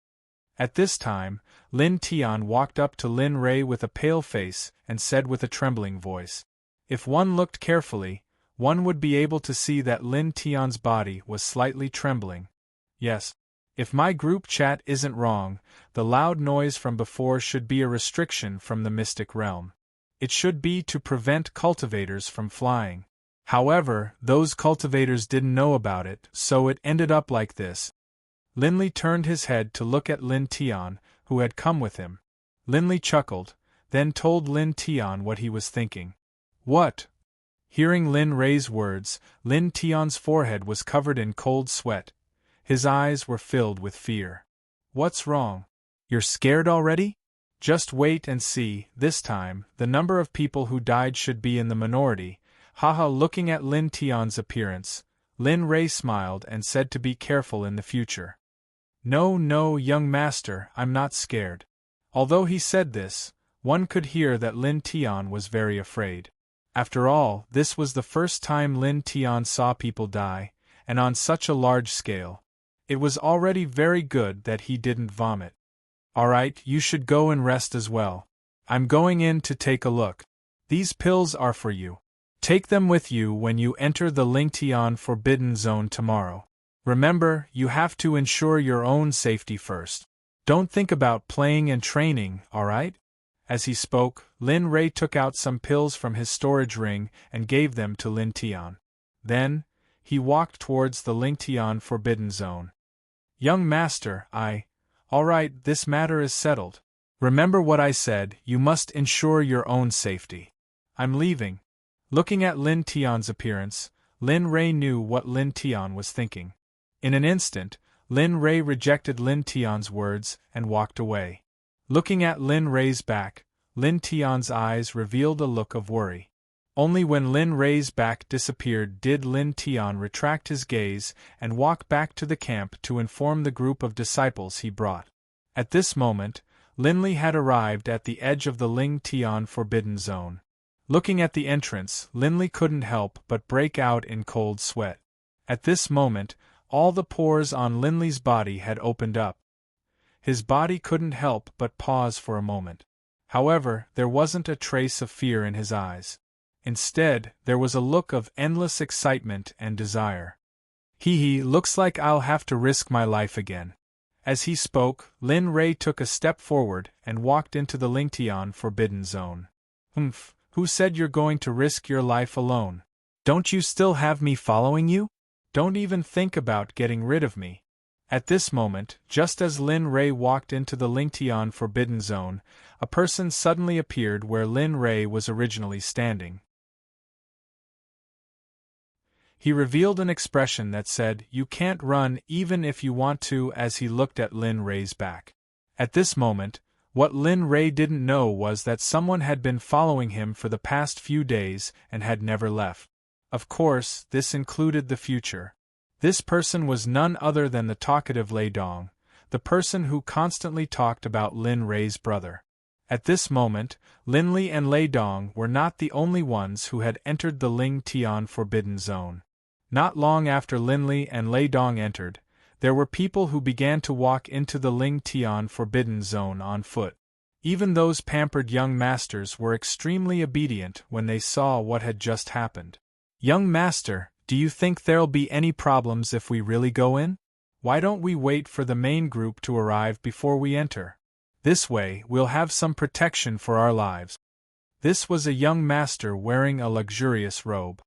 At this time, Lin Tian walked up to Lin Rei with a pale face and said with a trembling voice. If one looked carefully, one would be able to see that Lin Tian's body was slightly trembling. Yes. If my group chat isn't wrong, the loud noise from before should be a restriction from the mystic realm. It should be to prevent cultivators from flying. However, those cultivators didn't know about it, so it ended up like this. Lin Li turned his head to look at Lin Tian, who had come with him. Lin Li chuckled, then told Lin Tian what he was thinking. What? Hearing Lin Rei's words, Lin Tian's forehead was covered in cold sweat. His eyes were filled with fear. What's wrong? You're scared already? Just wait and see, this time, the number of people who died should be in the minority. Haha. Looking at Lin Tian's appearance, Lin Rei smiled and said to be careful in the future. No, young master, I'm not scared. Although he said this, One could hear that Lin Tian was very afraid. After all, this was the first time Lin Tian saw people die, and on such a large scale. It was already very good that he didn't vomit. Alright, you should go and rest as well. I'm going in to take a look. These pills are for you. Take them with you when you enter the Lingtian Forbidden Zone tomorrow. Remember, you have to ensure your own safety first. Don't think about playing and training, alright? As he spoke, Lin Rei took out some pills from his storage ring and gave them to Lin Tian. Then, he walked towards the Lingtian Forbidden Zone. Young master, Alright, this matter is settled. Remember what I said, you must ensure your own safety. I'm leaving. Looking at Lin Tian's appearance, Lin Rei knew what Lin Tian was thinking. In an instant, Lin Rei rejected Lin Tian's words and walked away. Looking at Lin Rei's back, Lin Tian's eyes revealed a look of worry. Only when Lin Rei's back disappeared did Lin Tian retract his gaze and walk back to the camp to inform the group of disciples he brought. At this moment, Lin Li had arrived at the edge of the Ling Tian Forbidden Zone. Looking at the entrance, Lin Li couldn't help but break out in cold sweat. At this moment, all the pores on Lin Li's body had opened up. His body couldn't help but pause for a moment. However, there wasn't a trace of fear in his eyes. Instead, there was a look of endless excitement and desire. Looks like I'll have to risk my life again. As he spoke, Lin Rei took a step forward and walked into the Lingtian Forbidden Zone. Who said you're going to risk your life alone? Don't you still have me following you? Don't even think about getting rid of me. At this moment, just as Lin Rei walked into the Lingtian Forbidden Zone, a person suddenly appeared where Lin Rei was originally standing. He revealed an expression that said, "You can't run even if you want to," as he looked at Lin Rei's back. At this moment, what Lin Rei didn't know was that someone had been following him for the past few days and had never left. Of course, this included the future. This person was none other than the talkative Lei Dong, the person who constantly talked about Lin Rei's brother. At this moment, Lin Li and Lei Dong were not the only ones who had entered the Ling Tian Forbidden Zone. Not long after Lin Li and Lei Dong entered, there were people who began to walk into the Ling Tian Forbidden Zone on foot. Even those pampered young masters were extremely obedient when they saw what had just happened. Young master, do you think there'll be any problems if we really go in? Why don't we wait for the main group to arrive before we enter? This way, we'll have some protection for our lives. This was a young master wearing a luxurious robe.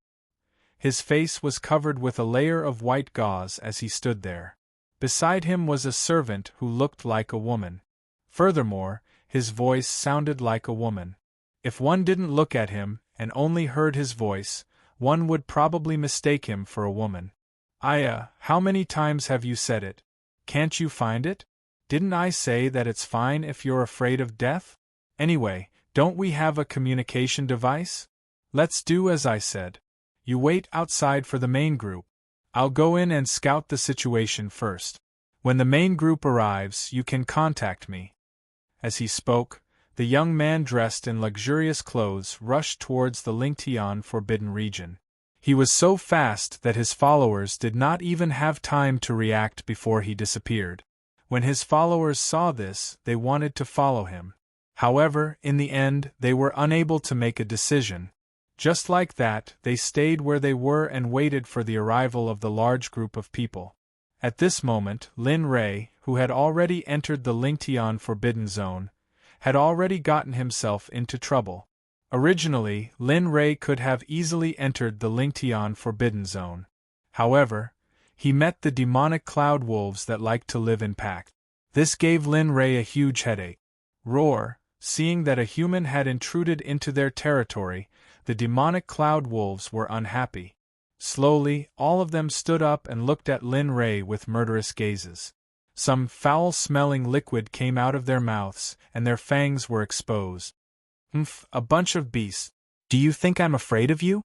His face was covered with a layer of white gauze as he stood there. Beside him was a servant who looked like a woman. Furthermore, his voice sounded like a woman. If one didn't look at him and only heard his voice, one would probably mistake him for a woman. How many times have you said it? Can't you find it? Didn't I say that it's fine if you're afraid of death? Anyway, don't we have a communication device? Let's do as I said. You wait outside for the main group. I'll go in and scout the situation first. When the main group arrives, you can contact me. As he spoke, the young man dressed in luxurious clothes rushed towards the Lingtian Forbidden Region. He was so fast that his followers did not even have time to react before he disappeared. When his followers saw this, they wanted to follow him. However, in the end, they were unable to make a decision. Just like that, they stayed where they were and waited for the arrival of the large group of people. At this moment, Lin Rei, who had already entered the Lingtian Forbidden Zone, had already gotten himself into trouble. Originally, Lin Rei could have easily entered the Lingtian Forbidden Zone. However, he met the demonic cloud wolves that like to live in packs. This gave Lin Rei a huge headache. Roar! Seeing that a human had intruded into their territory, the demonic cloud wolves were unhappy. Slowly, all of them stood up and looked at Lin Rei with murderous gazes. Some foul-smelling liquid came out of their mouths, and their fangs were exposed. A bunch of beasts. Do you think I'm afraid of you?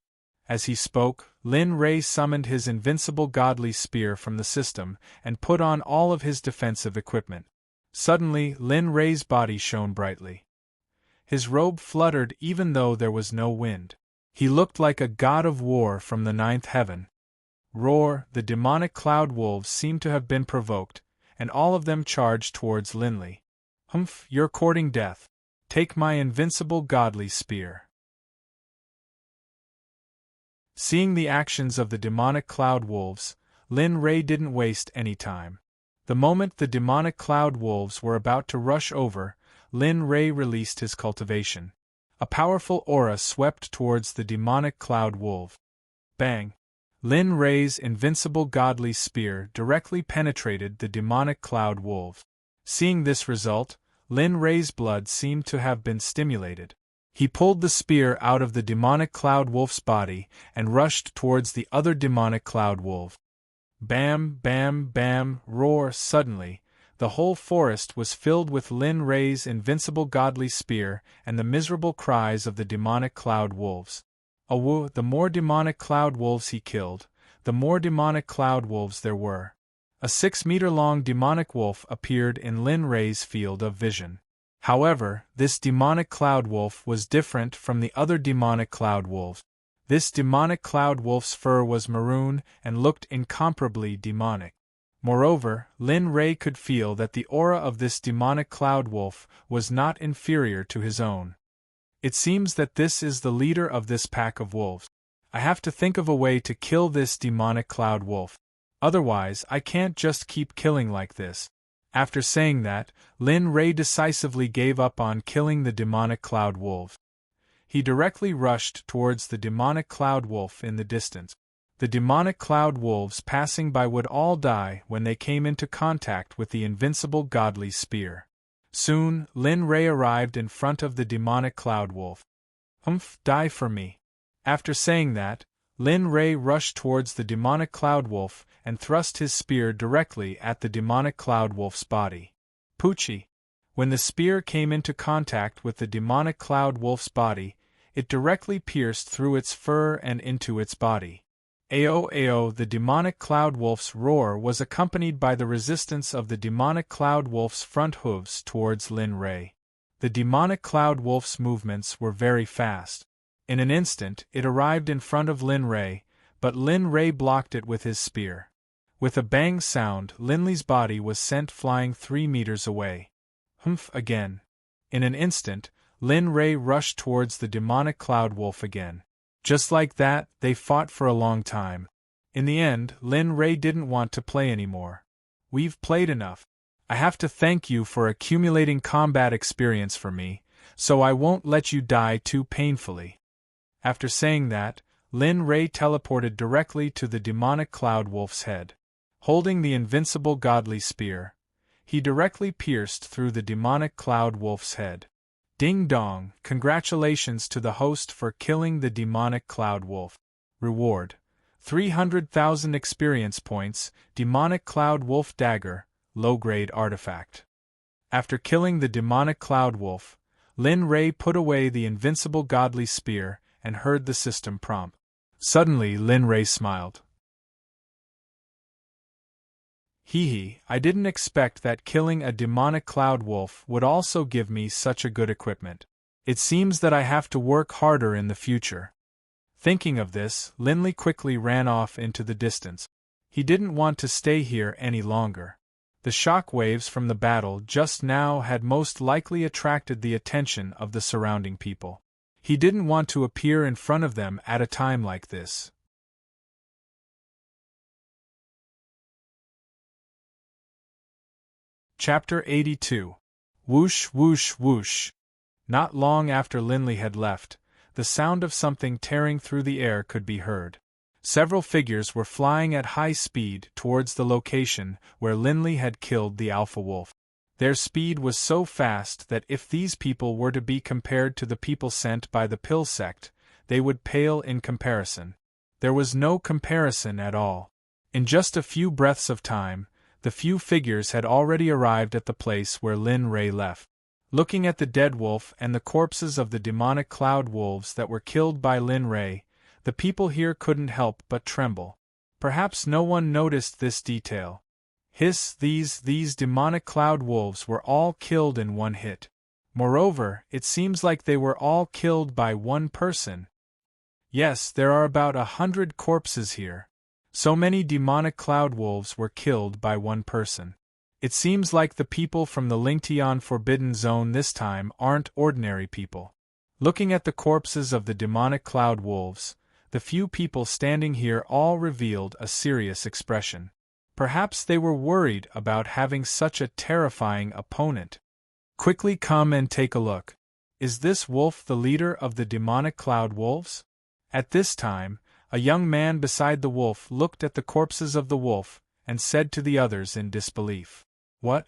As he spoke, Lin Rei summoned his invincible godly spear from the system and put on all of his defensive equipment. Suddenly, Lin Rei's body shone brightly. His robe fluttered even though there was no wind. He looked like a god of war from the ninth heaven. Roar! The demonic cloud wolves seemed to have been provoked, and all of them charged towards Linley. Humph, you're courting death. Take my invincible godly spear. Seeing the actions of the demonic cloud wolves, Lin Ray didn't waste any time. The moment the demonic cloud wolves were about to rush over, Lin Ray released his cultivation. A powerful aura swept towards the demonic cloud wolf. Bang! Lin Ray's invincible godly spear directly penetrated the demonic cloud wolf. Seeing this result, Lin Ray's blood seemed to have been stimulated. He pulled the spear out of the demonic cloud wolf's body and rushed towards the other demonic cloud wolf. Bam, bam, bam, roar! Suddenly, the whole forest was filled with Lin Ray's invincible godly spear and the miserable cries of the demonic cloud wolves. Oh, the more demonic cloud wolves he killed, the more demonic cloud wolves there were. A 6-meter-long demonic wolf appeared in Lin Ray's field of vision. However, this demonic cloud wolf was different from the other demonic cloud wolves. This demonic cloud wolf's fur was maroon and looked incomparably demonic. Moreover, Lin Ray could feel that the aura of this demonic cloud wolf was not inferior to his own. It seems that this is the leader of this pack of wolves. I have to think of a way to kill this demonic cloud wolf. Otherwise, I can't just keep killing like this. After saying that, Lin Ray decisively gave up on killing the demonic cloud wolves. He directly rushed towards the demonic cloud wolf in the distance. The demonic cloud wolves passing by would all die when they came into contact with the invincible godly spear. Soon, Lin Ray arrived in front of the demonic cloud wolf. Humph, die for me. After saying that, Lin Ray rushed towards the demonic cloud wolf and thrust his spear directly at the demonic cloud wolf's body. Poochie! When the spear came into contact with the demonic cloud wolf's body, it directly pierced through its fur and into its body. Ao ao! The demonic cloud wolf's roar was accompanied by the resistance of the demonic cloud wolf's front hooves towards Lin Ray. The demonic cloud wolf's movements were very fast. In an instant, it arrived in front of Lin Ray, but Lin Ray blocked it with his spear. With a bang sound, Linley's body was sent flying 3 meters away. Humph again. In an instant, Lin Ray rushed towards the demonic cloud wolf again. Just like that, they fought for a long time. In the end, Lin Ray didn't want to play anymore. We've played enough. I have to thank you for accumulating combat experience for me, so I won't let you die too painfully. After saying that, Lin Ray teleported directly to the demonic cloud wolf's head. Holding the invincible godly spear, he directly pierced through the demonic cloud wolf's head. Ding dong! Congratulations to the host for killing the demonic cloud wolf. Reward: 300,000 experience points, demonic cloud wolf dagger, low-grade artifact. After killing the demonic cloud wolf, Lin Ray put away the invincible godly spear and heard the system prompt. Suddenly Lin Ray smiled. Hee, I didn't expect that killing a demonic cloud wolf would also give me such a good equipment. It seems that I have to work harder in the future. Thinking of this, Linley quickly ran off into the distance. He didn't want to stay here any longer. The shock waves from the battle just now had most likely attracted the attention of the surrounding people. He didn't want to appear in front of them at a time like this. Chapter 82. Whoosh, whoosh, whoosh. Not long after Linley had left, the sound of something tearing through the air could be heard. Several figures were flying at high speed towards the location where Linley had killed the alpha wolf. Their speed was so fast that if these people were to be compared to the people sent by the Pill Sect, they would pale in comparison. There was no comparison at all. In just a few breaths of time, the few figures had already arrived at the place where Lin Ray left. Looking at the dead wolf and the corpses of the demonic cloud wolves that were killed by Lin Ray, the people here couldn't help but tremble. Perhaps no one noticed this detail. Hiss, these demonic cloud wolves were all killed in one hit. Moreover, it seems like they were all killed by one person. Yes, there are about 100 corpses here. So many demonic cloud wolves were killed by one person. It seems like the people from the Lingtian Forbidden Zone this time aren't ordinary people. Looking at the corpses of the demonic cloud wolves, the few people standing here all revealed a serious expression. Perhaps they were worried about having such a terrifying opponent. Quickly come and take a look. Is this wolf the leader of the demonic cloud wolves? At this time, a young man beside the wolf looked at the corpses of the wolf and said to the others in disbelief, "What?"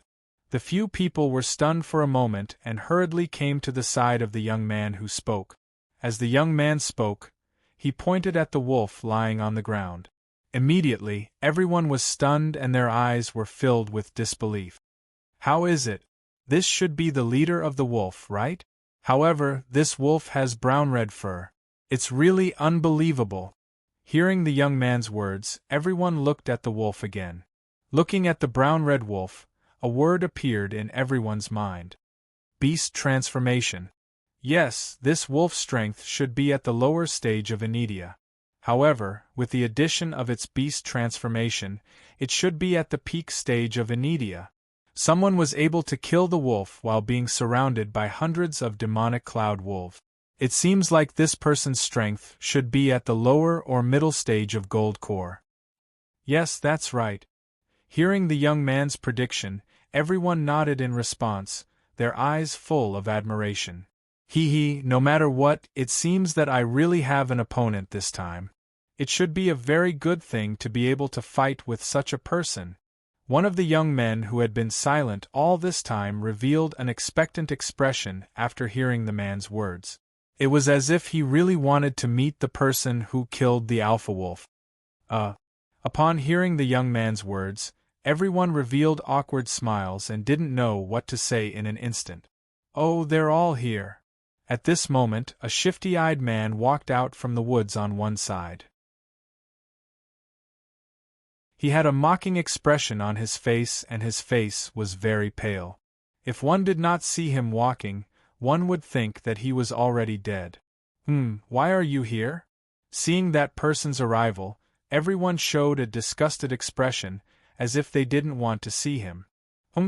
The few people were stunned for a moment and hurriedly came to the side of the young man who spoke. As the young man spoke, he pointed at the wolf lying on the ground. Immediately, everyone was stunned and their eyes were filled with disbelief. How is it? This should be the leader of the wolf, right? However, this wolf has brown-red fur. It's really unbelievable. Hearing the young man's words, everyone looked at the wolf again. Looking at the brown-red wolf, a word appeared in everyone's mind. Beast transformation. Yes, this wolf's strength should be at the lower stage of Anidia. However, with the addition of its beast transformation, it should be at the peak stage of Anidia. Someone was able to kill the wolf while being surrounded by hundreds of demonic cloud wolves. It seems like this person's strength should be at the lower or middle stage of Gold Core. Yes, that's right. Hearing the young man's prediction, everyone nodded in response, their eyes full of admiration. No matter what, it seems that I really have an opponent this time. It should be a very good thing to be able to fight with such a person. One of the young men who had been silent all this time revealed an expectant expression after hearing the man's words. It was as if he really wanted to meet the person who killed the alpha wolf. Upon hearing the young man's words, everyone revealed awkward smiles and didn't know what to say in an instant. Oh, they're all here. At this moment, a shifty-eyed man walked out from the woods on one side. He had a mocking expression on his face and his face was very pale. If one did not see him walking, one would think that he was already dead. Why are you here? Seeing that person's arrival, everyone showed a disgusted expression, as if they didn't want to see him.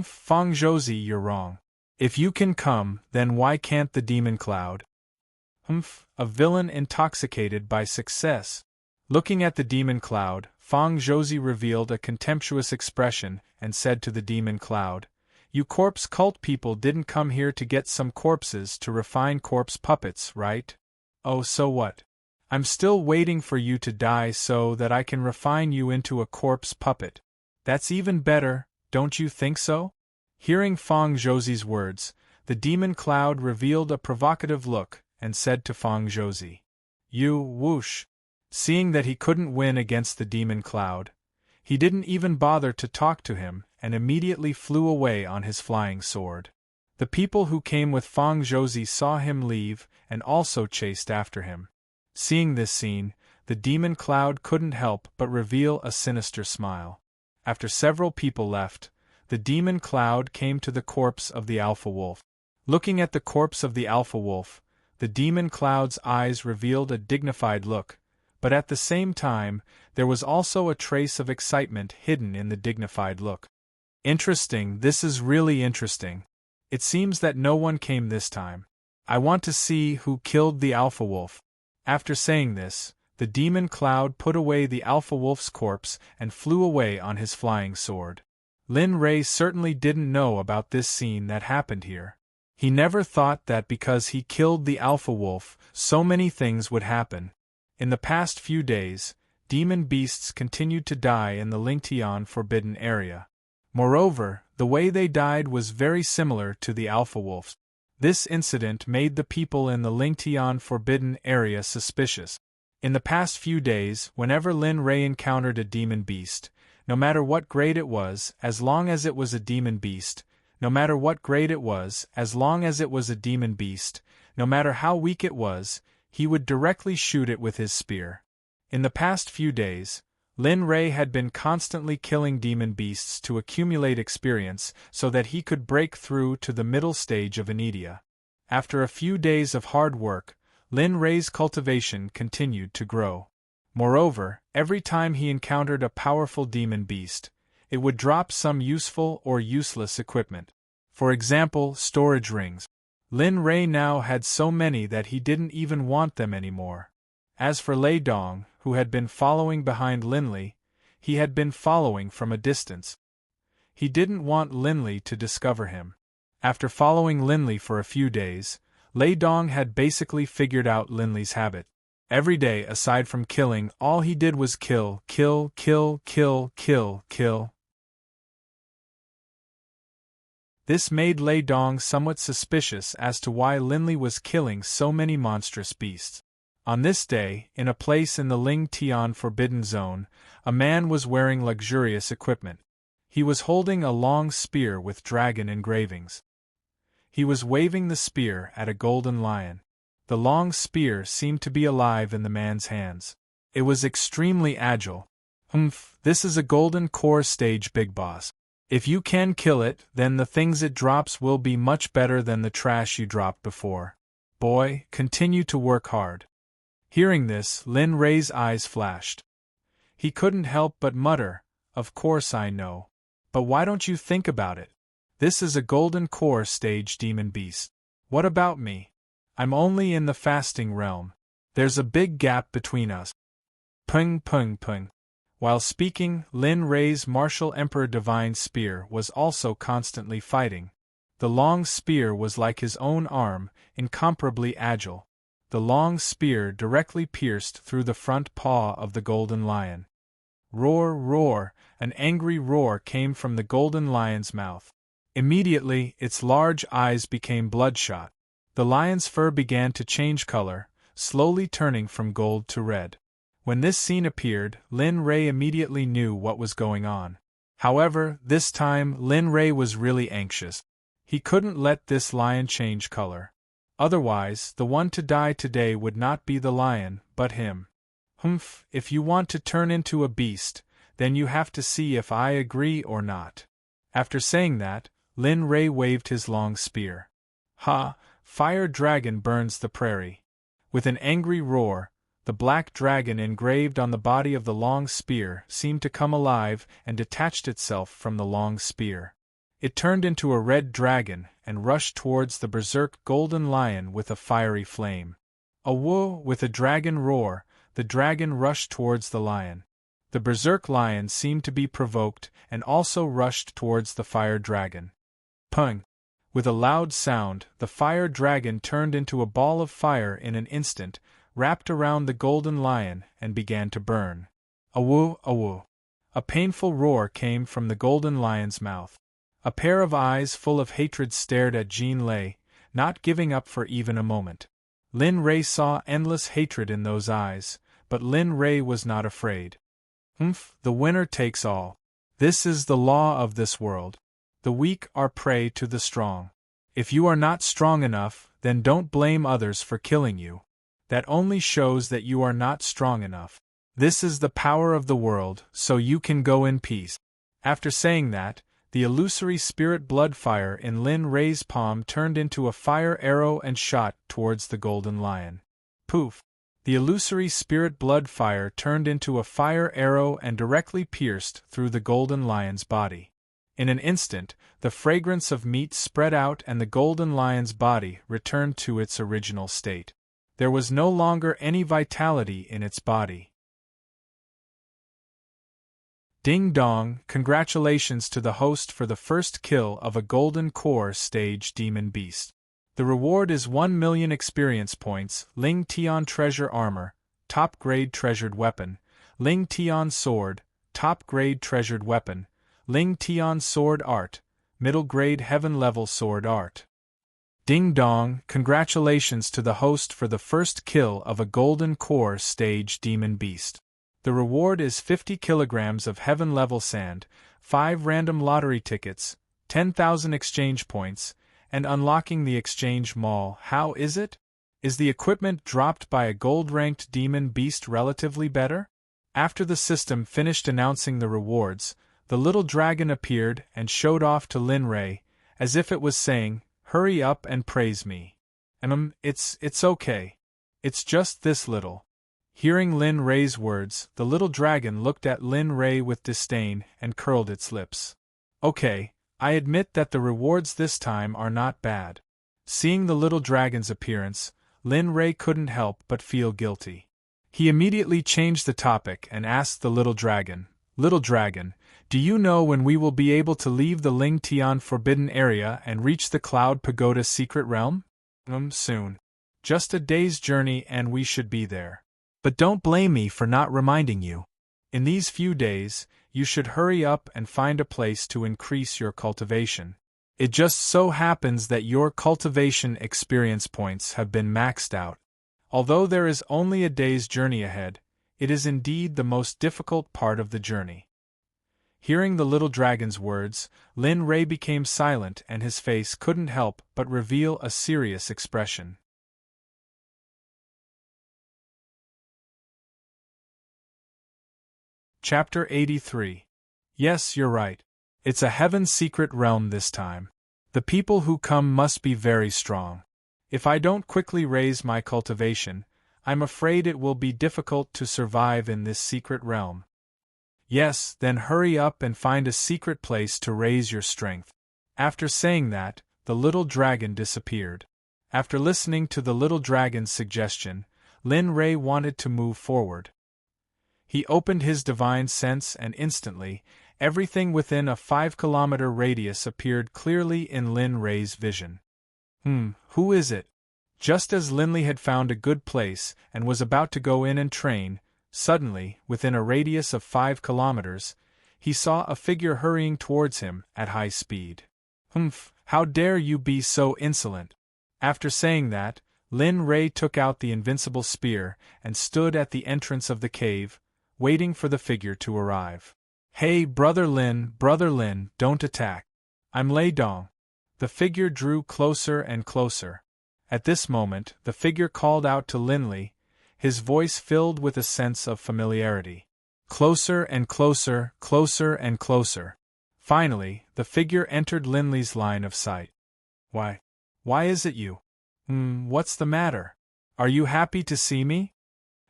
Feng Josie, you're wrong. If you can come, then why can't the demon cloud? A villain intoxicated by success. Looking at the demon cloud, Feng Josie revealed a contemptuous expression and said to the demon cloud, "You corpse cult people didn't come here to get some corpses to refine corpse puppets, right? Oh, so what? I'm still waiting for you to die so that I can refine you into a corpse puppet. That's even better, don't you think so?" Hearing Feng Josie's words, the demon cloud revealed a provocative look and said to Feng Josie, "You, whoosh." Seeing that he couldn't win against the demon cloud, he didn't even bother to talk to him and immediately flew away on his flying sword. The people who came with Feng Josie saw him leave and also chased after him. Seeing this scene, the demon cloud couldn't help but reveal a sinister smile. After several people left, the demon cloud came to the corpse of the alpha wolf. Looking at the corpse of the alpha wolf, the demon cloud's eyes revealed a dignified look, but at the same time, there was also a trace of excitement hidden in the dignified look. Interesting, this is really interesting. It seems that no one came this time. I want to see who killed the alpha wolf. After saying this, the demon cloud put away the alpha wolf's corpse and flew away on his flying sword. Lin Ray certainly didn't know about this scene that happened here. He never thought that because he killed the alpha wolf, so many things would happen. In the past few days, demon beasts continued to die in the Lingtian Forbidden Area. Moreover, the way they died was very similar to the alpha wolf's. This incident made the people in the Lingtian Forbidden Area suspicious. In the past few days, whenever Lin Ray encountered a demon beast, no matter what grade it was, as long as it was a demon beast, no matter what grade it was, as long as it was a demon beast, no matter how weak it was, he would directly shoot it with his spear. In the past few days, Lin Rei had been constantly killing demon beasts to accumulate experience so that he could break through to the middle stage of Anidia. After a few days of hard work, Lin Rei's cultivation continued to grow. Moreover, every time he encountered a powerful demon beast, it would drop some useful or useless equipment. For example, storage rings. Lin Rei now had so many that he didn't even want them anymore. As for Lei Dong, who had been following behind Linli, he had been following from a distance. He didn't want Linli to discover him. After following Linli for a few days, Lei Dong had basically figured out Linli's habit. Every day, aside from killing, all he did was kill, kill, kill, kill, kill, kill. This made Lei Dong somewhat suspicious as to why Linli was killing so many monstrous beasts. On this day, in a place in the Ling Tian Forbidden Zone, a man was wearing luxurious equipment. He was holding a long spear with dragon engravings. He was waving the spear at a golden lion. The long spear seemed to be alive in the man's hands. It was extremely agile. This is a golden core stage big boss. If you can kill it, then the things it drops will be much better than the trash you dropped before. Boy, continue to work hard. Hearing this, Lin Rei's eyes flashed. He couldn't help but mutter, "Of course I know. But why don't you think about it? This is a golden core stage demon beast. What about me? I'm only in the fasting realm. There's a big gap between us." Pung pung pung. While speaking, Lin Rei's martial emperor divine spear was also constantly fighting. The long spear was like his own arm, incomparably agile. The long spear directly pierced through the front paw of the golden lion. Roar, roar, an angry roar came from the golden lion's mouth. Immediately, its large eyes became bloodshot. The lion's fur began to change color, slowly turning from gold to red. When this scene appeared, Lin Rei immediately knew what was going on. However, this time Lin Rei was really anxious. He couldn't let this lion change color. Otherwise, the one to die today would not be the lion, but him. If you want to turn into a beast, then you have to see if I agree or not. After saying that, Lin Rei waved his long spear. Ha! Fire dragon burns the prairie. With an angry roar, the black dragon engraved on the body of the long spear seemed to come alive and detached itself from the long spear. It turned into a red dragon and rushed towards the berserk golden lion with a fiery flame. Awoo! With a dragon roar, the dragon rushed towards the lion. The berserk lion seemed to be provoked and also rushed towards the fire dragon. Pung! With a loud sound, the fire dragon turned into a ball of fire in an instant, wrapped around the golden lion and began to burn. Awoo! Awoo! A painful roar came from the golden lion's mouth. A pair of eyes full of hatred stared at Jean Lei, not giving up for even a moment. Lin Rei saw endless hatred in those eyes, but Lin Rei was not afraid. The winner takes all. This is the law of this world. The weak are prey to the strong. If you are not strong enough, then don't blame others for killing you. That only shows that you are not strong enough. This is the power of the world, so you can go in peace. After saying that, the illusory spirit blood fire in Lin Rei's palm turned into a fire arrow and shot towards the golden lion. Poof! The illusory spirit blood fire turned into a fire arrow and directly pierced through the golden lion's body. In an instant, the fragrance of meat spread out and the golden lion's body returned to its original state. There was no longer any vitality in its body. Ding dong, congratulations to the host for the first kill of a golden core stage demon beast. The reward is 1 million experience points, Ling Tian treasure armor, top grade treasured weapon, Ling Tian sword, top grade treasured weapon, Ling Tian sword art, middle grade heaven level sword art. Ding dong, congratulations to the host for the first kill of a golden core stage demon beast. The reward is 50 kilograms of heaven-level sand, 5 random lottery tickets, 10,000 exchange points, and unlocking the exchange mall. How is it? Is the equipment dropped by a gold-ranked demon beast relatively better? After the system finished announcing the rewards, the little dragon appeared and showed off to Lin Rei, as if it was saying, "Hurry up and praise me. It's okay. It's just this little." Hearing Lin Rei's words, the little dragon looked at Lin Rei with disdain and curled its lips. "Okay, I admit that the rewards this time are not bad." Seeing the little dragon's appearance, Lin Rei couldn't help but feel guilty. He immediately changed the topic and asked the little dragon, "Little dragon, do you know when we will be able to leave the Ling Tian forbidden area and reach the Cloud Pagoda secret realm?" Soon. Just a day's journey and we should be there. But don't blame me for not reminding you. In these few days, you should hurry up and find a place to increase your cultivation. It just so happens that your cultivation experience points have been maxed out. Although there is only a day's journey ahead, it is indeed the most difficult part of the journey. Hearing the little dragon's words, Lin Rei became silent and his face couldn't help but reveal a serious expression. Chapter 83. Yes, you're right. It's a heaven secret realm this time. The people who come must be very strong. If I don't quickly raise my cultivation, I'm afraid it will be difficult to survive in this secret realm. Yes, then hurry up and find a secret place to raise your strength. After saying that, the little dragon disappeared. After listening to the little dragon's suggestion, Lin Rei wanted to move forward. He opened his divine sense and instantly, everything within a 5-kilometer radius appeared clearly in Lin Rei's vision. Who is it? Just as Linley had found a good place and was about to go in and train, suddenly, within a radius of 5 kilometers, he saw a figure hurrying towards him at high speed. How dare you be so insolent? After saying that, Lin Rei took out the invincible spear and stood at the entrance of the cave, waiting for the figure to arrive. "Hey, Brother Lin, don't attack. I'm Lei Dong." The figure drew closer and closer. At this moment, the figure called out to Linley, his voice filled with a sense of familiarity. Closer and closer, closer and closer. Finally, the figure entered Linley's line of sight. Why is it you? What's the matter? Are you happy to see me?"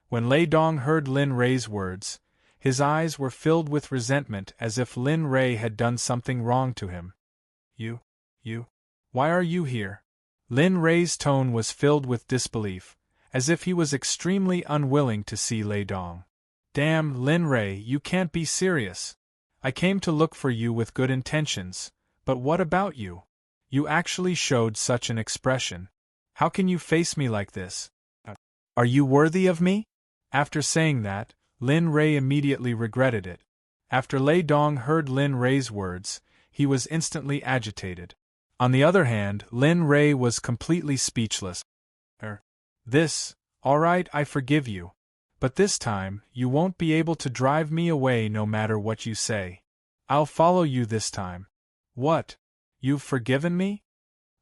When Lei Dong heard Lin Rei's words, his eyes were filled with resentment as if Lin Rei had done something wrong to him. You? Why are you here? Lin Rei's tone was filled with disbelief, as if he was extremely unwilling to see Lei Dong. "Damn, Lin Rei, you can't be serious. I came to look for you with good intentions, but what about you? You actually showed such an expression. How can you face me like this? Are you worthy of me?" After saying that, Lin Rei immediately regretted it. After Lei Dong heard Lin Rei's words, he was instantly agitated. On the other hand, Lin Rei was completely speechless. All right, I forgive you. But this time, you won't be able to drive me away no matter what you say. I'll follow you this time." "What? You've forgiven me?"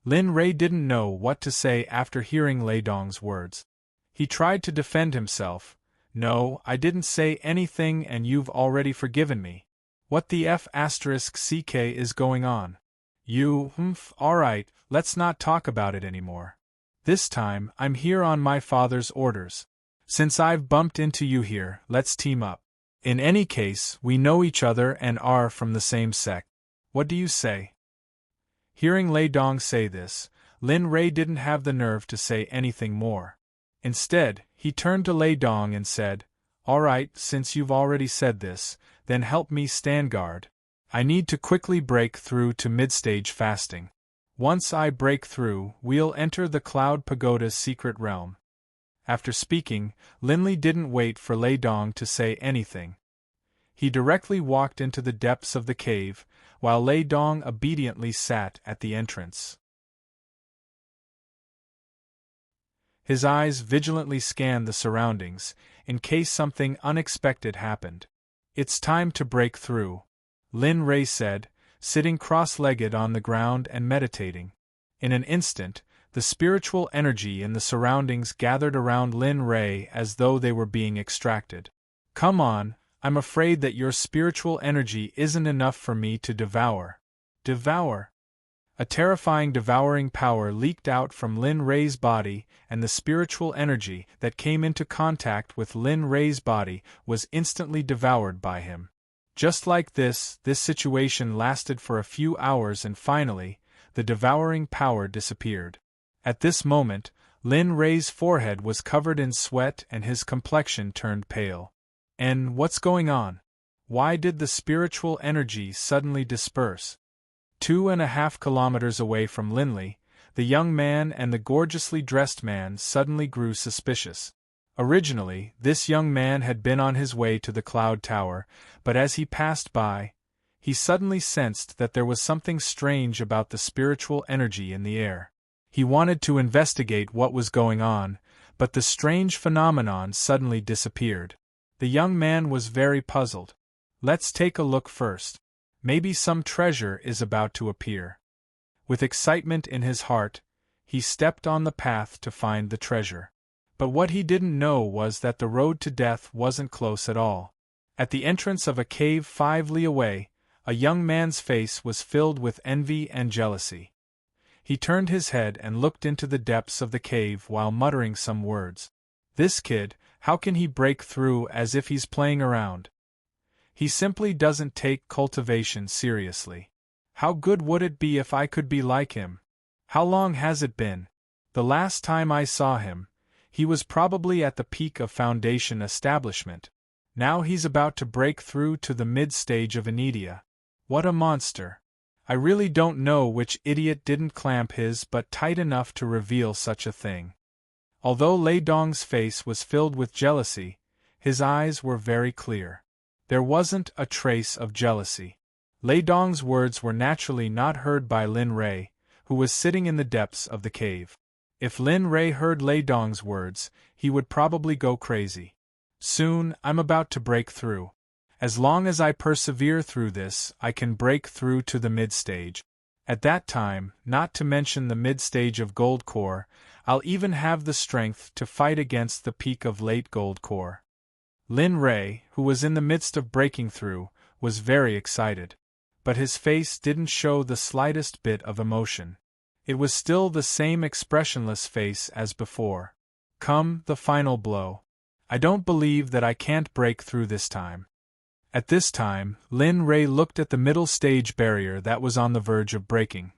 Lin Rei didn't know what to say after hearing Lei Dong's words. He tried to defend himself. "No, I didn't say anything and you've already forgiven me. What the F***ck is going on? Alright, let's not talk about it anymore. This time, I'm here on my father's orders. Since I've bumped into you here, let's team up. In any case, we know each other and are from the same sect. What do you say?" Hearing Lei Dong say this, Lin Rei didn't have the nerve to say anything more. Instead, he turned to Lei Dong and said, "Alright, since you've already said this, then help me stand guard. I need to quickly break through to mid-stage fasting. Once I break through, we'll enter the Cloud Pagoda's secret realm." After speaking, Linley didn't wait for Lei Dong to say anything. He directly walked into the depths of the cave, while Lei Dong obediently sat at the entrance. His eyes vigilantly scanned the surroundings, in case something unexpected happened. "It's time to break through," Lin Rei said, sitting cross-legged on the ground and meditating. In an instant, the spiritual energy in the surroundings gathered around Lin Rei as though they were being extracted. Come on, I'm afraid that your spiritual energy isn't enough for me to devour. Devour? A terrifying devouring power leaked out from Lin Rei's body, and the spiritual energy that came into contact with Lin Rei's body was instantly devoured by him. Just like this situation lasted for a few hours, and finally, the devouring power disappeared. At this moment, Lin Rei's forehead was covered in sweat and his complexion turned pale. And what's going on? Why did the spiritual energy suddenly disperse? 2.5 kilometers away from Linley, the young man and the gorgeously dressed man suddenly grew suspicious. Originally, this young man had been on his way to the Cloud Tower, but as he passed by, he suddenly sensed that there was something strange about the spiritual energy in the air. He wanted to investigate what was going on, but the strange phenomenon suddenly disappeared. The young man was very puzzled. Let's take a look first. Maybe some treasure is about to appear. With excitement in his heart, he stepped on the path to find the treasure. But what he didn't know was that the road to death wasn't close at all. At the entrance of a cave 5 li away, a young man's face was filled with envy and jealousy. He turned his head and looked into the depths of the cave while muttering some words. This kid, how can he break through as if he's playing around? He simply doesn't take cultivation seriously. How good would it be if I could be like him? How long has it been? The last time I saw him, he was probably at the peak of foundation establishment. Now he's about to break through to the mid-stage of Anidia. What a monster! I really don't know which idiot didn't clamp his butt tight enough to reveal such a thing. Although Lei Dong's face was filled with jealousy, his eyes were very clear. There wasn't a trace of jealousy. Lei Dong's words were naturally not heard by Lin Rei, who was sitting in the depths of the cave. If Lin Rei heard Lei Dong's words, he would probably go crazy. Soon, I'm about to break through. As long as I persevere through this, I can break through to the mid-stage. At that time, not to mention the mid-stage of Gold Core, I'll even have the strength to fight against the peak of late Gold Core. Lin Rei, who was in the midst of breaking through, was very excited. But his face didn't show the slightest bit of emotion. It was still the same expressionless face as before. Come, the final blow. I don't believe that I can't break through this time. At this time, Lin Rei looked at the middle stage barrier that was on the verge of breaking.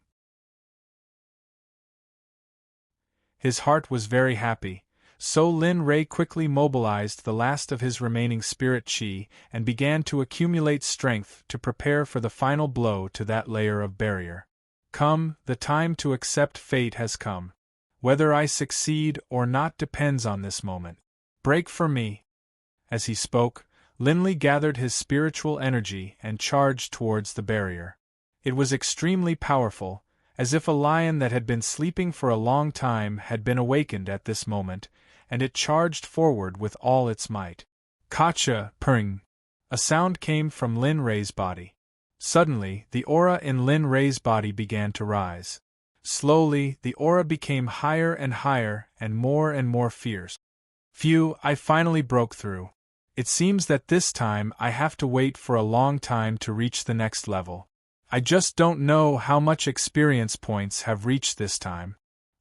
His heart was very happy, so Lin Rei quickly mobilized the last of his remaining spirit chi and began to accumulate strength to prepare for the final blow to that layer of barrier. Come, the time to accept fate has come. Whether I succeed or not depends on this moment. Break for me. As he spoke, Linley gathered his spiritual energy and charged towards the barrier. It was extremely powerful, as if a lion that had been sleeping for a long time had been awakened at this moment, and it charged forward with all its might. Kacha, pring! A sound came from Lin Rei's body. Suddenly, the aura in Lin Rei's body began to rise. Slowly, the aura became higher and more fierce. Phew, I finally broke through. It seems that this time I have to wait for a long time to reach the next level. I just don't know how much experience points have reached this time.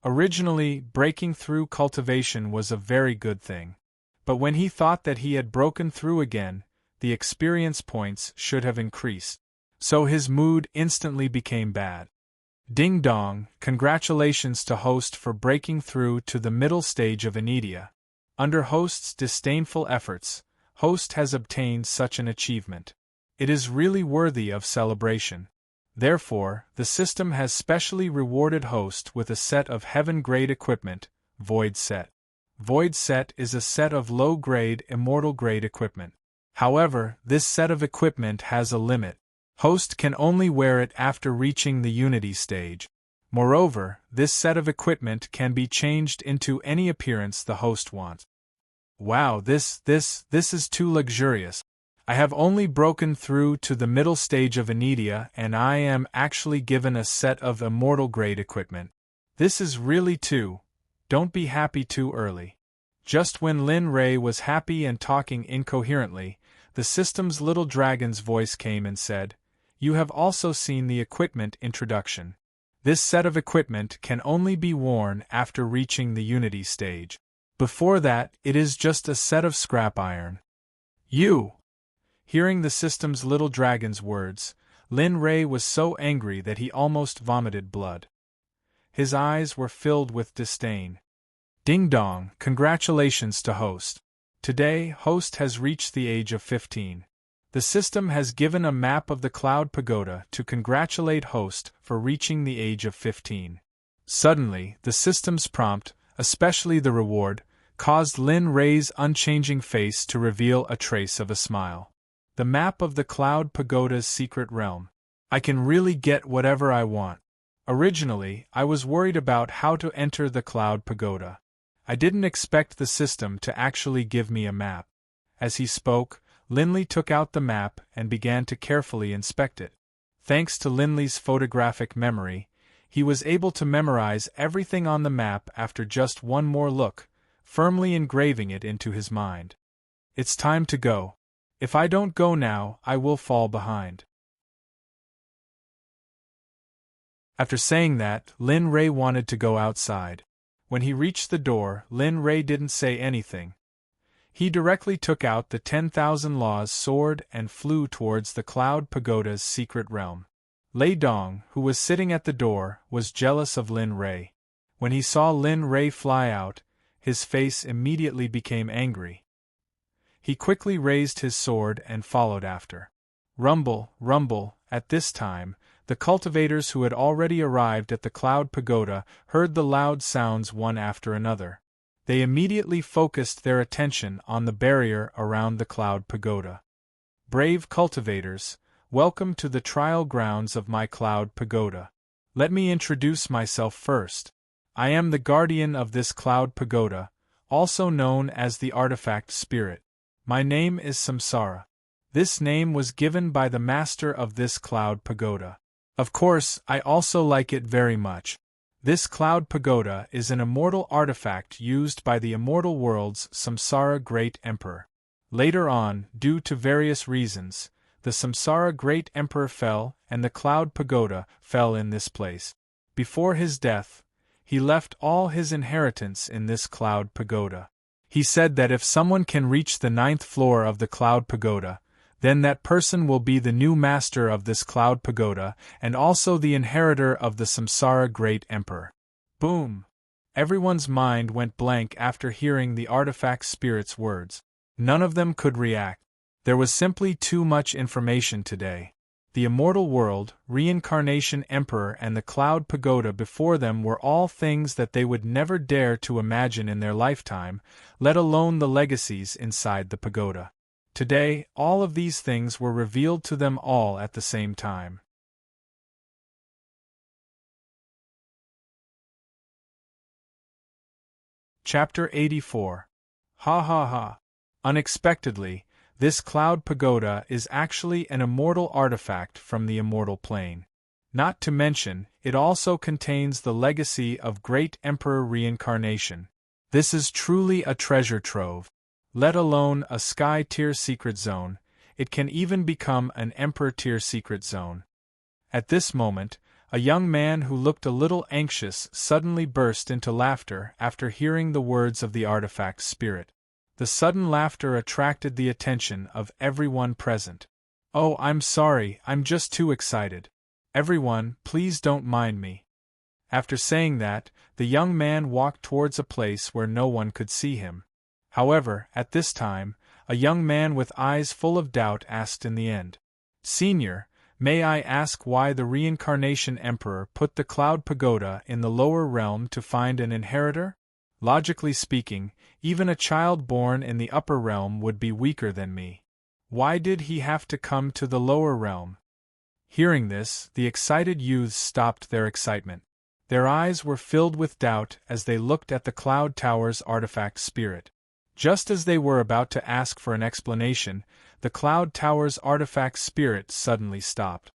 Originally, breaking through cultivation was a very good thing. But when he thought that he had broken through again, the experience points should have increased. So his mood instantly became bad. Ding dong, congratulations to host for breaking through to the middle stage of Anidia. Under host's disdainful efforts, host has obtained such an achievement. It is really worthy of celebration. Therefore, the system has specially rewarded host with a set of heaven-grade equipment, Void Set. Void Set is a set of low-grade, immortal-grade equipment. However, this set of equipment has a limit. Host can only wear it after reaching the Unity stage. Moreover, this set of equipment can be changed into any appearance the host wants. Wow, this is too luxurious. I have only broken through to the middle stage of Anidia and I am actually given a set of immortal grade equipment. This is really too. Don't be happy too early. Just when Lin Ray was happy and talking incoherently, the system's little dragon's voice came and said, "You have also seen the equipment introduction. This set of equipment can only be worn after reaching the Unity stage. Before that, it is just a set of scrap iron." You! Hearing the system's little dragon's words, Lin Ray was so angry that he almost vomited blood. His eyes were filled with disdain. Ding dong, congratulations to Host. Today, Host has reached the age of 15. The system has given a map of the Cloud Pagoda to congratulate Host for reaching the age of 15. Suddenly, the system's prompt, especially the reward, caused Lin Ray's unchanging face to reveal a trace of a smile. The map of the Cloud Pagoda's secret realm. I can really get whatever I want. Originally, I was worried about how to enter the Cloud Pagoda. I didn't expect the system to actually give me a map. As he spoke, Linley took out the map and began to carefully inspect it. Thanks to Linley's photographic memory, he was able to memorize everything on the map after just one more look, firmly engraving it into his mind. It's time to go. If I don't go now, I will fall behind. After saying that, Lin Ray wanted to go outside. When he reached the door, Lin Ray didn't say anything. He directly took out the 10,000 Laws sword and flew towards the Cloud Pagoda's secret realm. Lei Dong, who was sitting at the door, was jealous of Lin Ray. When he saw Lin Ray fly out, his face immediately became angry. He quickly raised his sword and followed after. Rumble, rumble, at this time, the cultivators who had already arrived at the Cloud Pagoda heard the loud sounds one after another. They immediately focused their attention on the barrier around the Cloud Pagoda. Brave cultivators, welcome to the trial grounds of my Cloud Pagoda. Let me introduce myself first. I am the guardian of this Cloud Pagoda, also known as the Artifact Spirit. My name is Samsara. This name was given by the master of this Cloud Pagoda. Of course, I also like it very much. This Cloud Pagoda is an immortal artifact used by the immortal world's Samsara Great Emperor. Later on, due to various reasons, the Samsara Great Emperor fell and the Cloud Pagoda fell in this place. Before his death, he left all his inheritance in this Cloud Pagoda. He said that if someone can reach the 9th floor of the Cloud Pagoda, then that person will be the new master of this Cloud Pagoda and also the inheritor of the Samsara Great Emperor. Boom! Everyone's mind went blank after hearing the artifact spirit's words. None of them could react. There was simply too much information today. The immortal world, reincarnation emperor and the Cloud Pagoda before them were all things that they would never dare to imagine in their lifetime, let alone the legacies inside the pagoda. Today, all of these things were revealed to them all at the same time. Chapter 84. Ha ha ha. Unexpectedly, this Cloud Pagoda is actually an immortal artifact from the immortal plane. Not to mention, it also contains the legacy of Great Emperor Reincarnation. This is truly a treasure trove. Let alone a Sky-tier secret zone, it can even become an Emperor-tier secret zone. At this moment, a young man who looked a little anxious suddenly burst into laughter after hearing the words of the artifact spirit. The sudden laughter attracted the attention of everyone present. "Oh, I'm sorry, I'm just too excited. Everyone, please don't mind me." After saying that, the young man walked towards a place where no one could see him. However, at this time, a young man with eyes full of doubt asked in the end, "Senior, may I ask why the Reincarnation Emperor put the Cloud Pagoda in the lower realm to find an inheritor? Logically speaking, even a child born in the upper realm would be weaker than me. Why did he have to come to the lower realm?" Hearing this, the excited youths stopped their excitement. Their eyes were filled with doubt as they looked at the Cloud Tower's artifact spirit. Just as they were about to ask for an explanation, the Cloud Tower's artifact spirit suddenly stopped.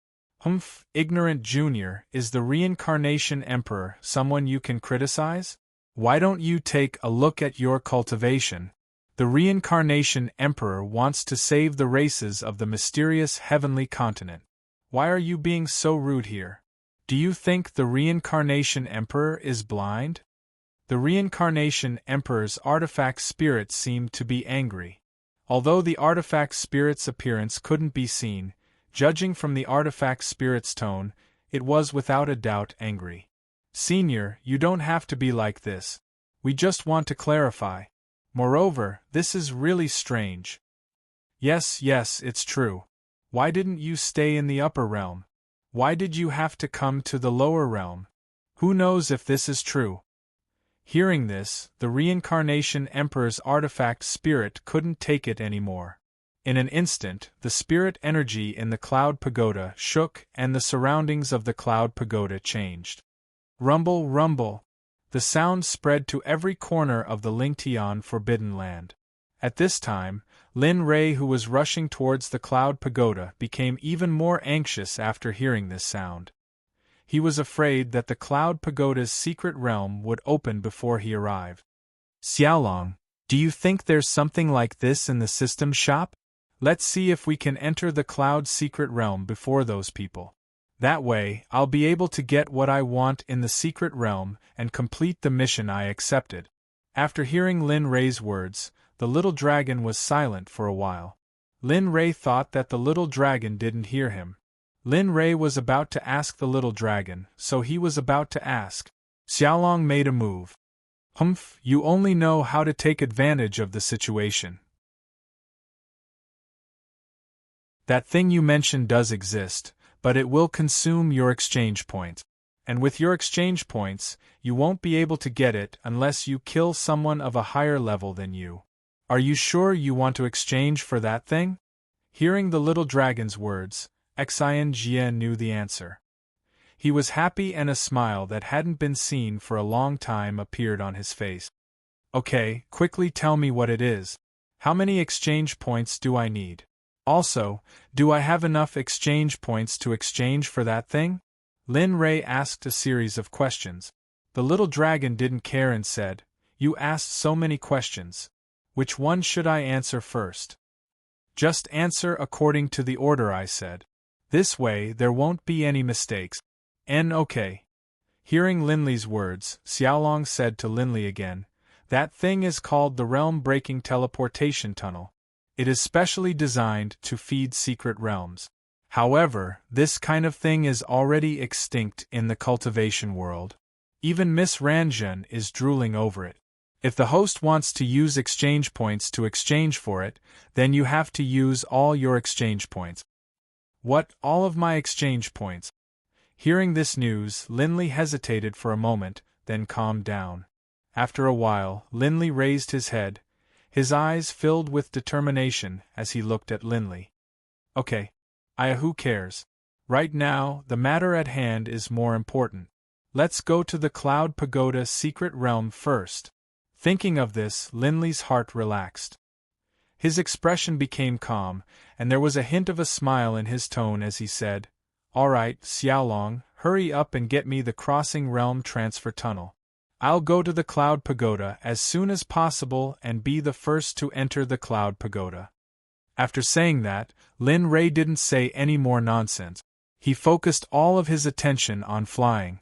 Ignorant Junior, is the Reincarnation Emperor someone you can criticize? Why don't you take a look at your cultivation? The Reincarnation Emperor wants to save the races of the mysterious heavenly continent. Why are you being so rude here? Do you think the Reincarnation Emperor is blind? The Reincarnation Emperor's artifact spirit seemed to be angry. Although the artifact spirit's appearance couldn't be seen, judging from the artifact spirit's tone, it was without a doubt angry. Senior, you don't have to be like this. We just want to clarify. Moreover, this is really strange. Yes, it's true. Why didn't you stay in the upper realm? Why did you have to come to the lower realm? Who knows if this is true? Hearing this, the Reincarnation Emperor's artifact spirit couldn't take it anymore. In an instant, the spirit energy in the Cloud Pagoda shook and the surroundings of the Cloud Pagoda changed. Rumble, rumble. The sound spread to every corner of the Lingtian Forbidden Land. At this time, Lin Rei, who was rushing towards the Cloud Pagoda, became even more anxious after hearing this sound. He was afraid that the Cloud Pagoda's secret realm would open before he arrived. Xiaolong, do you think there's something like this in the system shop? Let's see if we can enter the Cloud secret realm before those people. That way, I'll be able to get what I want in the secret realm and complete the mission I accepted. After hearing Lin Rei's words, the little dragon was silent for a while. Lin Rei thought that the little dragon didn't hear him. Lin Rei was about to ask the little dragon, so he was about to ask. Xiaolong made a move. Humph, you only know how to take advantage of the situation. That thing you mentioned does exist, but it will consume your exchange points. And with your exchange points, you won't be able to get it unless you kill someone of a higher level than you. Are you sure you want to exchange for that thing? Hearing the little dragon's words, Xian Jie knew the answer. He was happy and a smile that hadn't been seen for a long time appeared on his face. Okay, quickly tell me what it is. How many exchange points do I need? Also, do I have enough exchange points to exchange for that thing? Lin Rei asked a series of questions. The little dragon didn't care and said, You asked so many questions. Which one should I answer first? Just answer according to the order I said. This way there won't be any mistakes. Okay. Hearing Linli's words, Xiaolong said to Linli again, That thing is called the Realm-Breaking Teleportation Tunnel. It is specially designed to feed secret realms. However, this kind of thing is already extinct in the cultivation world. Even Miss Ranjun is drooling over it. If the host wants to use exchange points to exchange for it, then you have to use all your exchange points. What, all of my exchange points? Hearing this news, Linli hesitated for a moment, then calmed down. After a while, Linli raised his head, his eyes filled with determination as he looked at Linli. Okay. Who cares? Right now, the matter at hand is more important. Let's go to the Cloud Pagoda secret realm first. Thinking of this, Linli's heart relaxed. His expression became calm, and there was a hint of a smile in his tone as he said, All right, Xiaolong, hurry up and get me the Crossing Realm Transfer Tunnel. I'll go to the Cloud Pagoda as soon as possible and be the first to enter the Cloud Pagoda. After saying that, Lin Rei didn't say any more nonsense. He focused all of his attention on flying.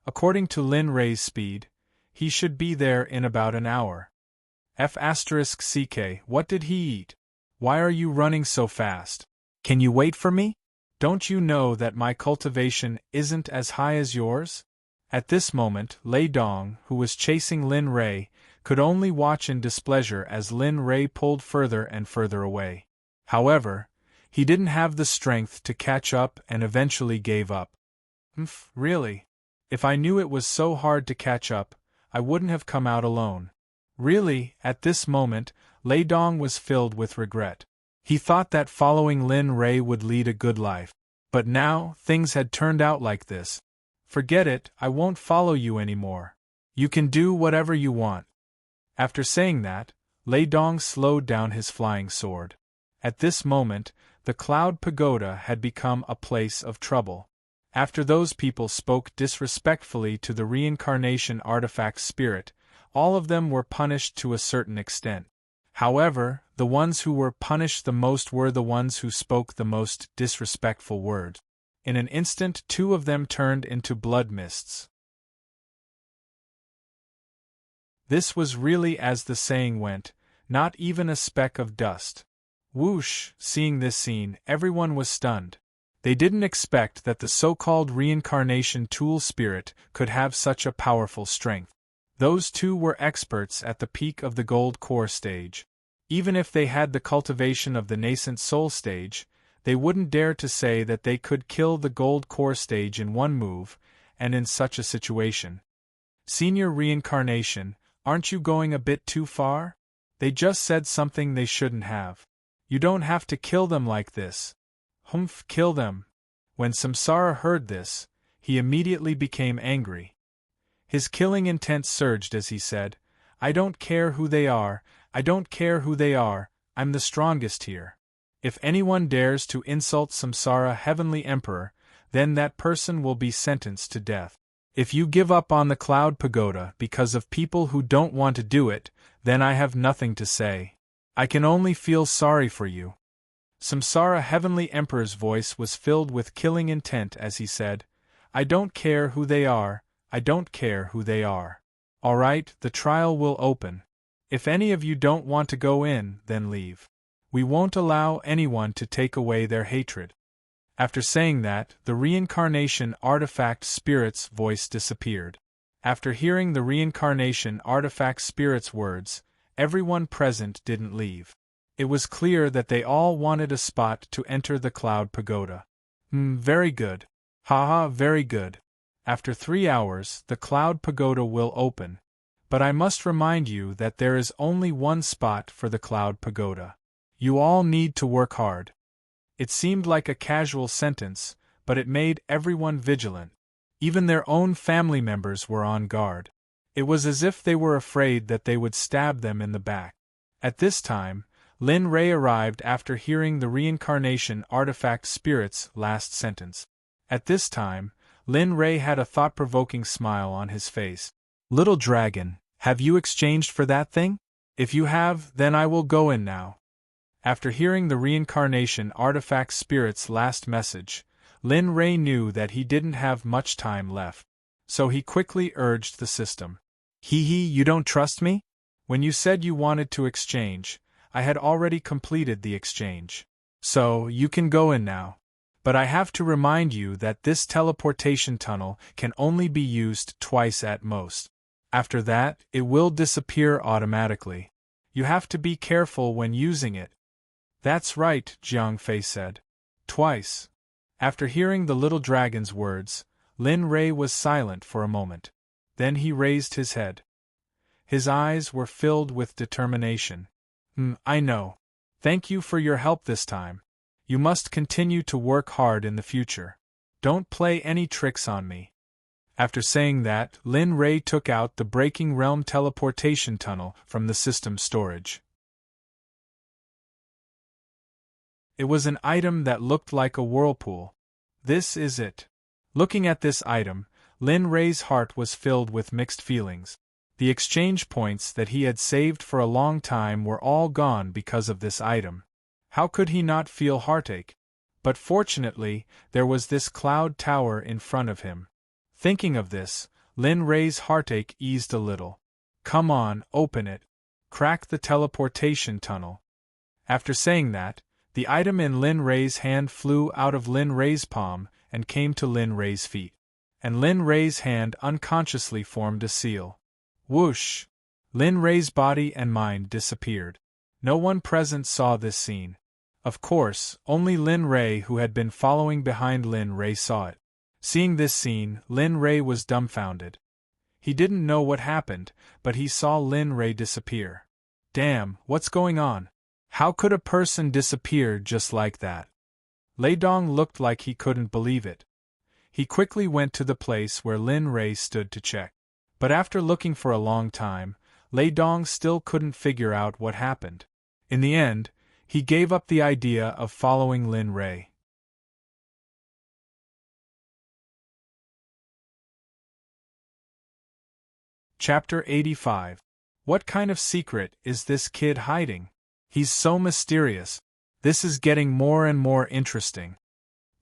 According to Lin Rei's speed, he should be there in about an hour. F***ck, what did he eat? Why are you running so fast? Can you wait for me? Don't you know that my cultivation isn't as high as yours? At this moment, Lei Dong, who was chasing Lin Rei, could only watch in displeasure as Lin Rei pulled further and further away. However, he didn't have the strength to catch up and eventually gave up. Really? If I knew it was so hard to catch up, I wouldn't have come out alone. Really, at this moment, Lei Dong was filled with regret. He thought that following Lin Rei would lead a good life. But now, things had turned out like this. Forget it, I won't follow you anymore. You can do whatever you want. After saying that, Lei Dong slowed down his flying sword. At this moment, the Cloud Pagoda had become a place of trouble. After those people spoke disrespectfully to the reincarnation artifact spirit, all of them were punished to a certain extent. However, the ones who were punished the most were the ones who spoke the most disrespectful words. In an instant, 2 of them turned into blood mists. This was really, as the saying went, not even a speck of dust. Whoosh! Seeing this scene, everyone was stunned. They didn't expect that the so-called reincarnation tool spirit could have such a powerful strength. Those 2 were experts at the peak of the gold core stage. Even if they had the cultivation of the nascent soul stage, they wouldn't dare to say that they could kill the gold core stage in one move, and in such a situation. Senior reincarnation, aren't you going a bit too far? They just said something they shouldn't have. You don't have to kill them like this. Humph, kill them. When Samsara heard this, he immediately became angry. His killing intent surged as he said, I don't care who they are, I don't care who they are, I'm the strongest here. If anyone dares to insult Samsara Heavenly Emperor, then that person will be sentenced to death. If you give up on the Cloud Pagoda because of people who don't want to do it, then I have nothing to say. I can only feel sorry for you. Samsara Heavenly Emperor's voice was filled with killing intent as he said, I don't care who they are, I don't care who they are. All right, the trial will open. If any of you don't want to go in, then leave. We won't allow anyone to take away their hatred. After saying that, the reincarnation artifact spirit's voice disappeared. After hearing the reincarnation artifact spirit's words, everyone present didn't leave. It was clear that they all wanted a spot to enter the Cloud Pagoda. Very good. Haha, very good. After 3 hours, the Cloud Pagoda will open. But I must remind you that there is only one spot for the Cloud Pagoda. You all need to work hard. It seemed like a casual sentence, but it made everyone vigilant. Even their own family members were on guard. It was as if they were afraid that they would stab them in the back. At this time, Lin Ray arrived after hearing the reincarnation artifact spirit's last sentence. At this time, Lin Ray had a thought-provoking smile on his face. Little dragon, have you exchanged for that thing? If you have, then I will go in now. After hearing the reincarnation artifact spirit's last message, Lin Ray knew that he didn't have much time left. So he quickly urged the system. Hee, you don't trust me? When you said you wanted to exchange, I had already completed the exchange. So, you can go in now. But I have to remind you that this teleportation tunnel can only be used twice at most. After that, it will disappear automatically. You have to be careful when using it. That's right, Jiang Fei said. Twice. After hearing the little dragon's words, Lin Ray was silent for a moment. Then he raised his head. His eyes were filled with determination. I know. Thank you for your help this time. You must continue to work hard in the future. Don't play any tricks on me. After saying that, Lin Ray took out the Breaking Realm teleportation tunnel from the system storage. It was an item that looked like a whirlpool. This is it. Looking at this item, Lin Ray's heart was filled with mixed feelings. The exchange points that he had saved for a long time were all gone because of this item. How could he not feel heartache? But fortunately, there was this cloud tower in front of him. Thinking of this, Lin Ray's heartache eased a little. Come on, open it. Crack the teleportation tunnel. After saying that, the item in Lin Ray's hand flew out of Lin Ray's palm and came to Lin Ray's feet. And Lin Ray's hand unconsciously formed a seal. Whoosh! Lin Ray's body and mind disappeared. No one present saw this scene. Of course, only Lin Ray, who had been following behind Lin Ray, saw it. Seeing this scene, Lin Ray was dumbfounded. He didn't know what happened, but he saw Lin Ray disappear. Damn, what's going on? How could a person disappear just like that? Lei Dong looked like he couldn't believe it. He quickly went to the place where Lin Ray stood to check. But after looking for a long time, Lei Dong still couldn't figure out what happened. In the end, he gave up the idea of following Lin Ray. Chapter 85. What kind of secret is this kid hiding? He's so mysterious. This is getting more and more interesting.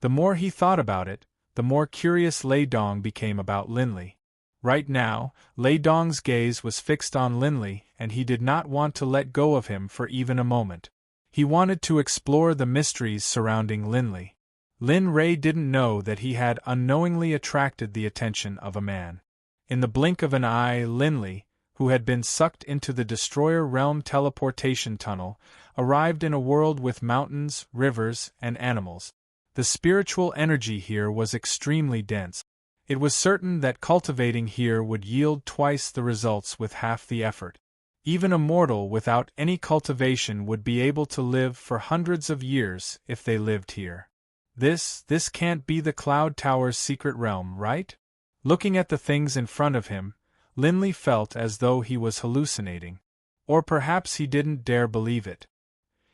The more he thought about it, the more curious Lei Dong became about Linley. Right now, Lei Dong's gaze was fixed on Linley, and he did not want to let go of him for even a moment. He wanted to explore the mysteries surrounding Linley. Lin Ray didn't know that he had unknowingly attracted the attention of a man. In the blink of an eye, Linley, who had been sucked into the Destroyer Realm teleportation tunnel, arrived in a world with mountains, rivers, and animals. The spiritual energy here was extremely dense. It was certain that cultivating here would yield twice the results with half the effort. Even a mortal without any cultivation would be able to live for hundreds of years if they lived here. This can't be the Cloud Tower's secret realm, right? Looking at the things in front of him, Linley felt as though he was hallucinating. Or perhaps he didn't dare believe it.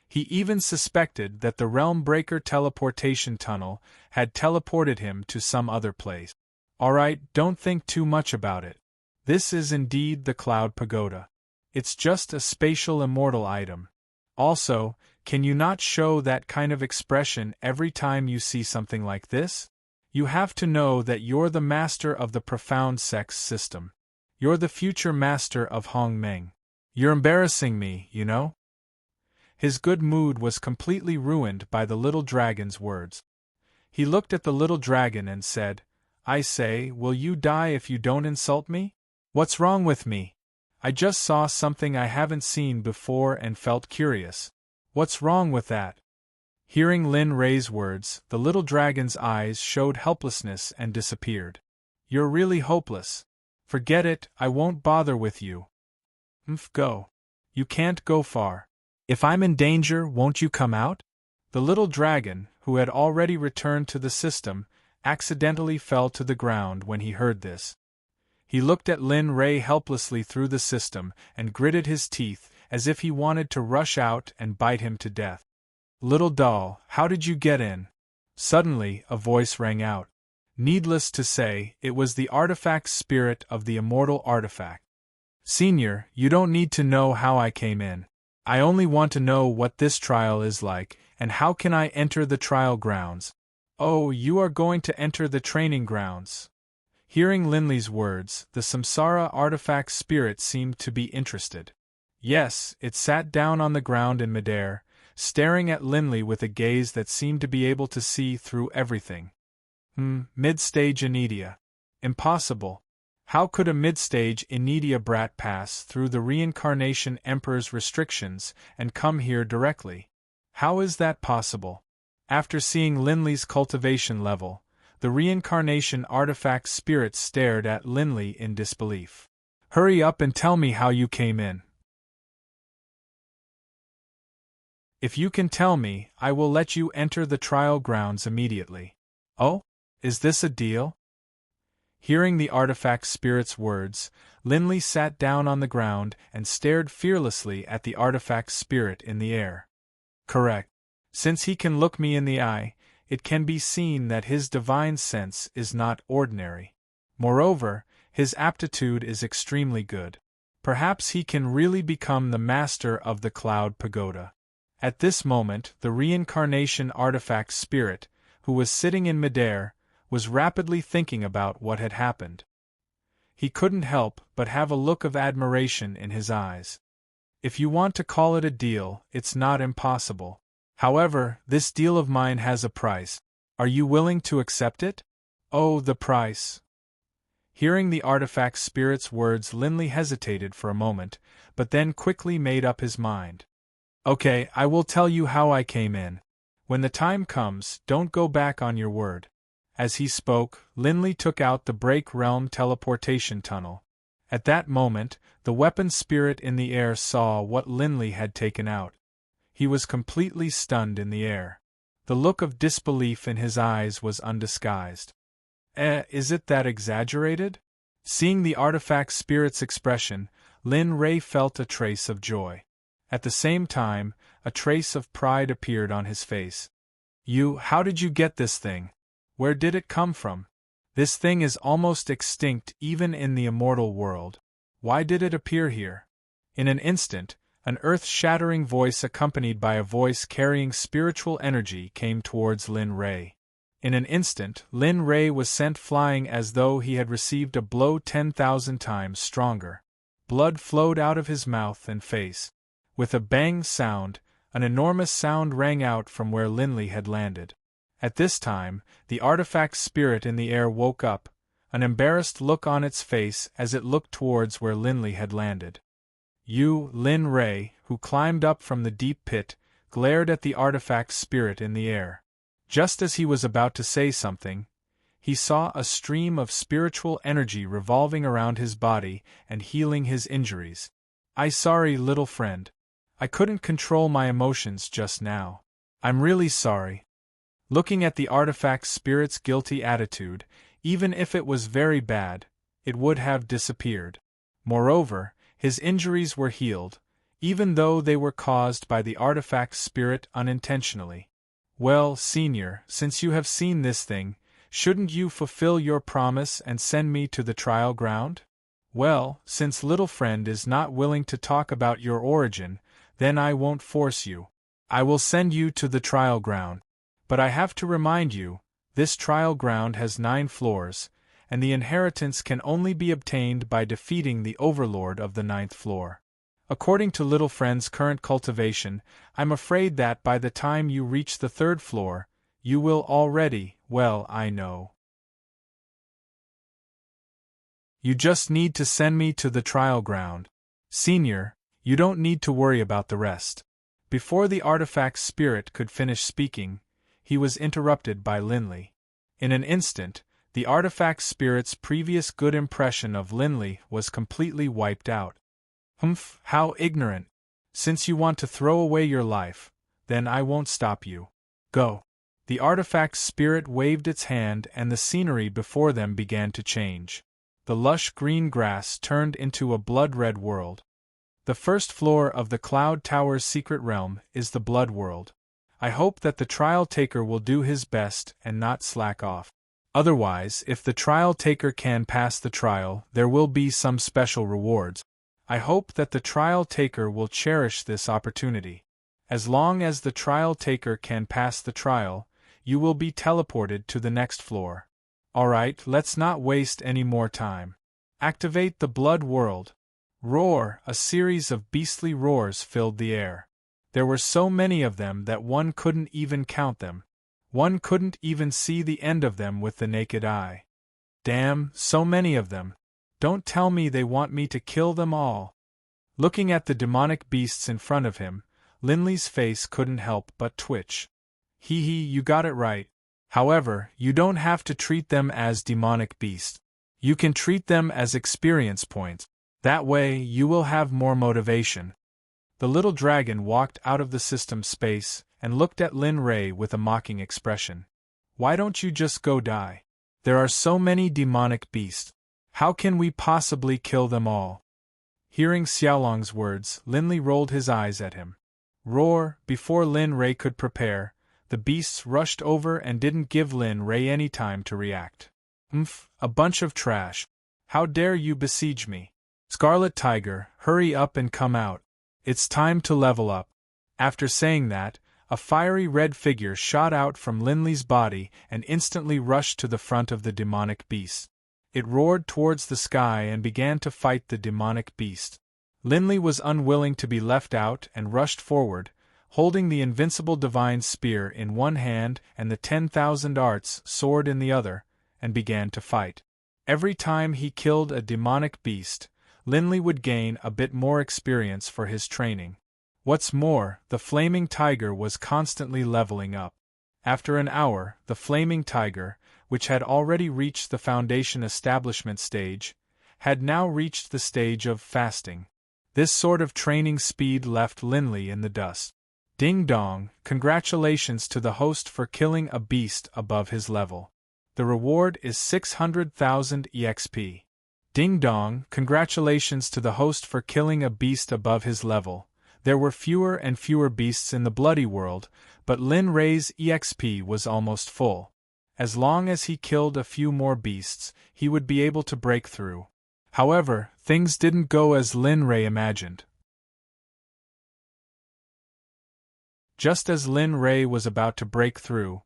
He even suspected that the Realm Breaker teleportation tunnel had teleported him to some other place. Alright, don't think too much about it. This is indeed the Cloud Pagoda. It's just a spatial immortal item. Also, can you not show that kind of expression every time you see something like this? You have to know that you're the master of the profound sex system. You're the future master of Hong Meng. You're embarrassing me, you know? His good mood was completely ruined by the little dragon's words. He looked at the little dragon and said, I say, will you die if you don't insult me? What's wrong with me? I just saw something I haven't seen before and felt curious. What's wrong with that? Hearing Lin Ray's words, the little dragon's eyes showed helplessness and disappeared. You're really hopeless. Forget it, I won't bother with you. Go. You can't go far. If I'm in danger, won't you come out? The little dragon, who had already returned to the system, accidentally fell to the ground when he heard this. He looked at Lin Ray helplessly through the system and gritted his teeth as if he wanted to rush out and bite him to death. Little doll, how did you get in? Suddenly, a voice rang out. Needless to say, it was the artifact spirit of the immortal artifact. Senior, you don't need to know how I came in. I only want to know what this trial is like, and how can I enter the trial grounds? Oh, you are going to enter the training grounds. Hearing Linley's words, the Samsara artifact spirit seemed to be interested. Yes, it sat down on the ground in midair, staring at Linley with a gaze that seemed to be able to see through everything. Mid-stage Anidia. Impossible. How could a mid-stage Anidia brat pass through the Reincarnation Emperor's restrictions and come here directly? How is that possible? After seeing Linley's cultivation level, the Reincarnation artifact spirit stared at Linley in disbelief. Hurry up and tell me how you came in. If you can tell me, I will let you enter the trial grounds immediately. Oh? Is this a deal? Hearing the artifact spirit's words, Linley sat down on the ground and stared fearlessly at the artifact spirit in the air. Correct. Since he can look me in the eye, it can be seen that his divine sense is not ordinary. Moreover, his aptitude is extremely good. Perhaps he can really become the master of the Cloud Pagoda. At this moment, the Reincarnation artifact spirit, who was sitting in midair, was rapidly thinking about what had happened. He couldn't help but have a look of admiration in his eyes. If you want to call it a deal, it's not impossible. However, this deal of mine has a price. Are you willing to accept it? Oh, the price. Hearing the artifact spirit's words, Linley hesitated for a moment, but then quickly made up his mind. Okay, I will tell you how I came in. When the time comes, don't go back on your word. As he spoke, Linley took out the Break Realm teleportation tunnel. At that moment, the weapon spirit in the air saw what Linley had taken out. He was completely stunned in the air. The look of disbelief in his eyes was undisguised. Is it that exaggerated? Seeing the artifact spirit's expression, Lin Ray felt a trace of joy. At the same time, a trace of pride appeared on his face. How did you get this thing? Where did it come from? This thing is almost extinct even in the immortal world. Why did it appear here? In an instant, an earth-shattering voice accompanied by a voice carrying spiritual energy came towards Lin Ray. In an instant, Lin Ray was sent flying as though he had received a blow 10,000 times stronger. Blood flowed out of his mouth and face. With a bang sound, an enormous sound rang out from where Linley had landed. At this time, the artifact spirit in the air woke up, an embarrassed look on its face as it looked towards where Linley had landed. You, Lin Ray, who climbed up from the deep pit, glared at the artifact spirit in the air. Just as he was about to say something, he saw a stream of spiritual energy revolving around his body and healing his injuries. Sorry, little friend. I couldn't control my emotions just now. I'm really sorry. Looking at the artifact spirit's guilty attitude, even if it was very bad, it would have disappeared. Moreover, his injuries were healed, even though they were caused by the artifact spirit unintentionally. Well, Senior, since you have seen this thing, shouldn't you fulfill your promise and send me to the trial ground? Well, since little friend is not willing to talk about your origin, then I won't force you. I will send you to the trial ground. But I have to remind you, this trial ground has 9 floors, and the inheritance can only be obtained by defeating the overlord of the 9th floor. According to little friend's current cultivation, I'm afraid that by the time you reach the 3rd floor, you will already, well, I know. You just need to send me to the trial ground. Senior, you don't need to worry about the rest. Before the artifact spirit could finish speaking, he was interrupted by Linley. In an instant, the artifact spirit's previous good impression of Linley was completely wiped out. Humph, how ignorant. Since you want to throw away your life, then I won't stop you. Go. The artifact spirit waved its hand and the scenery before them began to change. The lush green grass turned into a blood-red world. The 1st floor of the Cloud Tower's secret realm is the Blood World. I hope that the trial taker will do his best and not slack off. Otherwise, if the trial taker can pass the trial, there will be some special rewards. I hope that the trial taker will cherish this opportunity. As long as the trial taker can pass the trial, you will be teleported to the next floor. Alright, let's not waste any more time. Activate the Blood World. Roar! A series of beastly roars filled the air. There were so many of them that one couldn't even count them. One couldn't even see the end of them with the naked eye. Damn, so many of them. Don't tell me they want me to kill them all. Looking at the demonic beasts in front of him, Linley's face couldn't help but twitch. Hee, you got it right. However, you don't have to treat them as demonic beasts. You can treat them as experience points. That way, you will have more motivation. The little dragon walked out of the system space and looked at Lin Ray with a mocking expression. Why don't you just go die? There are so many demonic beasts. How can we possibly kill them all? Hearing Xiaolong's words, Linley rolled his eyes at him. Roar! Before Lin Ray could prepare, the beasts rushed over and didn't give Lin Ray any time to react. A bunch of trash. How dare you besiege me? Scarlet Tiger, hurry up and come out. It's time to level up. After saying that, a fiery red figure shot out from Linley's body and instantly rushed to the front of the demonic beast. It roared towards the sky and began to fight the demonic beast. Linley was unwilling to be left out and rushed forward, holding the invincible divine spear in one hand and the 10,000 arts sword in the other, and began to fight. Every time he killed a demonic beast, Linley would gain a bit more experience for his training. What's more, the flaming tiger was constantly leveling up. After an hour, the flaming tiger, which had already reached the foundation establishment stage, had now reached the stage of fasting. This sort of training speed left Linley in the dust. Ding dong, congratulations to the host for killing a beast above his level. The reward is 600,000 EXP. Ding dong, congratulations to the host for killing a beast above his level. There were fewer and fewer beasts in the bloody world, but Lin Ray's EXP was almost full. As long as he killed a few more beasts, he would be able to break through. However, things didn't go as Lin Ray imagined. Just as Lin Ray was about to break through,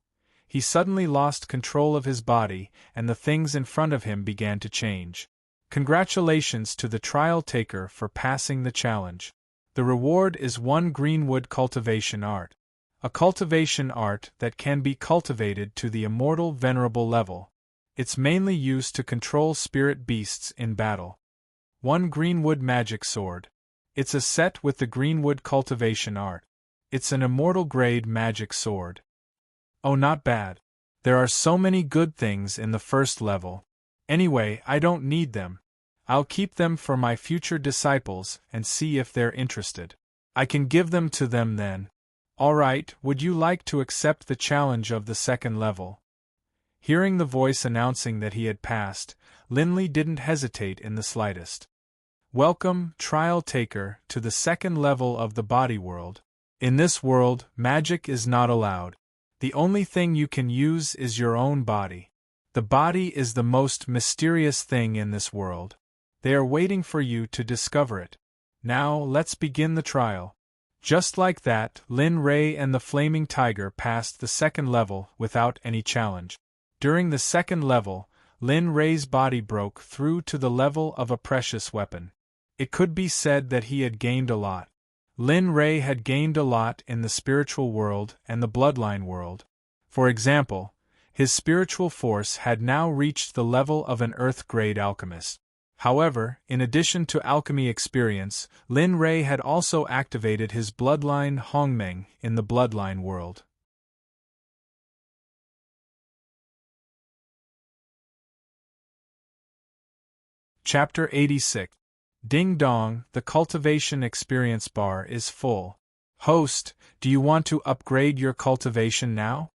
he suddenly lost control of his body, and the things in front of him began to change. Congratulations to the trial taker for passing the challenge. The reward is 1 greenwood cultivation art. A cultivation art that can be cultivated to the immortal venerable level. It's mainly used to control spirit beasts in battle. 1 greenwood magic sword. It's a set with the greenwood cultivation art. It's an immortal grade magic sword. Oh, not bad. There are so many good things in the first level. Anyway, I don't need them. I'll keep them for my future disciples and see if they're interested. I can give them to them then. Alright, would you like to accept the challenge of the second level? Hearing the voice announcing that he had passed, Linley didn't hesitate in the slightest. Welcome, trial taker, to the second level of the body world. In this world, magic is not allowed. The only thing you can use is your own body. The body is the most mysterious thing in this world. They are waiting for you to discover it. Now, let's begin the trial. Just like that, Lin Ray and the Flaming Tiger passed the second level without any challenge. During the second level, Lin Ray's body broke through to the level of a precious weapon. It could be said that he had gained a lot. Lin Ray had gained a lot in the spiritual world and the bloodline world. For example, his spiritual force had now reached the level of an earth-grade alchemist. However, in addition to alchemy experience, Lin Ray had also activated his bloodline Hongmeng in the bloodline world. Chapter 86. Ding dong, the cultivation experience bar is full. Host, do you want to upgrade your cultivation now?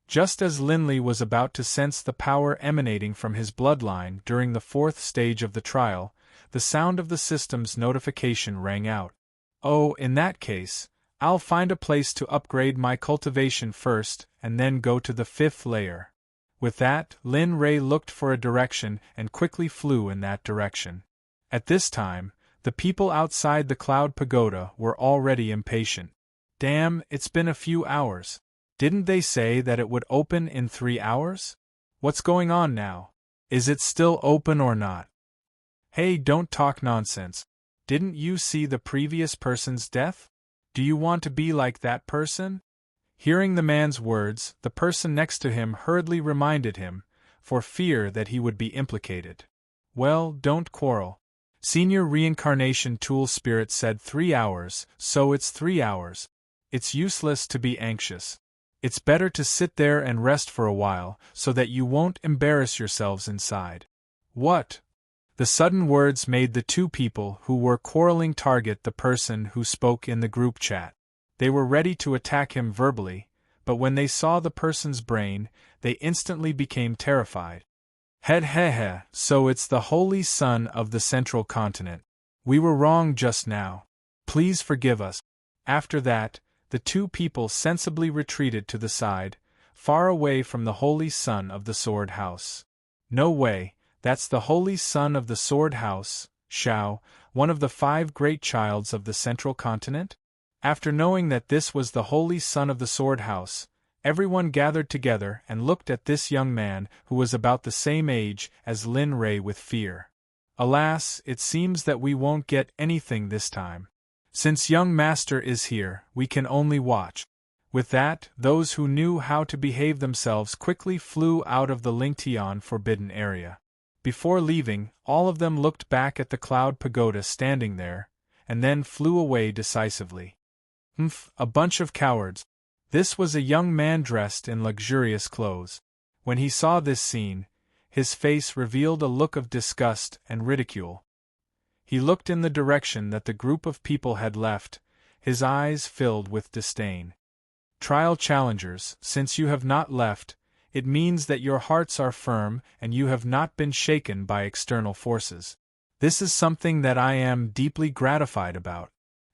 Just as Linley was about to sense the power emanating from his bloodline during the 4th stage of the trial, the sound of the system's notification rang out. Oh, in that case, I'll find a place to upgrade my cultivation first and then go to the 5th layer. With that, Lin Ray looked for a direction and quickly flew in that direction. At this time, the people outside the Cloud Pagoda were already impatient. Damn, it's been a few hours. Didn't they say that it would open in 3 hours? What's going on now? Is it still open or not? Hey, don't talk nonsense. Didn't you see the previous person's death? Do you want to be like that person? Hearing the man's words, the person next to him hurriedly reminded him, for fear that he would be implicated. Well, don't quarrel. Senior Reincarnation Tool Spirit said 3 hours, so it's 3 hours. It's useless to be anxious. It's better to sit there and rest for a while, so that you won't embarrass yourselves inside. What? The sudden words made the 2 people who were quarreling target the person who spoke in the group chat. They were ready to attack him verbally, but when they saw the person's brain, they instantly became terrified. Hehehe, so it's the Holy Son of the Central Continent. We were wrong just now. Please forgive us. After that, the 2 people sensibly retreated to the side, far away from the Holy Son of the Sword House. No way, that's the Holy Son of the Sword House, Shao, one of the 5 great childs of the Central Continent? After knowing that this was the Holy Son of the Sword House, everyone gathered together and looked at this young man who was about the same age as Lin Ray with fear. Alas, it seems that we won't get anything this time. Since young master is here, we can only watch. With that, those who knew how to behave themselves quickly flew out of the Lingtian forbidden area. Before leaving, all of them looked back at the Cloud Pagoda standing there, and then flew away decisively. A bunch of cowards. This was a young man dressed in luxurious clothes. When he saw this scene, his face revealed a look of disgust and ridicule. He looked in the direction that the group of people had left, his eyes filled with disdain. Trial challengers, since you have not left, it means that your hearts are firm and you have not been shaken by external forces. This is something that I am deeply gratified about.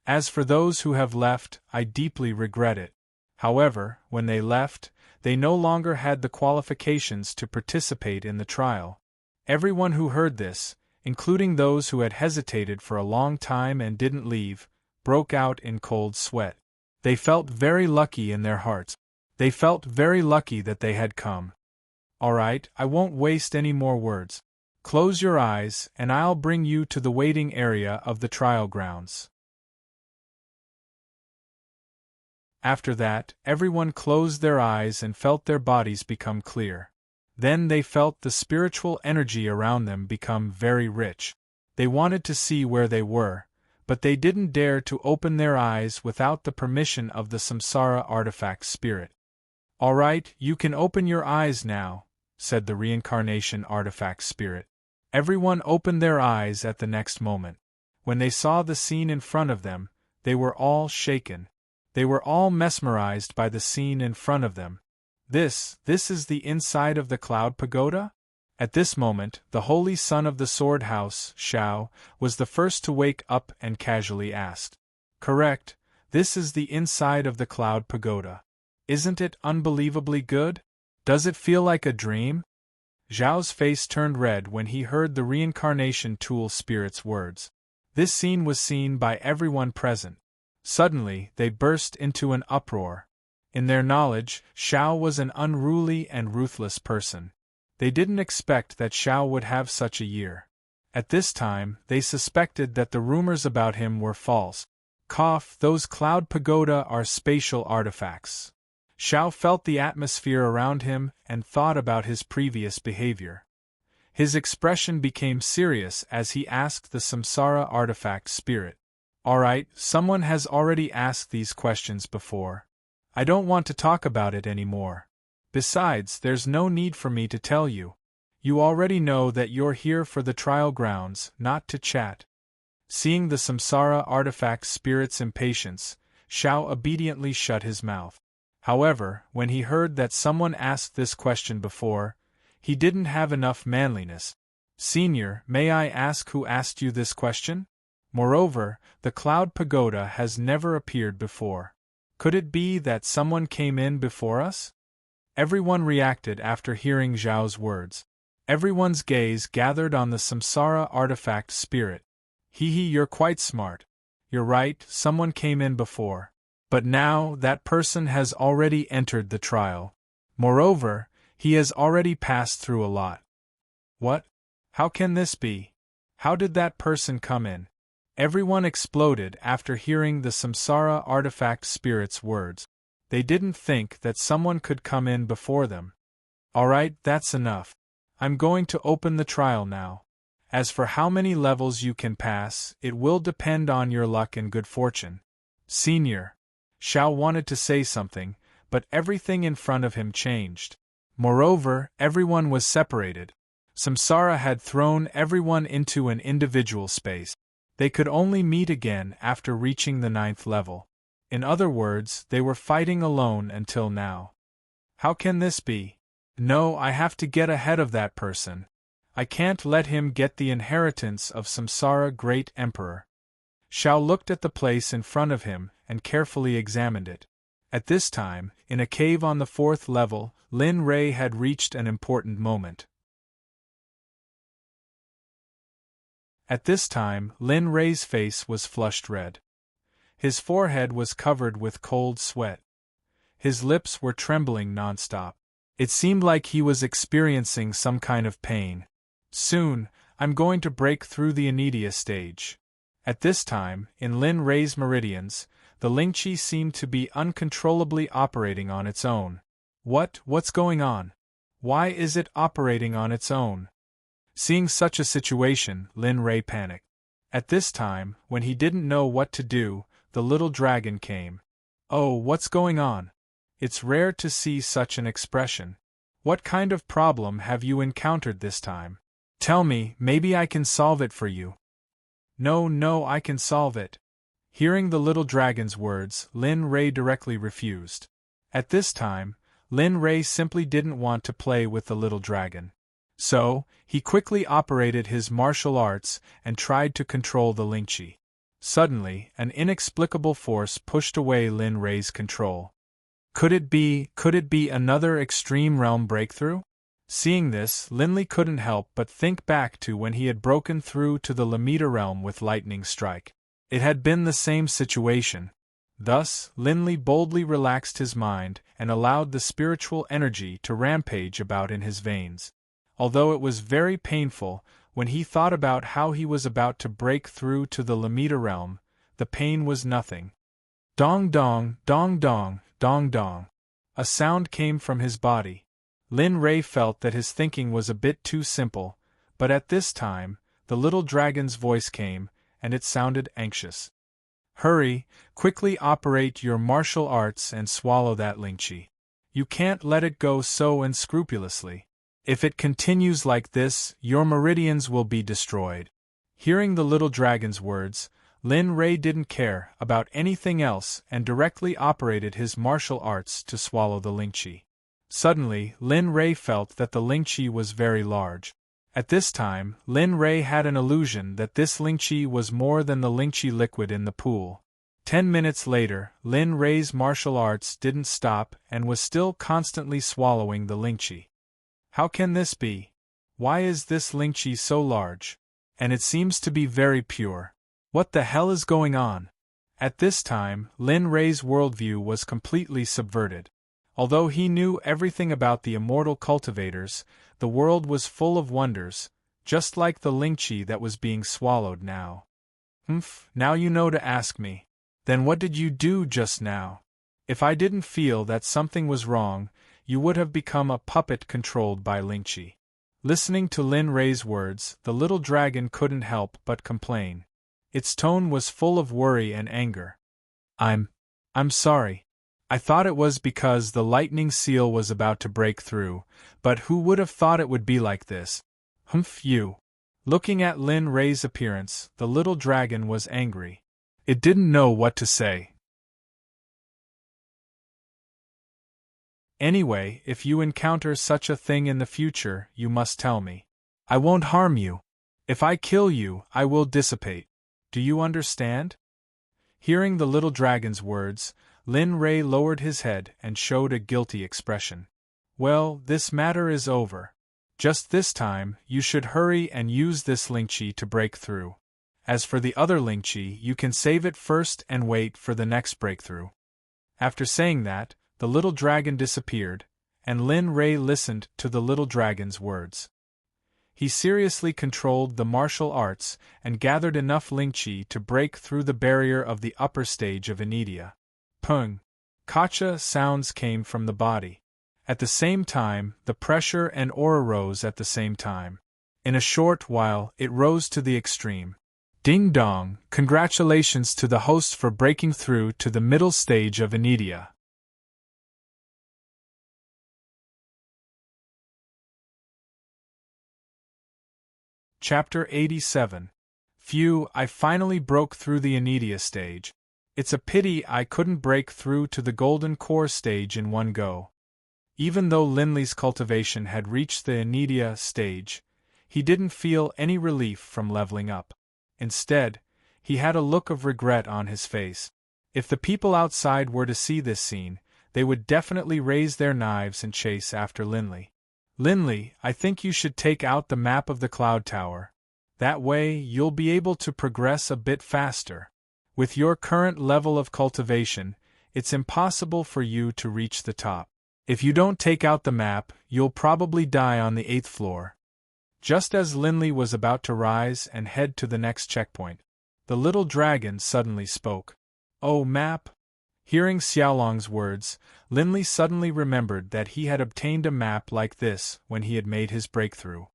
As for those who have left, I deeply regret it. However, when they left, they no longer had the qualifications to participate in the trial. Everyone who heard this, including those who had hesitated for a long time and didn't leave, broke out in cold sweat. They felt very lucky in their hearts. They felt very lucky that they had come. Alright, I won't waste any more words. Close your eyes, and I'll bring you to the waiting area of the trial grounds. After that, everyone closed their eyes and felt their bodies become clear. Then they felt the spiritual energy around them become very rich. They wanted to see where they were, but they didn't dare to open their eyes without the permission of the Samsara artifact spirit. Alright, you can open your eyes now, said the reincarnation artifact spirit. Everyone opened their eyes at the next moment. When they saw the scene in front of them, they were all shaken. They were all mesmerized by the scene in front of them. This is the inside of the Cloud Pagoda? At this moment, the holy son of the Sword House, Shao, was the first to wake up and casually asked. Correct, this is the inside of the Cloud Pagoda. Isn't it unbelievably good? Does it feel like a dream? Zhao's face turned red when he heard the reincarnation tool spirit's words. This scene was seen by everyone present. Suddenly, they burst into an uproar. In their knowledge, Shao was an unruly and ruthless person. They didn't expect that Shao would have such a year. At this time, they suspected that the rumors about him were false. Those Cloud Pagoda are spatial artifacts. Shao felt the atmosphere around him and thought about his previous behavior. His expression became serious as he asked the Samsara artifact spirit. Alright, someone has already asked these questions before. I don't want to talk about it anymore. Besides, there's no need for me to tell you. You already know that you're here for the trial grounds, not to chat. Seeing the Samsara artifact spirit's impatience, Shao obediently shut his mouth. However, when he heard that someone asked this question before, he didn't have enough manliness. Senior, may I ask who asked you this question? Moreover, the Cloud Pagoda has never appeared before. Could it be that someone came in before us? Everyone reacted after hearing Zhao's words. Everyone's gaze gathered on the Samsara artifact spirit. You're quite smart. You're right, someone came in before. But now, that person has already entered the trial. Moreover, he has already passed through a lot. What? How can this be? How did that person come in? Everyone exploded after hearing the Samsara artifact spirit's words. They didn't think that someone could come in before them. Alright, that's enough. I'm going to open the trial now. As for how many levels you can pass, it will depend on your luck and good fortune. Senior. Shao wanted to say something, but everything in front of him changed. Moreover, everyone was separated. Samsara had thrown everyone into an individual space. They could only meet again after reaching the 9th level. In other words, they were fighting alone until now. How can this be? No, I have to get ahead of that person. I can't let him get the inheritance of Samsara Great Emperor. Shao looked at the place in front of him and carefully examined it. At this time, in a cave on the 4th level, Lin Rei had reached an important moment. At this time, Lin Rei's face was flushed red. His forehead was covered with cold sweat. His lips were trembling nonstop. It seemed like he was experiencing some kind of pain. Soon, I'm going to break through the Anidia stage. At this time, in Lin Rei's meridians, the Lingqi seemed to be uncontrollably operating on its own. What's going on? Why is it operating on its own? Seeing such a situation, Lin Rei panicked. At this time, when he didn't know what to do, the little dragon came. Oh, what's going on? It's rare to see such an expression. What kind of problem have you encountered this time? Tell me, maybe I can solve it for you. No, I can solve it. Hearing the little dragon's words, Lin Rei directly refused. At this time, Lin Rei simply didn't want to play with the little dragon. So, he quickly operated his martial arts and tried to control the Lingqi. Suddenly, an inexplicable force pushed away Lin Rei's control. Could it be another extreme realm breakthrough? Seeing this, Linley couldn't help but think back to when he had broken through to the Lamita realm with lightning strike. It had been the same situation. Thus, Linley boldly relaxed his mind and allowed the spiritual energy to rampage about in his veins. Although it was very painful, when he thought about how he was about to break through to the Lamita realm, the pain was nothing. Dong dong, dong dong, dong dong. A sound came from his body. Lin Rei felt that his thinking was a bit too simple, but at this time, the little dragon's voice came, and it sounded anxious. Hurry, quickly operate your martial arts and swallow that Lingqi. You can't let it go so unscrupulously. If it continues like this, your meridians will be destroyed. Hearing the little dragon's words, Lin Rei didn't care about anything else and directly operated his martial arts to swallow the Lingqi. Suddenly, Lin Rei felt that the Lingqi was very large. At this time, Lin Rei had an illusion that this Lingqi was more than the Lingqi liquid in the pool. 10 minutes later, Lin Rei's martial arts didn't stop and was still constantly swallowing the Lingqi. How can this be? Why is this Lingqi so large? And it seems to be very pure. What the hell is going on? At this time, Lin Rei's worldview was completely subverted. Although he knew everything about the immortal cultivators, the world was full of wonders, just like the Lingqi that was being swallowed now. Now you know to ask me. Then what did you do just now? If I didn't feel that something was wrong, you would have become a puppet controlled by Lingqi. Listening to Lin Rei's words, the little dragon couldn't help but complain. Its tone was full of worry and anger. I'm sorry. I thought it was because the lightning seal was about to break through, but who would have thought it would be like this? You. Looking at Lin Rei's appearance, the little dragon was angry. It didn't know what to say. Anyway, if you encounter such a thing in the future, you must tell me. I won't harm you. If I kill you, I will dissipate. Do you understand? Hearing the little dragon's words, Lin Rei lowered his head and showed a guilty expression. Well, this matter is over. Just this time, you should hurry and use this Lingqi to break through. As for the other Lingqi, you can save it first and wait for the next breakthrough. After saying that, the little dragon disappeared, and Lin Rei listened to the little dragon's words. He seriously controlled the martial arts and gathered enough Lingqi to break through the barrier of the upper stage of Anidia. Pung! Kacha sounds came from the body. At the same time, the pressure and aura rose at the same time. In a short while, it rose to the extreme. Ding dong! Congratulations to the host for breaking through to the middle stage of Anidia. Chapter 87. Phew, I finally broke through the Anidia stage. It's a pity I couldn't break through to the Golden Core stage in one go. Even though Linley's cultivation had reached the Anidia stage, he didn't feel any relief from leveling up. Instead, he had a look of regret on his face. If the people outside were to see this scene, they would definitely raise their knives and chase after Linley. Linley, I think you should take out the map of the Cloud Tower. That way, you'll be able to progress a bit faster. With your current level of cultivation, it's impossible for you to reach the top. If you don't take out the map, you'll probably die on the 8th floor. Just as Linley was about to rise and head to the next checkpoint, the little dragon suddenly spoke. Oh, map! Hearing Xiaolong's words, Linley suddenly remembered that he had obtained a map like this when he had made his breakthrough.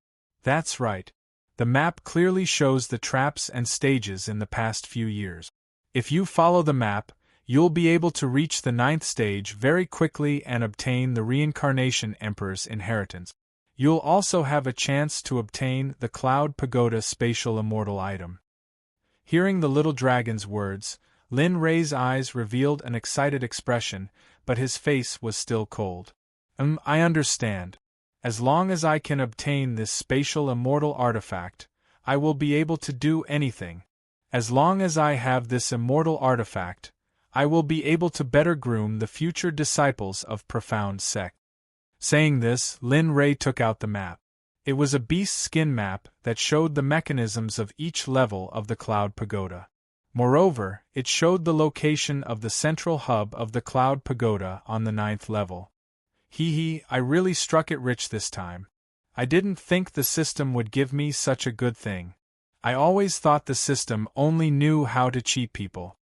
That's right. The map clearly shows the traps and stages in the past few years. If you follow the map, you'll be able to reach the 9th stage very quickly and obtain the Reincarnation Emperor's inheritance. You'll also have a chance to obtain the Cloud Pagoda spatial immortal item. Hearing the little dragon's words, Lin Rei's eyes revealed an excited expression, but his face was still cold. I understand. As long as I can obtain this spatial immortal artifact, I will be able to do anything. As long as I have this immortal artifact, I will be able to better groom the future disciples of profound Sect. Saying this, Lin Rei took out the map. It was a beast skin map that showed the mechanisms of each level of the Cloud Pagoda. Moreover, it showed the location of the central hub of the Cloud Pagoda on the 9th level. I really struck it rich this time. I didn't think the system would give me such a good thing. I always thought the system only knew how to cheat people.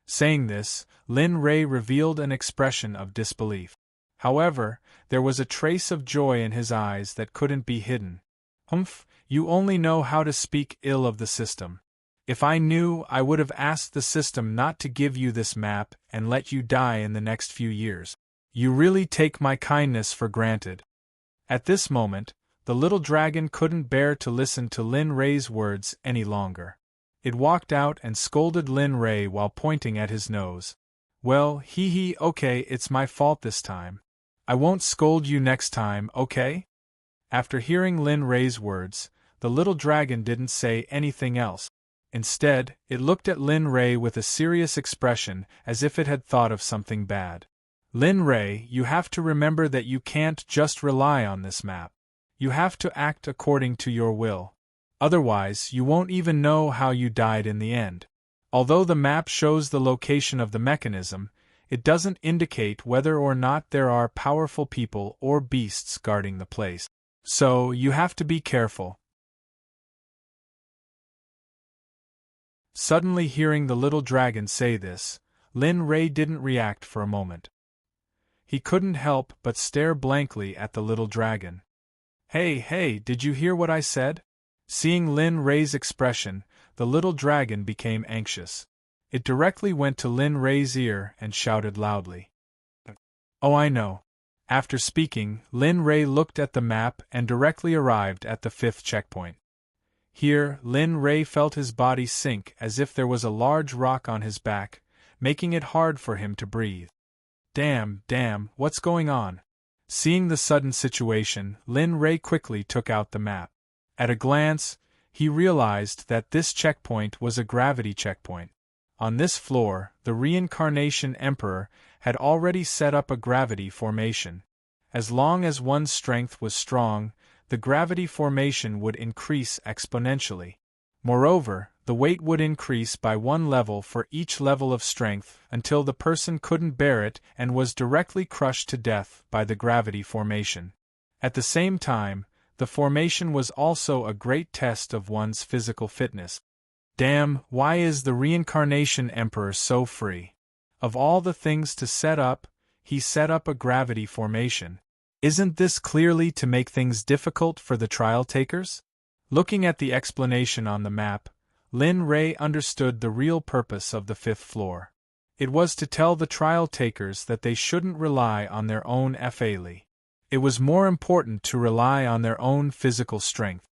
Saying this, Lin Ray revealed an expression of disbelief. However, there was a trace of joy in his eyes that couldn't be hidden. Humph, you only know how to speak ill of the system. If I knew, I would have asked the system not to give you this map and let you die in the next few years. You really take my kindness for granted. At this moment, the little dragon couldn't bear to listen to Lin Ray's words any longer. It walked out and scolded Lin Ray while pointing at his nose. Well, okay, it's my fault this time. I won't scold you next time, okay? After hearing Lin Ray's words, the little dragon didn't say anything else. Instead, it looked at Lin Ray with a serious expression as if it had thought of something bad. Lin Ray, you have to remember that you can't just rely on this map. You have to act according to your will. Otherwise, you won't even know how you died in the end. Although the map shows the location of the mechanism, it doesn't indicate whether or not there are powerful people or beasts guarding the place. So, you have to be careful. Suddenly hearing the little dragon say this, Lin Ray didn't react for a moment. He couldn't help but stare blankly at the little dragon. Hey, did you hear what I said? Seeing Lin Ray's expression, the little dragon became anxious. It directly went to Lin Ray's ear and shouted loudly. Oh, I know. After speaking, Lin Ray looked at the map and directly arrived at the 5th checkpoint. Here, Lin Ray felt his body sink as if there was a large rock on his back, making it hard for him to breathe. Damn, what's going on? Seeing the sudden situation, Lin Ray quickly took out the map. At a glance, he realized that this checkpoint was a gravity checkpoint. On this floor, the Reincarnation Emperor had already set up a gravity formation. As long as one's strength was strong, the gravity formation would increase exponentially. Moreover, the weight would increase by 1 level for each level of strength until the person couldn't bear it and was directly crushed to death by the gravity formation. At the same time, the formation was also a great test of one's physical fitness. Damn, why is the Reincarnation Emperor so free? Of all the things to set up, he set up a gravity formation. Isn't this clearly to make things difficult for the trial takers? Looking at the explanation on the map, Lin Ray understood the real purpose of the 5th floor. It was to tell the trial takers that they shouldn't rely on their own faili. It was more important to rely on their own physical strength.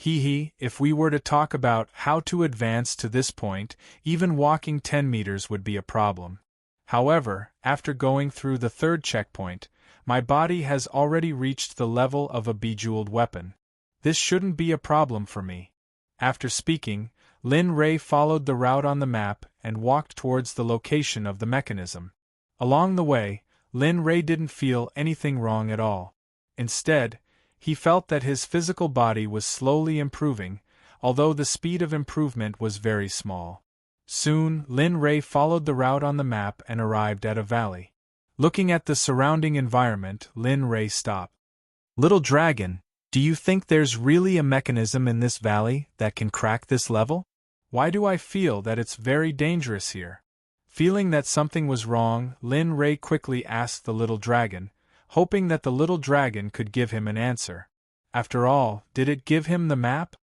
If we were to talk about how to advance to this point, even walking 10 meters would be a problem. However, after going through the 3rd checkpoint, my body has already reached the level of a bejeweled weapon. This shouldn't be a problem for me. After speaking, Lin Ray followed the route on the map and walked towards the location of the mechanism. Along the way, Lin Ray didn't feel anything wrong at all. Instead, he felt that his physical body was slowly improving, although the speed of improvement was very small. Soon, Lin Ray followed the route on the map and arrived at a valley. Looking at the surrounding environment, Lin Ray stopped. Little dragon, do you think there's really a mechanism in this valley that can crack this level? Why do I feel that it's very dangerous here? Feeling that something was wrong, Lin Ray quickly asked the little dragon, hoping that the little dragon could give him an answer. After all, did it give him the map?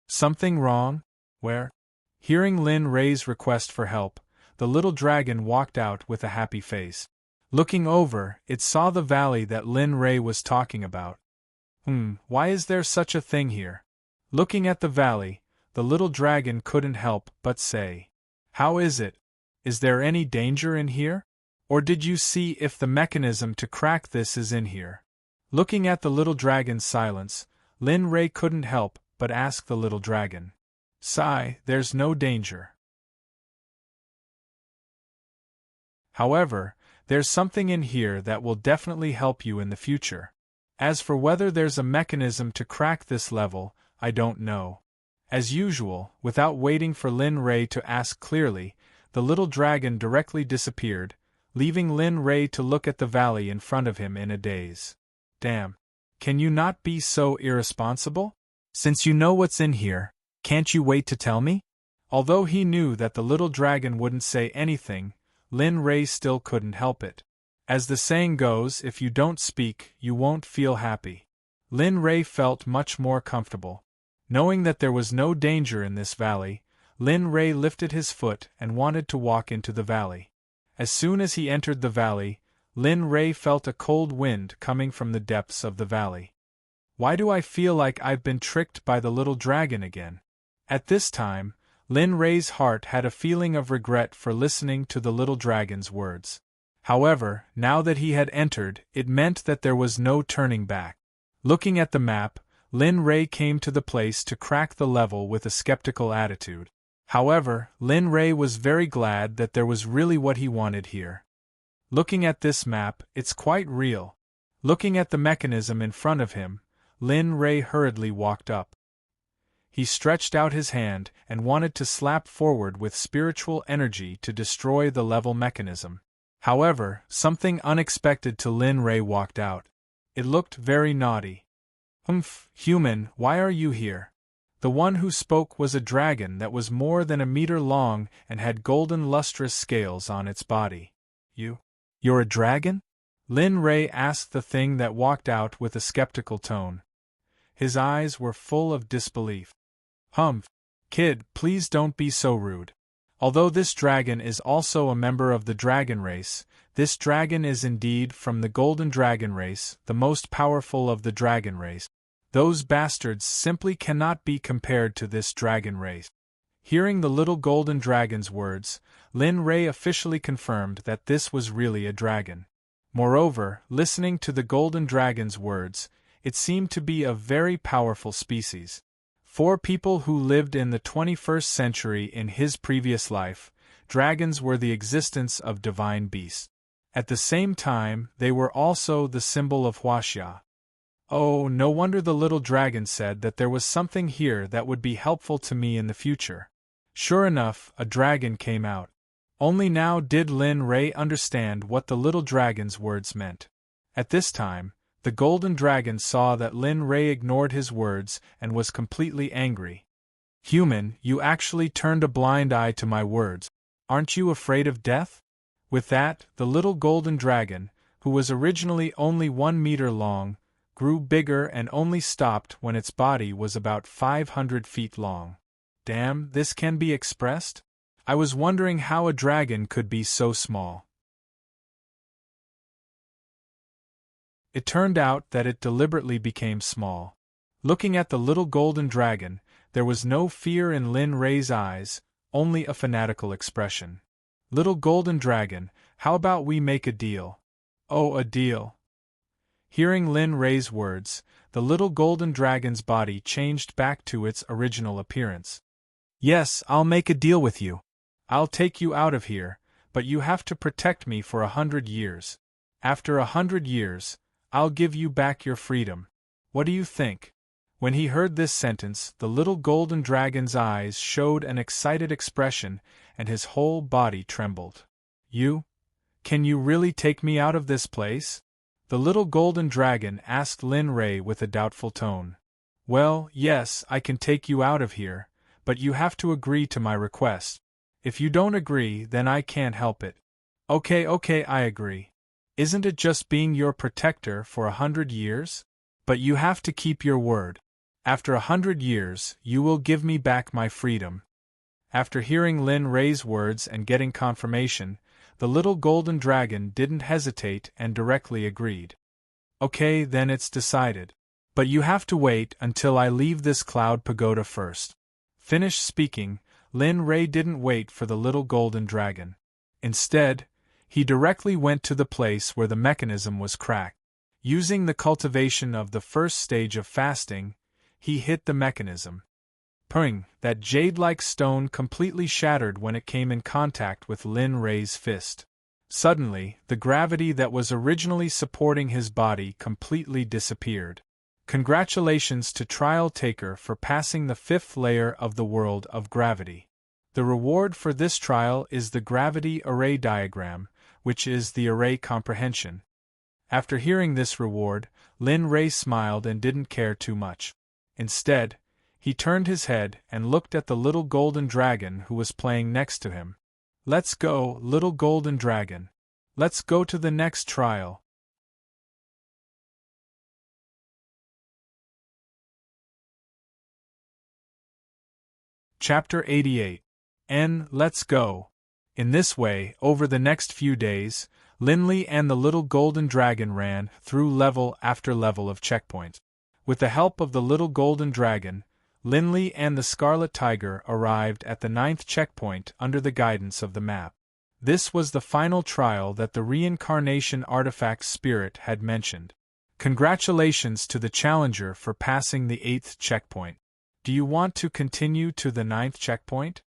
Something wrong? Where? Hearing Lin Ray's request for help, the little dragon walked out with a happy face. Looking over, it saw the valley that Lin Ray was talking about. Why is there such a thing here? Looking at the valley, the little dragon couldn't help but say, How is it? Is there any danger in here? Or did you see if the mechanism to crack this is in here? Looking at the little dragon's silence, Lin Ray couldn't help but ask the little dragon. Sigh, there's no danger. However, there's something in here that will definitely help you in the future. As for whether there's a mechanism to crack this level, I don't know. As usual, without waiting for Lin Rei to ask clearly, the little dragon directly disappeared, leaving Lin Rei to look at the valley in front of him in a daze. Damn. Can you not be so irresponsible? Since you know what's in here, can't you wait to tell me? Although he knew that the little dragon wouldn't say anything, Lin Rei still couldn't help it. As the saying goes, if you don't speak, you won't feel happy. Lin Rei felt much more comfortable. Knowing that there was no danger in this valley, Lin Rei lifted his foot and wanted to walk into the valley. As soon as he entered the valley, Lin Rei felt a cold wind coming from the depths of the valley. Why do I feel like I've been tricked by the little dragon again? At this time, Lin Rei's heart had a feeling of regret for listening to the little dragon's words. However, now that he had entered, it meant that there was no turning back. Looking at the map, Lin Rei came to the place to crack the level with a skeptical attitude. However, Lin Rei was very glad that there was really what he wanted here. Looking at this map, it's quite real. Looking at the mechanism in front of him, Lin Rei hurriedly walked up. He stretched out his hand and wanted to slap forward with spiritual energy to destroy the level mechanism. However, something unexpected to Lin Rei walked out. It looked very naughty. Human, why are you here? The one who spoke was a dragon that was more than a meter long and had golden lustrous scales on its body. You're a dragon? Lin Rei asked the thing that walked out with a skeptical tone. His eyes were full of disbelief. Kid, please don't be so rude. Although this dragon is also a member of the dragon race, this dragon is indeed from the golden dragon race, the most powerful of the dragon race. Those bastards simply cannot be compared to this dragon race. Hearing the little golden dragon's words, Lin Rei officially confirmed that this was really a dragon. Moreover, listening to the golden dragon's words, it seemed to be a very powerful species. For people who lived in the 21st century in his previous life, dragons were the existence of divine beasts. At the same time, they were also the symbol of Huaxia. Oh, no wonder the little dragon said that there was something here that would be helpful to me in the future. Sure enough, a dragon came out. Only now did Lin Rei understand what the little dragon's words meant. At this time, the golden dragon saw that Lin Rei ignored his words and was completely angry. Human, you actually turned a blind eye to my words. Aren't you afraid of death? With that, the little golden dragon, who was originally only 1 meter long, grew bigger and only stopped when its body was about 500 feet long. Damn, this can be expressed? I was wondering how a dragon could be so small. It turned out that it deliberately became small. Looking at the little golden dragon, there was no fear in Lin Rei's eyes, only a fanatical expression. Little golden dragon, how about we make a deal? Oh, a deal. Hearing Lin Rei's words, the little golden dragon's body changed back to its original appearance. Yes, I'll make a deal with you. I'll take you out of here, but you have to protect me for 100 years. After 100 years, I'll give you back your freedom. What do you think? When he heard this sentence, the little golden dragon's eyes showed an excited expression, and his whole body trembled. Can you really take me out of this place? The little golden dragon asked Lin Rei with a doubtful tone. Well, yes, I can take you out of here, but you have to agree to my request. If you don't agree, then I can't help it. Okay, I agree. Isn't it just being your protector for 100 years? But you have to keep your word. After 100 years, you will give me back my freedom. After hearing Lin Rei's words and getting confirmation, the little golden dragon didn't hesitate and directly agreed. Okay, then it's decided. But you have to wait until I leave this cloud pagoda first. Finished speaking, Lin Rei didn't wait for the little golden dragon. Instead, he directly went to the place where the mechanism was cracked. Using the cultivation of the first stage of fasting, he hit the mechanism. Purring, that jade-like stone completely shattered when it came in contact with Lin Rei's fist. Suddenly, the gravity that was originally supporting his body completely disappeared. Congratulations to Trial Taker for passing the 5th layer of the world of gravity. The reward for this trial is the gravity array diagram, which is the array comprehension. After hearing this reward, Lin Ray smiled and didn't care too much. Instead, he turned his head and looked at the little golden dragon who was playing next to him. Let's go, little golden dragon. Let's go to the next trial. Chapter 88. Let's go. In this way, over the next few days, Linley and the little golden dragon ran through level after level of checkpoints. With the help of the little golden dragon, Linley and the Scarlet Tiger arrived at the 9th checkpoint under the guidance of the map. This was the final trial that the reincarnation artifact spirit had mentioned. Congratulations to the challenger for passing the 8th checkpoint. Do you want to continue to the 9th checkpoint?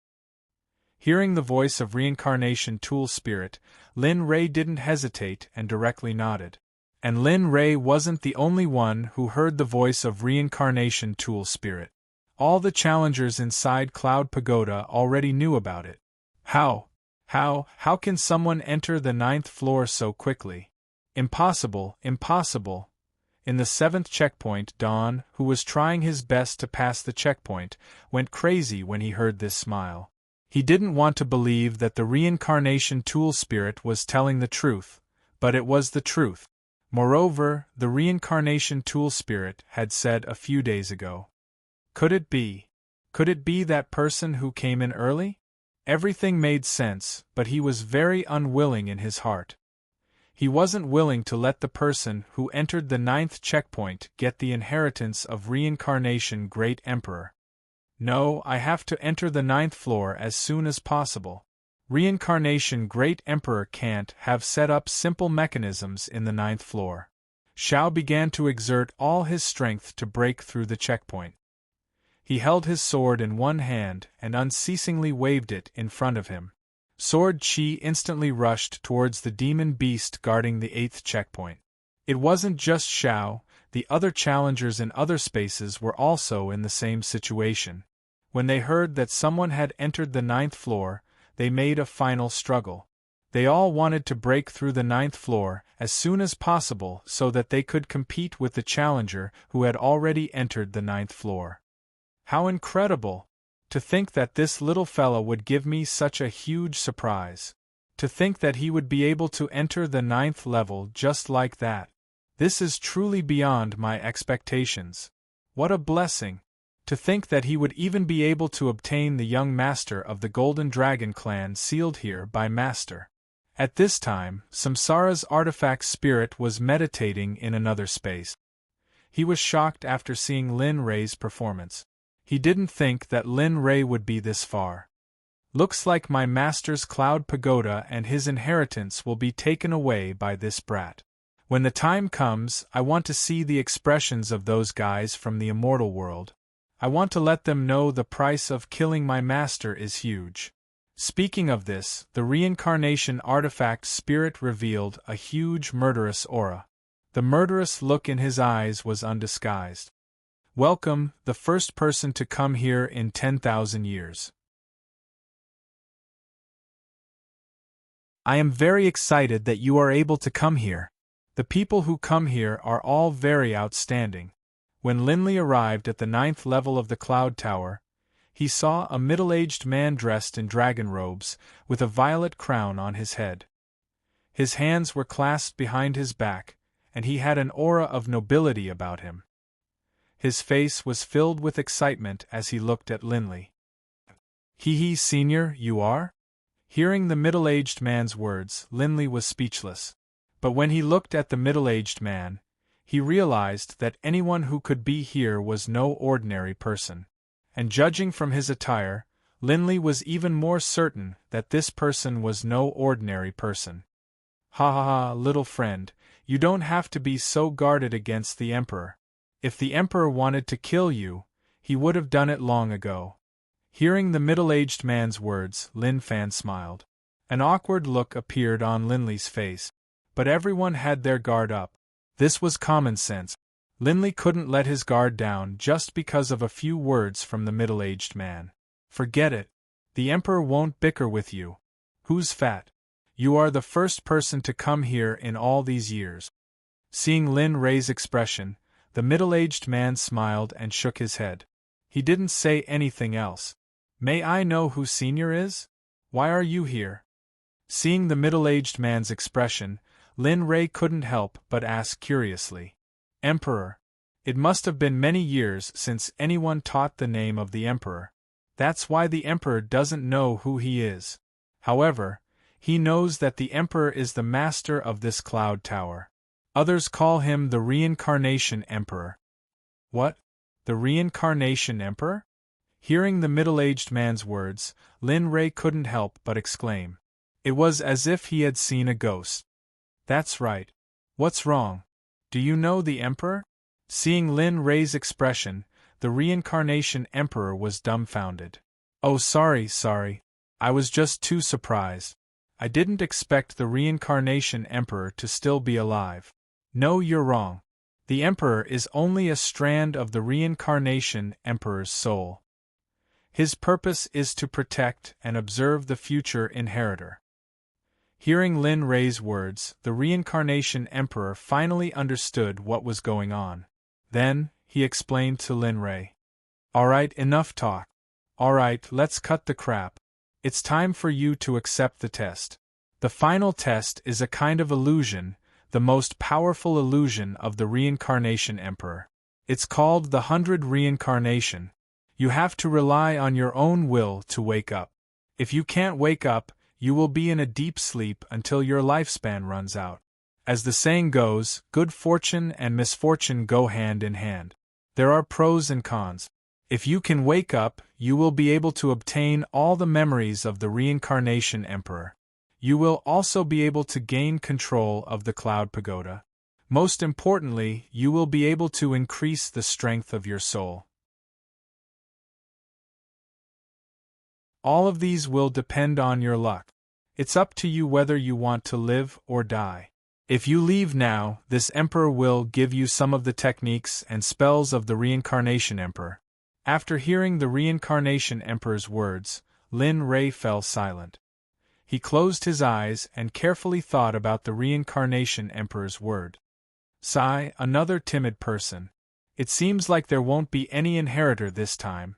Hearing the voice of reincarnation tool spirit, Lin Ray didn't hesitate and directly nodded. And Lin Ray wasn't the only one who heard the voice of reincarnation tool spirit. All the challengers inside Cloud Pagoda already knew about it. How can someone enter the 9th floor so quickly? Impossible. In the 7th checkpoint, Dawn, who was trying his best to pass the checkpoint, went crazy when he heard this smile. He didn't want to believe that the reincarnation tool spirit was telling the truth, but it was the truth. Moreover, the reincarnation tool spirit had said a few days ago. Could it be that person who came in early? Everything made sense, but he was very unwilling in his heart. He wasn't willing to let the person who entered the 9th checkpoint get the inheritance of reincarnation Great Emperor. No, I have to enter the 9th floor as soon as possible. Reincarnation Great Emperor can't have set up simple mechanisms in the 9th floor. Xiao began to exert all his strength to break through the checkpoint. He held his sword in one hand and unceasingly waved it in front of him. Sword Chi instantly rushed towards the demon beast guarding the 8th checkpoint. It wasn't just Xiao, the other challengers in other spaces were also in the same situation. When they heard that someone had entered the 9th floor, they made a final struggle. They all wanted to break through the 9th floor as soon as possible so that they could compete with the challenger who had already entered the 9th floor. How incredible! To think that this little fella would give me such a huge surprise. To think that he would be able to enter the 9th level just like that. This is truly beyond my expectations. What a blessing! To think that he would even be able to obtain the young master of the Golden Dragon clan sealed here by Master. At this time, Samsara's artifact spirit was meditating in another space. He was shocked after seeing Lin Ray's performance. He didn't think that Lin Ray would be this far. Looks like my master's Cloud Pagoda and his inheritance will be taken away by this brat. When the time comes, I want to see the expressions of those guys from the immortal world. I want to let them know the price of killing my master is huge. Speaking of this, the reincarnation artifact spirit revealed a huge murderous aura. The murderous look in his eyes was undisguised. Welcome, the first person to come here in 10,000 years. I am very excited that you are able to come here. The people who come here are all very outstanding. When Linley arrived at the 9th level of the Cloud Tower, he saw a middle-aged man dressed in dragon robes, with a violet crown on his head. His hands were clasped behind his back, and he had an aura of nobility about him. His face was filled with excitement as he looked at Linley. He, senior, you are? Hearing the middle-aged man's words, Linley was speechless. But when he looked at the middle-aged man, he realized that anyone who could be here was no ordinary person. And judging from his attire, Linley was even more certain that this person was no ordinary person. Ha, little friend, you don't have to be so guarded against the Emperor. If the Emperor wanted to kill you, he would have done it long ago. Hearing the middle-aged man's words, Lin Fan smiled. An awkward look appeared on Linley's face, but everyone had their guard up. This was common sense. Linley couldn't let his guard down just because of a few words from the middle-aged man. Forget it. The Emperor won't bicker with you. Who's fat? You are the first person to come here in all these years. Seeing Lin Ray's expression, the middle-aged man smiled and shook his head. He didn't say anything else. May I know who Senior is? Why are you here? Seeing the middle-aged man's expression, Lin Ray couldn't help but ask curiously. Emperor. It must have been many years since anyone taught the name of the Emperor. That's why the Emperor doesn't know who he is. However, he knows that the Emperor is the master of this cloud tower. Others call him the Reincarnation Emperor. What? The Reincarnation Emperor? Hearing the middle-aged man's words, Lin Ray couldn't help but exclaim. It was as if he had seen a ghost. That's right. What's wrong? Do you know the Emperor? Seeing Lin Ray's expression, the Reincarnation Emperor was dumbfounded. Oh, sorry. I was just too surprised. I didn't expect the Reincarnation Emperor to still be alive. No, you're wrong. The Emperor is only a strand of the Reincarnation Emperor's soul. His purpose is to protect and observe the future inheritor. Hearing Lin Ray's words, the Reincarnation Emperor finally understood what was going on. Then, he explained to Lin Ray. Alright, enough talk. Alright, let's cut the crap. It's time for you to accept the test. The final test is a kind of illusion, the most powerful illusion of the Reincarnation Emperor. It's called the 100 Reincarnation. You have to rely on your own will to wake up. If you can't wake up, you will be in a deep sleep until your lifespan runs out. As the saying goes, good fortune and misfortune go hand in hand. There are pros and cons. If you can wake up, you will be able to obtain all the memories of the Reincarnation Emperor. You will also be able to gain control of the Cloud Pagoda. Most importantly, you will be able to increase the strength of your soul. All of these will depend on your luck. It's up to you whether you want to live or die. If you leave now, this Emperor will give you some of the techniques and spells of the Reincarnation Emperor. After hearing the Reincarnation Emperor's words, Lin Ray fell silent. He closed his eyes and carefully thought about the Reincarnation Emperor's word. Sigh, another timid person. It seems like there won't be any inheritor this time.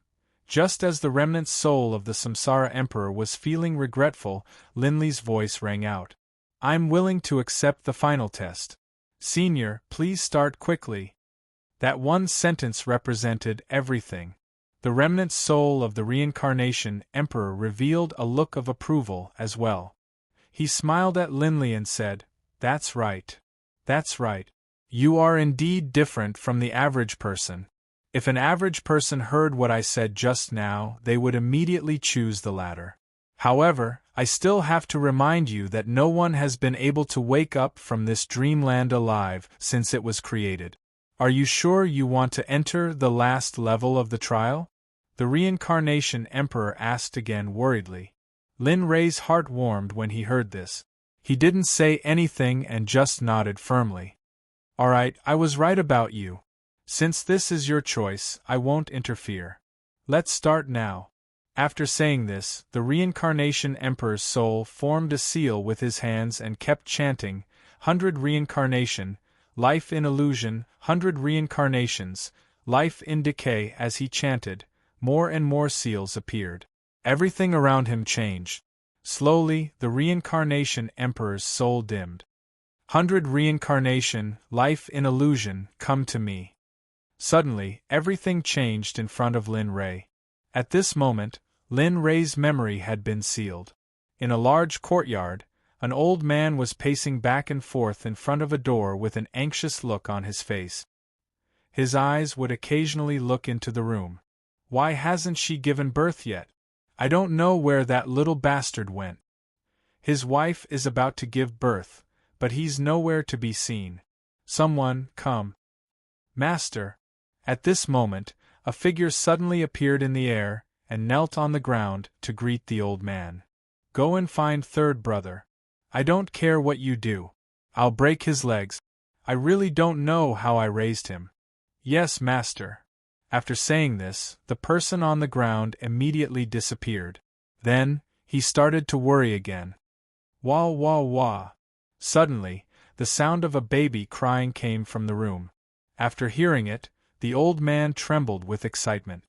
Just as the remnant soul of the Samsara Emperor was feeling regretful, Linley's voice rang out. I'm willing to accept the final test. Senior, please start quickly. That one sentence represented everything. The remnant soul of the Reincarnation Emperor revealed a look of approval as well. He smiled at Linley and said, That's right. That's right. You are indeed different from the average person. If an average person heard what I said just now, they would immediately choose the latter. However, I still have to remind you that no one has been able to wake up from this dreamland alive since it was created. Are you sure you want to enter the last level of the trial? The Reincarnation Emperor asked again worriedly. Lin Ray's heart warmed when he heard this. He didn't say anything and just nodded firmly. Alright, I was right about you. Since this is your choice, I won't interfere. Let's start now. After saying this, the Reincarnation Emperor's soul formed a seal with his hands and kept chanting, 100 reincarnation, life in illusion, 100 reincarnations, life in decay. As he chanted, more and more seals appeared. Everything around him changed. Slowly, the Reincarnation Emperor's soul dimmed. 100 reincarnation, life in illusion, come to me. Suddenly, everything changed in front of Lin Ray. At this moment, Lin Ray's memory had been sealed. In a large courtyard, an old man was pacing back and forth in front of a door with an anxious look on his face. His eyes would occasionally look into the room. Why hasn't she given birth yet? I don't know where that little bastard went. His wife is about to give birth, but he's nowhere to be seen. Someone, come. Master. At this moment, a figure suddenly appeared in the air and knelt on the ground to greet the old man. Go and find third brother. I don't care what you do. I'll break his legs. I really don't know how I raised him. Yes, master. After saying this, the person on the ground immediately disappeared. Then, he started to worry again. Wah wah wah. Suddenly, the sound of a baby crying came from the room. After hearing it, the old man trembled with excitement.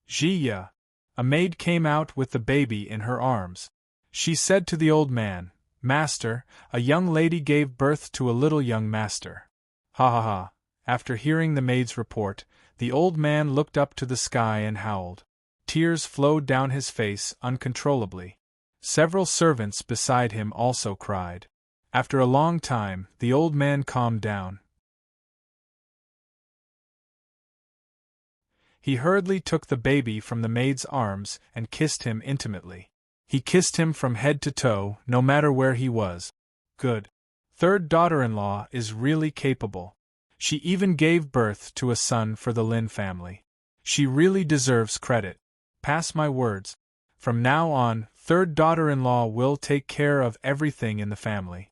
Jia! A maid came out with the baby in her arms. She said to the old man, Master, a young lady gave birth to a little young master. Ha ha ha. After hearing the maid's report, the old man looked up to the sky and howled. Tears flowed down his face uncontrollably. Several servants beside him also cried. After a long time, the old man calmed down. He hurriedly took the baby from the maid's arms and kissed him intimately. He kissed him from head to toe, no matter where he was. Good. Third daughter-in-law is really capable. She even gave birth to a son for the Lin family. She really deserves credit. Pass my words. From now on, third daughter-in-law will take care of everything in the family.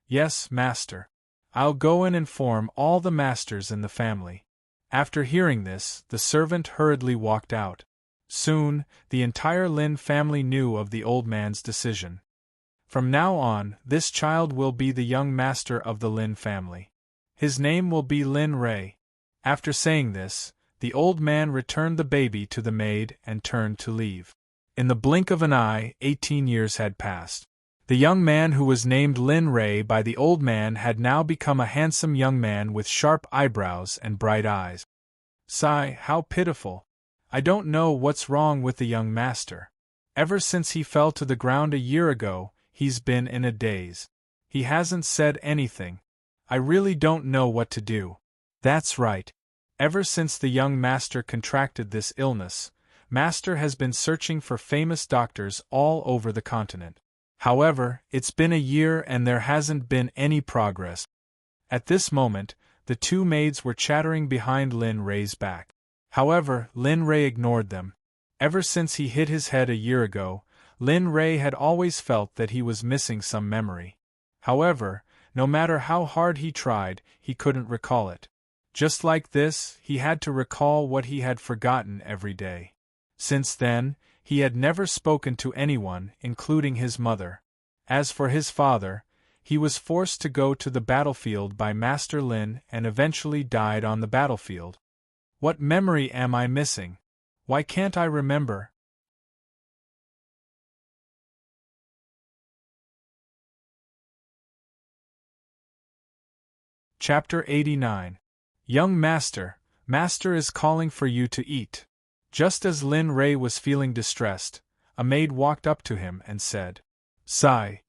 Yes, master. I'll go and inform all the masters in the family. After hearing this, the servant hurriedly walked out. Soon, the entire Lin family knew of the old man's decision. From now on, this child will be the young master of the Lin family. His name will be Lin Rei. After saying this, the old man returned the baby to the maid and turned to leave. In the blink of an eye, 18 years had passed. The young man who was named Lin Rei by the old man had now become a handsome young man with sharp eyebrows and bright eyes. Sigh, how pitiful. I don't know what's wrong with the young master. Ever since he fell to the ground a year ago, he's been in a daze. He hasn't said anything. I really don't know what to do. That's right. Ever since the young master contracted this illness, Master has been searching for famous doctors all over the continent. However, it's been a year and there hasn't been any progress. At this moment, the two maids were chattering behind Lin Rei's back. However, Lin Rei ignored them. Ever since he hit his head a year ago, Lin Rei had always felt that he was missing some memory. However, no matter how hard he tried, he couldn't recall it. Just like this, he had to recall what he had forgotten every day. Since then, he had never spoken to anyone, including his mother. As for his father, he was forced to go to the battlefield by Master Lin and eventually died on the battlefield. What memory am I missing? Why can't I remember? Chapter 89. Young Master, Master is calling for you to eat. Just as Lin Rei was feeling distressed, a maid walked up to him and said, Sigh.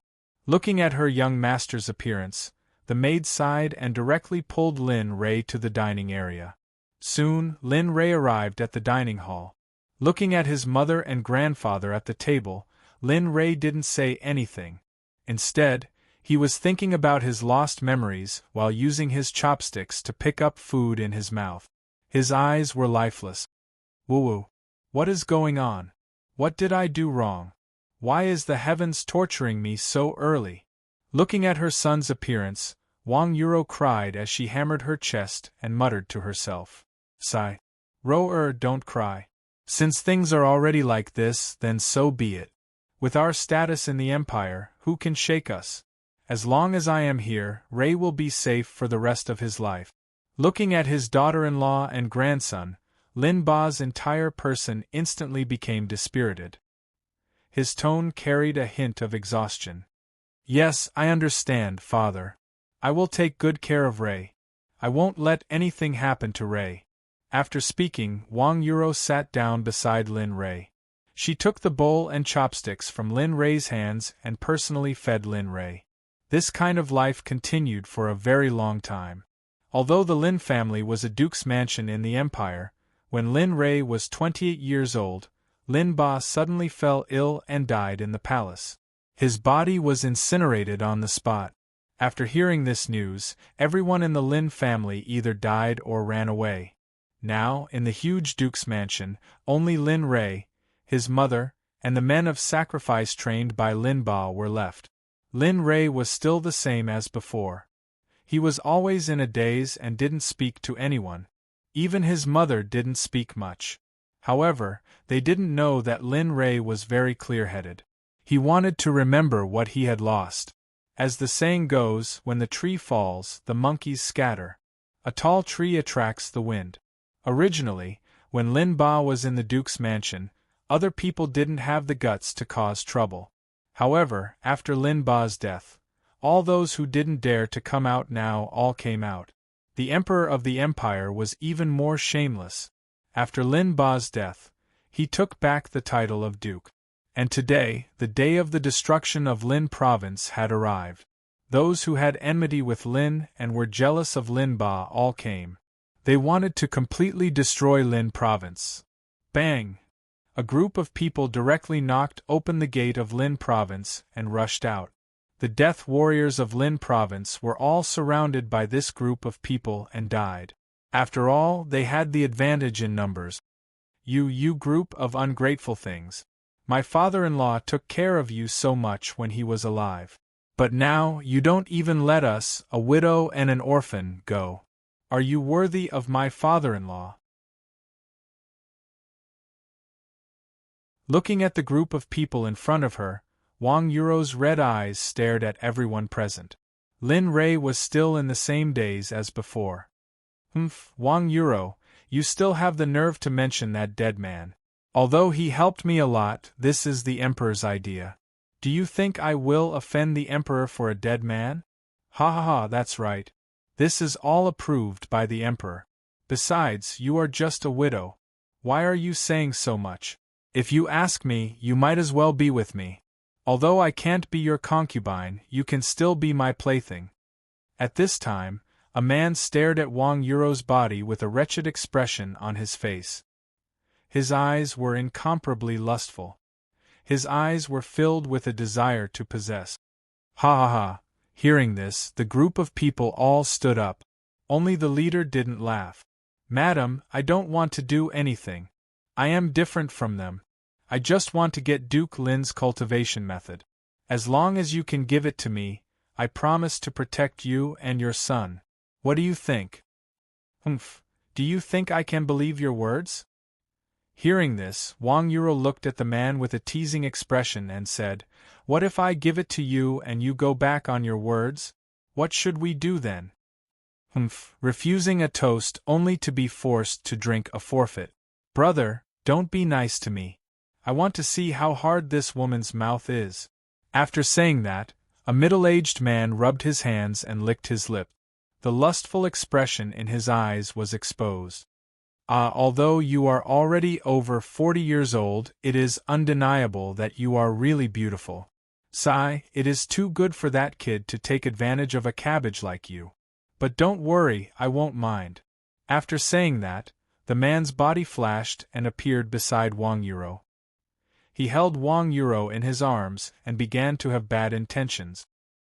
Looking at her young master's appearance, the maid sighed and directly pulled Lin Rei to the dining area. Soon, Lin Rei arrived at the dining hall. Looking at his mother and grandfather at the table, Lin Rei didn't say anything. Instead, he was thinking about his lost memories while using his chopsticks to pick up food in his mouth. His eyes were lifeless. Woo-woo. What is going on? What did I do wrong? Why is the heavens torturing me so early? Looking at her son's appearance, Wang Yuro cried as she hammered her chest and muttered to herself. Sigh. Don't cry. Since things are already like this, then so be it. With our status in the Empire, who can shake us? As long as I am here, Rei will be safe for the rest of his life. Looking at his daughter-in-law and grandson, Lin Ba's entire person instantly became dispirited. His tone carried a hint of exhaustion. Yes, I understand, father. I will take good care of Rei. I won't let anything happen to Rei. After speaking, Wang Yuro sat down beside Lin Rei. She took the bowl and chopsticks from Lin Rei's hands and personally fed Lin Rei. This kind of life continued for a very long time. Although the Lin family was a duke's mansion in the Empire, when Lin Rei was 28 years old, Lin Ba suddenly fell ill and died in the palace. His body was incinerated on the spot. After hearing this news, everyone in the Lin family either died or ran away. Now, in the huge duke's mansion, only Lin Rei, his mother, and the men of sacrifice trained by Lin Ba were left. Lin Rei was still the same as before. He was always in a daze and didn't speak to anyone. Even his mother didn't speak much. However, they didn't know that Lin Rei was very clear-headed. He wanted to remember what he had lost. As the saying goes, when the tree falls, the monkeys scatter. A tall tree attracts the wind. Originally, when Lin Ba was in the Duke's mansion, other people didn't have the guts to cause trouble. However, after Lin Ba's death, all those who didn't dare to come out now all came out. The emperor of the empire was even more shameless. After Lin Ba's death, he took back the title of Duke. And today, the day of the destruction of Lin province had arrived. Those who had enmity with Lin and were jealous of Lin Ba all came. They wanted to completely destroy Lin province. Bang! A group of people directly knocked open the gate of Lin province and rushed out. The death warriors of Lin province were all surrounded by this group of people and died. After all, they had the advantage in numbers. You group of ungrateful things. My father-in-law took care of you so much when he was alive. But now you don't even let us, a widow and an orphan, go. Are you worthy of my father-in-law? Looking at the group of people in front of her, Wang Yuro's red eyes stared at everyone present. Lin Rei was still in the same daze as before. Wang Yuro, you still have the nerve to mention that dead man. Although he helped me a lot, this is the Emperor's idea. Do you think I will offend the Emperor for a dead man? Ha ha ha, that's right. This is all approved by the Emperor. Besides, you are just a widow. Why are you saying so much? If you ask me, you might as well be with me. Although I can't be your concubine, you can still be my plaything. At this time, a man stared at Wang Yuro's body with a wretched expression on his face. His eyes were incomparably lustful. His eyes were filled with a desire to possess. Ha ha ha! Hearing this, the group of people all stood up. Only the leader didn't laugh. Madam, I don't want to do anything. I am different from them. I just want to get Duke Lin's cultivation method. As long as you can give it to me, I promise to protect you and your son. What do you think? Do you think I can believe your words? Hearing this, Wang Yuro looked at the man with a teasing expression and said, What if I give it to you and you go back on your words? What should we do then? Refusing a toast only to be forced to drink a forfeit. Brother, don't be nice to me. I want to see how hard this woman's mouth is. After saying that, a middle-aged man rubbed his hands and licked his lip. The lustful expression in his eyes was exposed. Although you are already over 40 years old, it is undeniable that you are really beautiful. Sigh, it is too good for that kid to take advantage of a cabbage like you. But don't worry, I won't mind. After saying that, the man's body flashed and appeared beside Wang Yuro. He held Wang Yuro in his arms and began to have bad intentions.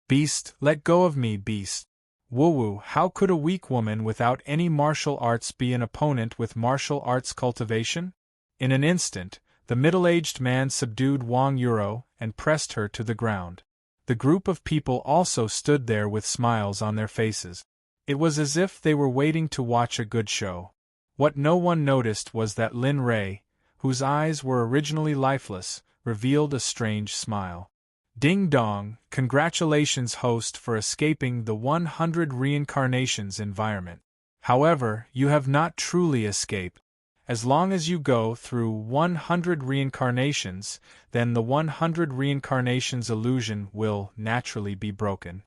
Beast, let go of me, beast. Woo-woo, how could a weak woman without any martial arts be an opponent with martial arts cultivation? In an instant, the middle-aged man subdued Wang Yuro and pressed her to the ground. The group of people also stood there with smiles on their faces. It was as if they were waiting to watch a good show. What no one noticed was that Lin Rei, whose eyes were originally lifeless, revealed a strange smile. Ding dong, congratulations host for escaping the 100 reincarnations environment. However, you have not truly escaped. As long as you go through 100 reincarnations, then the 100 reincarnations illusion will naturally be broken.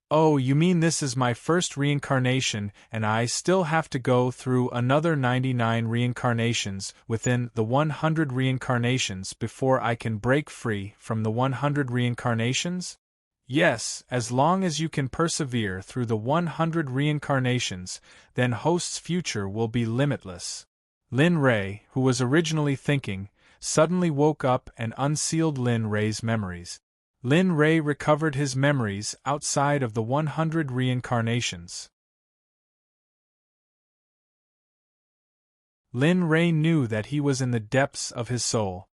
Oh, you mean this is my first reincarnation and I still have to go through another 99 reincarnations within the 100 reincarnations before I can break free from the 100 reincarnations? Yes, as long as you can persevere through the 100 reincarnations, then host's future will be limitless. Lin Rei, who was originally thinking, suddenly woke up and unsealed Lin Rei's memories. Lin Rei recovered his memories outside of the 100 reincarnations. Lin Rei knew that he was in the depths of his soul.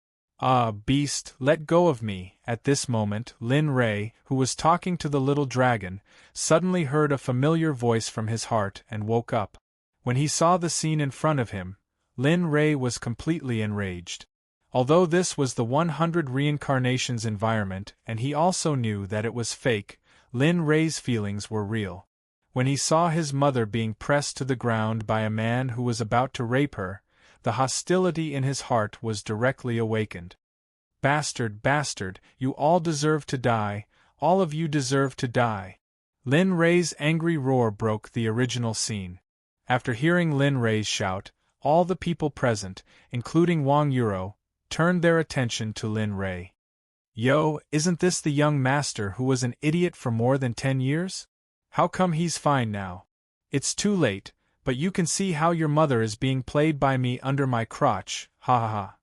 Beast, let go of me. At this moment, Lin Rei, who was talking to the little dragon, suddenly heard a familiar voice from his heart and woke up. When he saw the scene in front of him, Lin Rei was completely enraged. Although this was the 100 reincarnations environment and he also knew that it was fake, Lin Rei's feelings were real. When he saw his mother being pressed to the ground by a man who was about to rape her, the hostility in his heart was directly awakened. Bastard, bastard, you all deserve to die, all of you deserve to die. Lin Rei's angry roar broke the original scene. After hearing Lin Rei's shout, all the people present, including Wang Yuro, turned their attention to Lin Rei. Yo, isn't this the young master who was an idiot for more than 10 years? How come he's fine now? It's too late, but you can see how your mother is being played by me under my crotch, ha ha ha.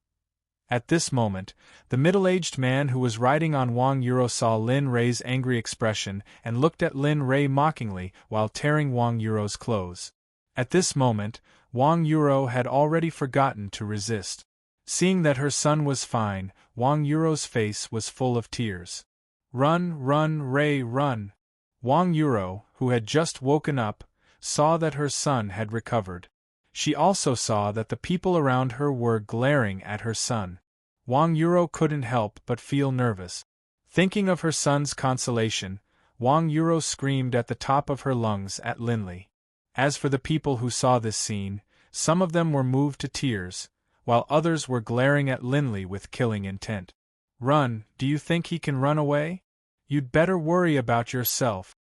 At this moment, the middle-aged man who was riding on Wang Yuro saw Lin Rei's angry expression and looked at Lin Rei mockingly while tearing Wang Yuro's clothes. At this moment, Wang Yuro had already forgotten to resist. Seeing that her son was fine, Wang Yuro's face was full of tears. Run, run, Rei, run! Wang Yuro, who had just woken up, saw that her son had recovered. She also saw that the people around her were glaring at her son. Wang Yuro couldn't help but feel nervous. Thinking of her son's consolation, Wang Yuro screamed at the top of her lungs at Linley. As for the people who saw this scene, some of them were moved to tears, while others were glaring at Linley with killing intent. Run, do you think he can run away? You'd better worry about yourself.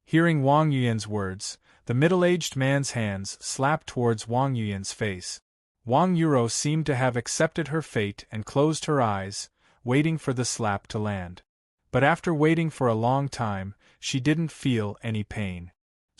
Hearing Wang Yuyan's words, the middle-aged man's hands slapped towards Wang Yuyan's face. Wang Yuro seemed to have accepted her fate and closed her eyes, waiting for the slap to land. But after waiting for a long time, she didn't feel any pain.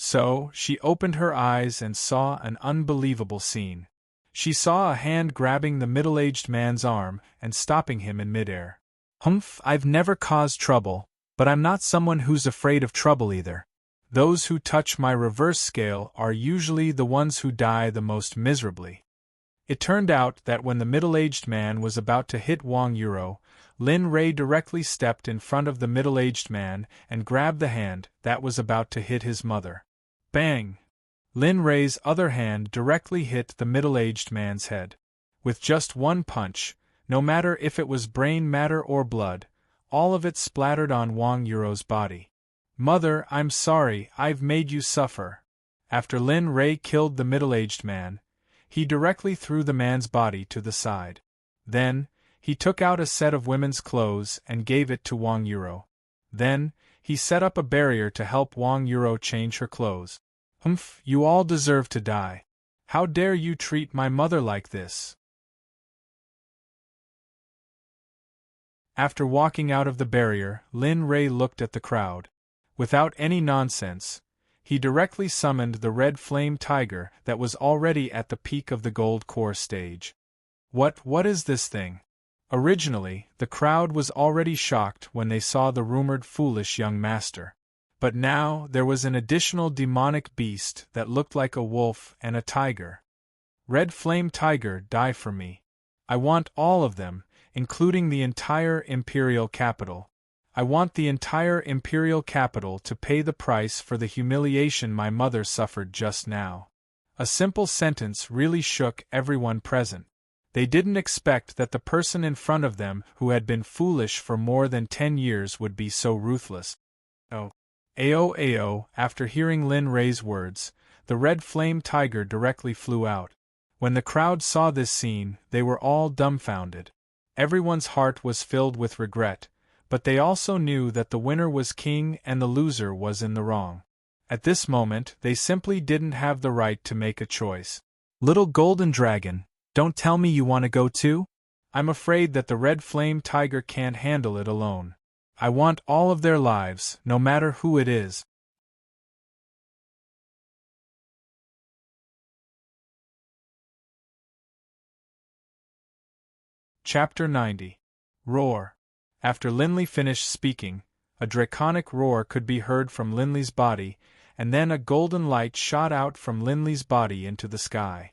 So, she opened her eyes and saw an unbelievable scene. She saw a hand grabbing the middle-aged man's arm and stopping him in midair. Humph, I've never caused trouble, but I'm not someone who's afraid of trouble either. Those who touch my reverse scale are usually the ones who die the most miserably. It turned out that when the middle-aged man was about to hit Wang Yuro, Lin Rei directly stepped in front of the middle-aged man and grabbed the hand that was about to hit his mother. Bang! Lin Rei's other hand directly hit the middle-aged man's head. With just one punch, no matter if it was brain matter or blood, all of it splattered on Wang Yuro's body. Mother, I'm sorry, I've made you suffer. After Lin Rei killed the middle-aged man, he directly threw the man's body to the side. Then, he took out a set of women's clothes and gave it to Wang Yuro. Then, he set up a barrier to help Wang Yuro change her clothes. Humph, you all deserve to die. How dare you treat my mother like this? After walking out of the barrier, Lin Rei looked at the crowd. Without any nonsense, he directly summoned the red flame tiger that was already at the peak of the gold core stage. What is this thing? Originally, the crowd was already shocked when they saw the rumored foolish young master. But now, there was an additional demonic beast that looked like a wolf and a tiger. Red flame tiger, die for me. I want all of them, including the entire imperial capital. I want the entire imperial capital to pay the price for the humiliation my mother suffered just now. A simple sentence really shook everyone present. They didn't expect that the person in front of them who had been foolish for more than 10 years would be so ruthless. Oh. Ao, after hearing Lin Rei's words, the red flame tiger directly flew out. When the crowd saw this scene, they were all dumbfounded. Everyone's heart was filled with regret, but they also knew that the winner was king and the loser was in the wrong. At this moment, they simply didn't have the right to make a choice. Little golden dragon, don't tell me you want to go too? I'm afraid that the red flame tiger can't handle it alone. I want all of their lives, no matter who it is. Chapter 90. Roar. After Linley finished speaking, a draconic roar could be heard from Linley's body, and then a golden light shot out from Linley's body into the sky.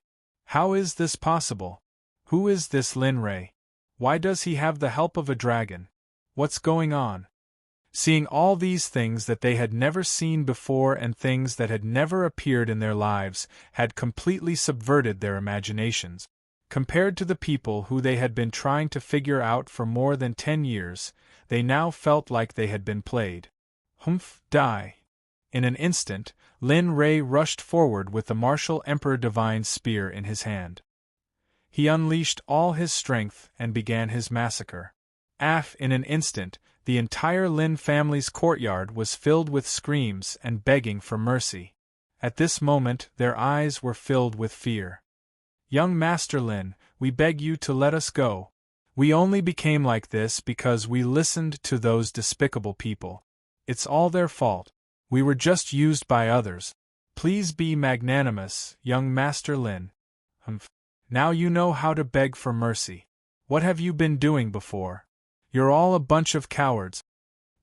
How is this possible? Who is this Lin Rei? Why does he have the help of a dragon? What's going on? Seeing all these things that they had never seen before and things that had never appeared in their lives had completely subverted their imaginations. Compared to the people who they had been trying to figure out for more than 10 years, they now felt like they had been played. Humph, die. In an instant, Lin Rei rushed forward with the martial Emperor Divine spear in his hand. He unleashed all his strength and began his massacre. In an instant, the entire Lin family's courtyard was filled with screams and begging for mercy. At this moment, their eyes were filled with fear. Young Master Lin, we beg you to let us go. We only became like this because we listened to those despicable people. It's all their fault. We were just used by others. Please be magnanimous, young Master Lin. Humph. Now you know how to beg for mercy. What have you been doing before? You're all a bunch of cowards.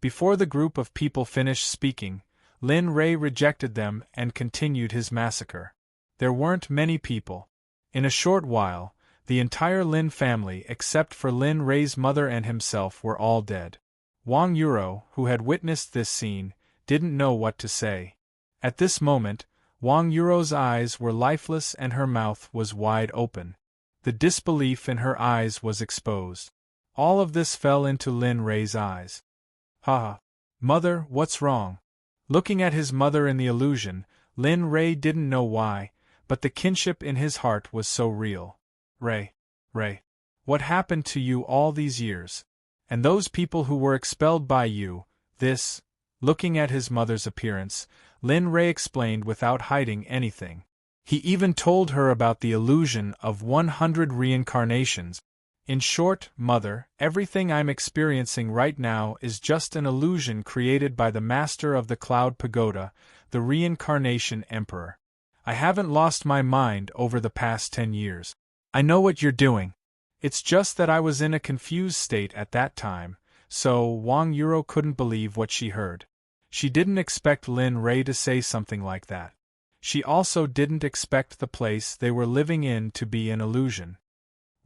Before the group of people finished speaking, Lin Rei rejected them and continued his massacre. There weren't many people. In a short while, the entire Lin family except for Lin Rei's mother and himself were all dead. Wang Yuro, who had witnessed this scene, didn't know what to say. At this moment, Wang Yuro's eyes were lifeless and her mouth was wide open. The disbelief in her eyes was exposed. All of this fell into Lin Rei's eyes. Ha! Mother, what's wrong? Looking at his mother in the illusion, Lin Rei didn't know why, but the kinship in his heart was so real. Rei, what happened to you all these years? And those people who were expelled by you, this… Looking at his mother's appearance, Lin Rei explained without hiding anything. He even told her about the illusion of 100 reincarnations. In short, Mother, everything I'm experiencing right now is just an illusion created by the Master of the Cloud Pagoda, the Reincarnation Emperor. I haven't lost my mind over the past 10 years. I know what you're doing. It's just that I was in a confused state at that time, so Wang Yuro couldn't believe what she heard. She didn't expect Lin Rei to say something like that. She also didn't expect the place they were living in to be an illusion.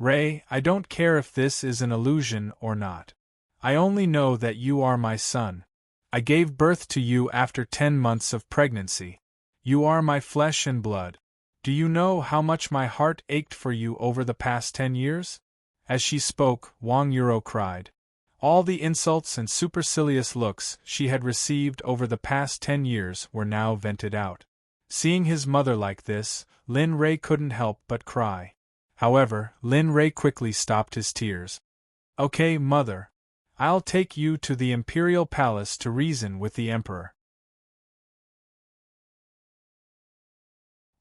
Rei, I don't care if this is an illusion or not. I only know that you are my son. I gave birth to you after 10 months of pregnancy. You are my flesh and blood. Do you know how much my heart ached for you over the past 10 years? As she spoke, Wang Yuro cried. All the insults and supercilious looks she had received over the past 10 years were now vented out. Seeing his mother like this, Lin Rei couldn't help but cry. However, Lin Rei quickly stopped his tears. Okay, Mother. I'll take you to the Imperial Palace to reason with the Emperor.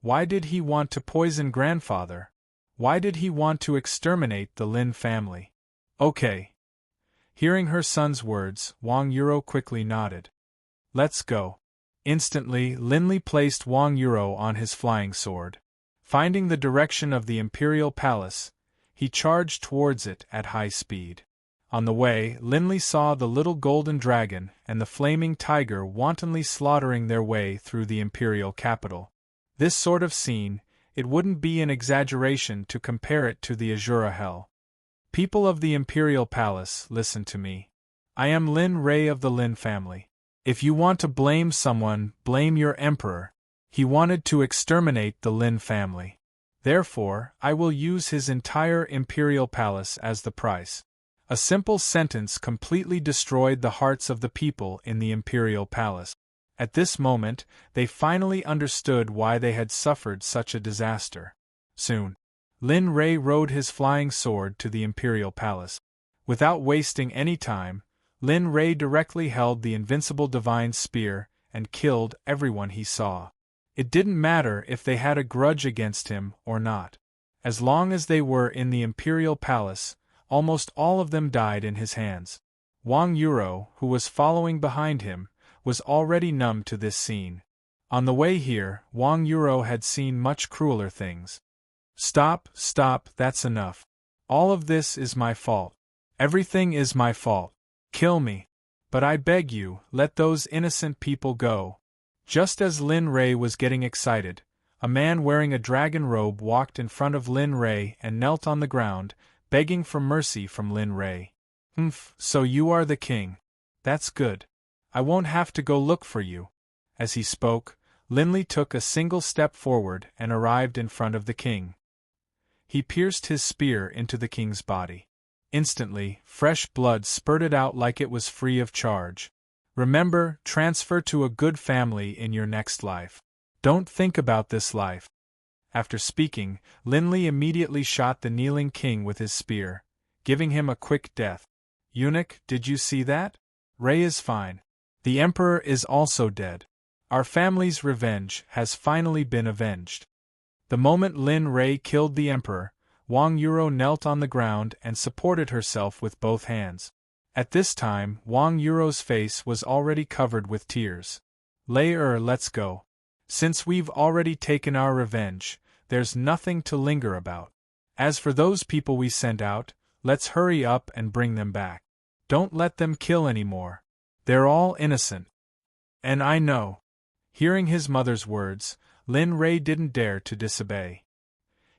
Why did he want to poison Grandfather? Why did he want to exterminate the Lin family? Okay. Hearing her son's words, Wang Yuro quickly nodded. Let's go. Instantly, Lin Li placed Wang Yuro on his flying sword. Finding the direction of the Imperial Palace, he charged towards it at high speed. On the way, Lin Li saw the little golden dragon and the flaming tiger wantonly slaughtering their way through the Imperial capital. This sort of scene, it wouldn't be an exaggeration to compare it to the Azura Hell. People of the Imperial Palace, listen to me. I am Lin Rei of the Lin family. If you want to blame someone, blame your emperor. He wanted to exterminate the Lin family. Therefore, I will use his entire Imperial Palace as the price. A simple sentence completely destroyed the hearts of the people in the Imperial Palace. At this moment, they finally understood why they had suffered such a disaster. Soon, Lin Rei rode his flying sword to the Imperial Palace. Without wasting any time, Lin Rei directly held the invincible divine spear and killed everyone he saw. It didn't matter if they had a grudge against him or not. As long as they were in the Imperial Palace, almost all of them died in his hands. Wang Yuro, who was following behind him, was already numb to this scene. On the way here, Wang Yuro had seen much crueler things. Stop, that's enough. All of this is my fault. Everything is my fault. Kill me. But I beg you, let those innocent people go. Just as Lin Rei was getting excited, a man wearing a dragon robe walked in front of Lin Rei and knelt on the ground, begging for mercy from Lin Rei. So you are the king. That's good. I won't have to go look for you." As he spoke, Linley took a single step forward and arrived in front of the king. He pierced his spear into the king's body. Instantly, fresh blood spurted out like it was free of charge. "Remember, transfer to a good family in your next life. Don't think about this life." After speaking, Linley immediately shot the kneeling king with his spear, giving him a quick death. "Eunuch, did you see that? Ray is fine. The Emperor is also dead. Our family's revenge has finally been avenged." The moment Lin Ray killed the Emperor, Wang Yuro knelt on the ground and supported herself with both hands. At this time, Wang Yuro's face was already covered with tears. Let's go. Since we've already taken our revenge, there's nothing to linger about. As for those people we sent out, let's hurry up and bring them back. Don't let them kill any more. They're all innocent. And I know." Hearing his mother's words, Lin Ray didn't dare to disobey.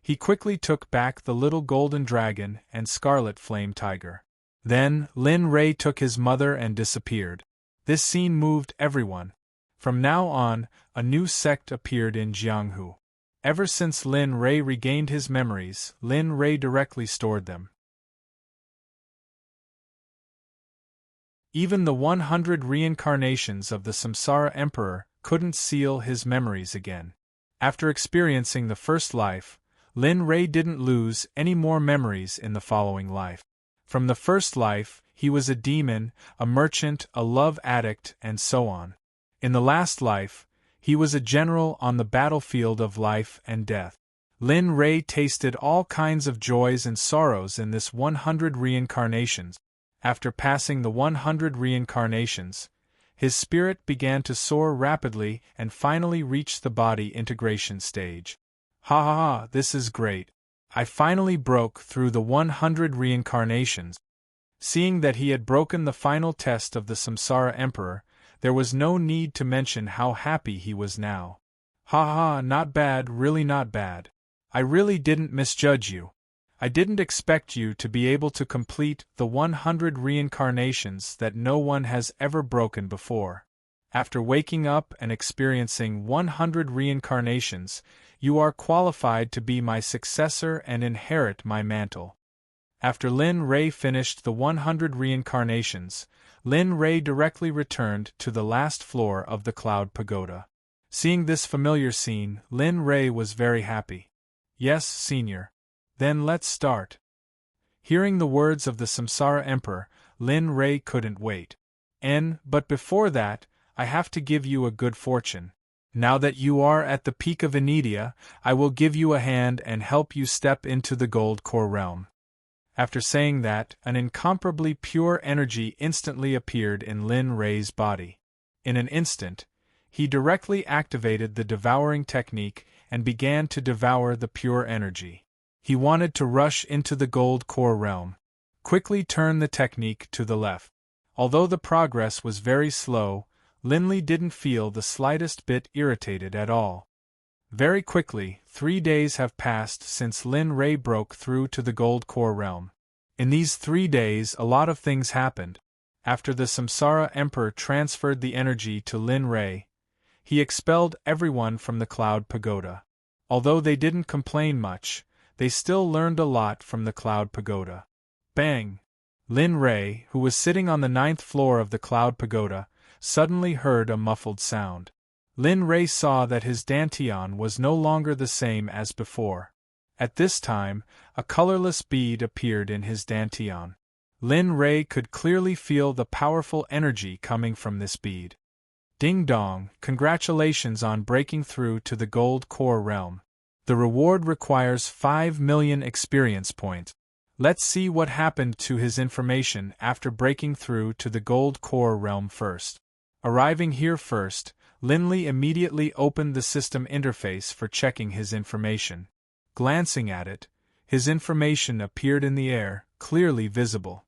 He quickly took back the little golden dragon and scarlet flame tiger. Then, Lin Ray took his mother and disappeared. This scene moved everyone. From now on, a new sect appeared in Jianghu. Ever since Lin Ray regained his memories, Lin Ray directly stored them. Even the 100 reincarnations of the Samsara Emperor couldn't seal his memories again. After experiencing the first life, Lin Ray didn't lose any more memories in the following life. From the first life, he was a demon, a merchant, a love addict, and so on. In the last life, he was a general on the battlefield of life and death. Lin Ray tasted all kinds of joys and sorrows in this 100 reincarnations. After passing the 100 reincarnations, his spirit began to soar rapidly and finally reached the body integration stage. Ha ha ha, this is great. I finally broke through the 100 reincarnations. Seeing that he had broken the final test of the Samsara Emperor, there was no need to mention how happy he was now. Ha ha, not bad, really not bad. I really didn't misjudge you. I didn't expect you to be able to complete the 100 reincarnations that no one has ever broken before. After waking up and experiencing 100 reincarnations, you are qualified to be my successor and inherit my mantle. After Lin Ray finished the 100 reincarnations, Lin Ray directly returned to the last floor of the Cloud Pagoda. Seeing this familiar scene, Lin Ray was very happy. Yes, Senior. Then let's start. Hearing the words of the Samsara Emperor, Lin Ray couldn't wait. But before that, I have to give you a good fortune. Now that you are at the peak of Anidia, I will give you a hand and help you step into the Gold Core realm. After saying that, an incomparably pure energy instantly appeared in Lin Ray's body. In an instant, he directly activated the devouring technique and began to devour the pure energy. He wanted to rush into the Gold Core realm. Quickly turn the technique to the left. Although the progress was very slow, Linley didn't feel the slightest bit irritated at all. Very quickly, 3 days have passed since Lin Ray broke through to the Gold Core realm. In these 3 days a lot of things happened. After the Samsara Emperor transferred the energy to Lin Ray, he expelled everyone from the Cloud Pagoda. Although they didn't complain much, they still learned a lot from the Cloud Pagoda. Bang! Lin Ray, who was sitting on the 9th floor of the Cloud Pagoda, suddenly heard a muffled sound. Lin Ray saw that his dantian was no longer the same as before. At this time, a colorless bead appeared in his dantian. Lin Ray could clearly feel the powerful energy coming from this bead. Ding dong, congratulations on breaking through to the Gold Core realm. The reward requires 5 million experience points. Let's see what happened to his information after breaking through to the Gold Core realm first. Arriving here first, Linley immediately opened the system interface for checking his information. Glancing at it, his information appeared in the air, clearly visible.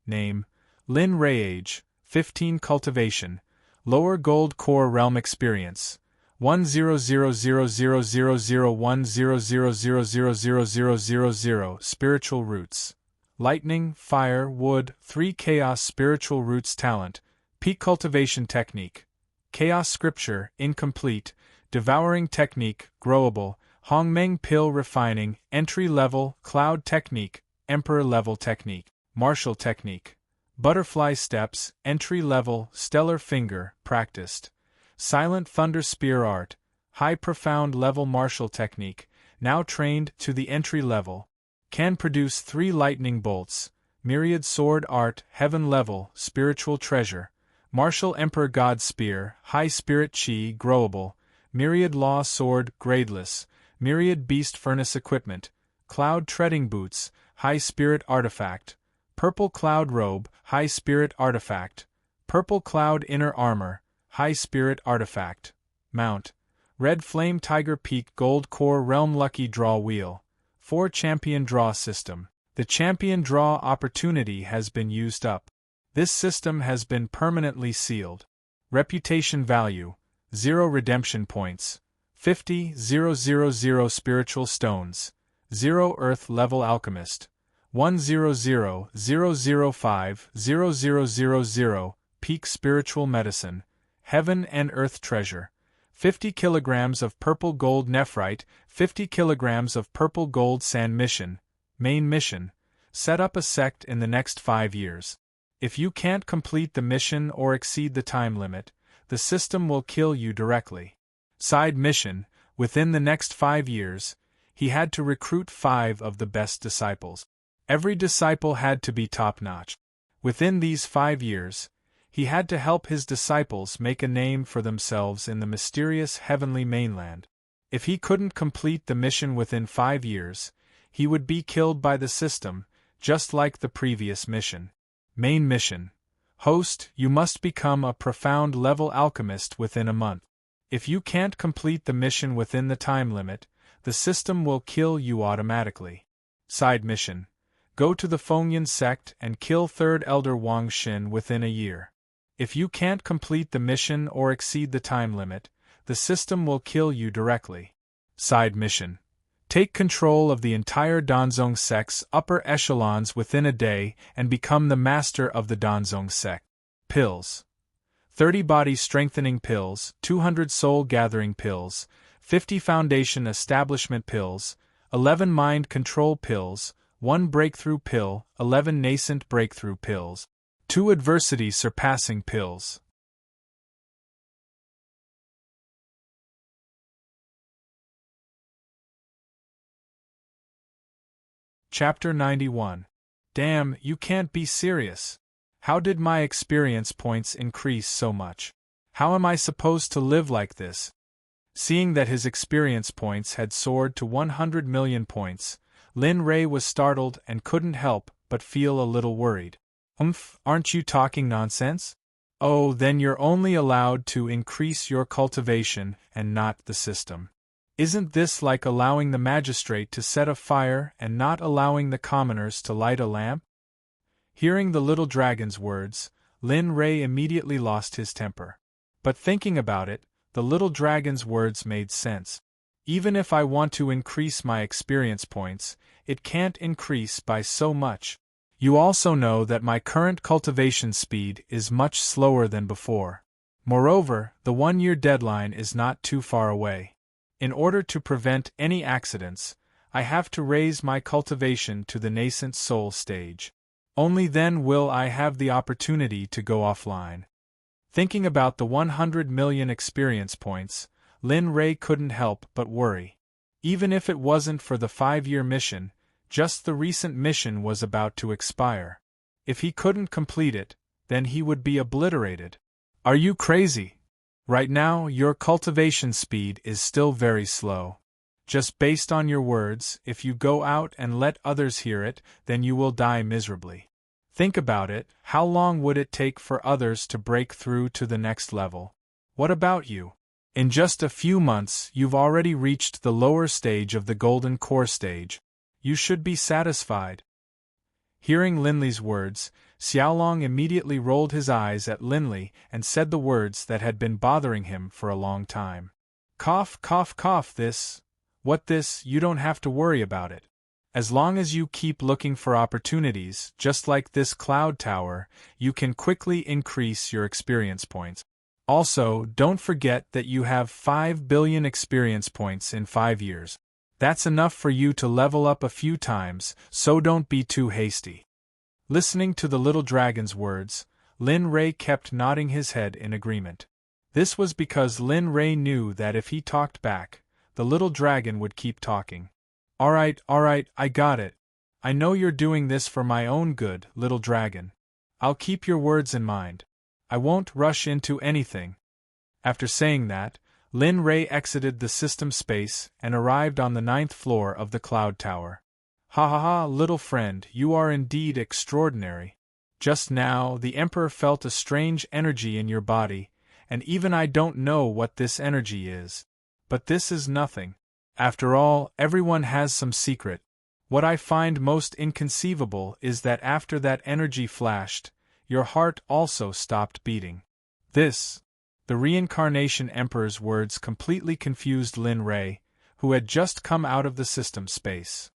Name: Lin Ray. Age: 15. Cultivation: Lower Gold Core Realm Experience: 10000001000000000. Spiritual Roots: lightning, fire, wood, 3 chaos spiritual roots talent, peak cultivation technique, chaos scripture, incomplete, devouring technique, growable, Hongmeng pill refining, entry level, cloud technique, emperor level technique, martial technique, butterfly steps, entry level, stellar finger, practiced, silent thunder spear art, high profound level martial technique, now trained to the entry level, can produce 3 lightning bolts, myriad sword art, heaven level, spiritual treasure, martial emperor god spear, high spirit chi, growable, myriad law sword, gradeless, myriad beast furnace equipment, cloud treading boots, high spirit artifact, purple cloud robe, high spirit artifact, purple cloud inner armor, high spirit artifact, mount, red flame tiger peak gold core realm lucky draw wheel, 4 champion draw system. The champion draw opportunity has been used up. This system has been permanently sealed. Reputation value, 0 redemption points, 50,000 spiritual stones, 0 earth level alchemist, 100,005,0000 peak spiritual medicine, heaven and earth treasure, 50 kilograms of purple gold nephrite, 50 kilograms of purple gold sand mission, main mission, set up a sect in the next 5 years. If you can't complete the mission or exceed the time limit, the system will kill you directly. Side mission, within the next 5 years, he had to recruit 5 of the best disciples. Every disciple had to be top-notch. Within these 5 years, he had to help his disciples make a name for themselves in the mysterious heavenly mainland. If he couldn't complete the mission within 5 years, he would be killed by the system, just like the previous mission. Main mission. Host, you must become a profound level alchemist within a month. If you can't complete the mission within the time limit, the system will kill you automatically. Side mission. Go to the Fengyan sect and kill 3rd Elder Wang Xin within a year. If you can't complete the mission or exceed the time limit, the system will kill you directly. Side mission. Take control of the entire Danzong sect's upper echelons within a day and become the master of the Danzong sect. Pills. 30 body strengthening pills, 200 soul gathering pills, 50 foundation establishment pills, 11 mind control pills, 1 breakthrough pill, 11 nascent breakthrough pills, 2 adversity surpassing pills. Chapter 91. Damn, you can't be serious. How did my experience points increase so much? How am I supposed to live like this? Seeing that his experience points had soared to 100 million points, Lin Rei was startled and couldn't help but feel a little worried. Aren't you talking nonsense? Oh, then you're only allowed to increase your cultivation and not the system. Isn't this like allowing the magistrate to set a fire and not allowing the commoners to light a lamp? Hearing the little dragon's words, Lin Rei immediately lost his temper. But thinking about it, the little dragon's words made sense. Even if I want to increase my experience points, it can't increase by so much. You also know that my current cultivation speed is much slower than before. Moreover, the 1-year deadline is not too far away. In order to prevent any accidents, I have to raise my cultivation to the nascent soul stage. Only then will I have the opportunity to go offline. Thinking about the 100 million experience points, Lin Rei couldn't help but worry. Even if it wasn't for the 5-year mission, just the recent mission was about to expire. If he couldn't complete it, then he would be obliterated. Are you crazy? Right now, your cultivation speed is still very slow. Just based on your words, if you go out and let others hear it, then you will die miserably. Think about it, how long would it take for others to break through to the next level? What about you? In just a few months, you've already reached the lower stage of the golden core stage. You should be satisfied. Hearing Linli's words, Xiaolong immediately rolled his eyes at Linli and said the words that had been bothering him for a long time. Cough, cough, cough, this. What this? You don't have to worry about it. As long as you keep looking for opportunities, just like this cloud tower, you can quickly increase your experience points. Also, don't forget that you have 5 billion experience points in 5 years. That's enough for you to level up a few times, so don't be too hasty. Listening to the little dragon's words, Lin Rei kept nodding his head in agreement. This was because Lin Rei knew that if he talked back, the little dragon would keep talking. Alright, I got it. I know you're doing this for my own good, little dragon. I'll keep your words in mind. I won't rush into anything. After saying that, Lin Rei exited the system space and arrived on the 9th floor of the cloud tower. Ha ha ha, little friend, you are indeed extraordinary. Just now, the Emperor felt a strange energy in your body, and even I don't know what this energy is. But this is nothing. After all, everyone has some secret. What I find most inconceivable is that after that energy flashed, your heart also stopped beating. The Reincarnation Emperor's words completely confused Lin Rei, who had just come out of the system space.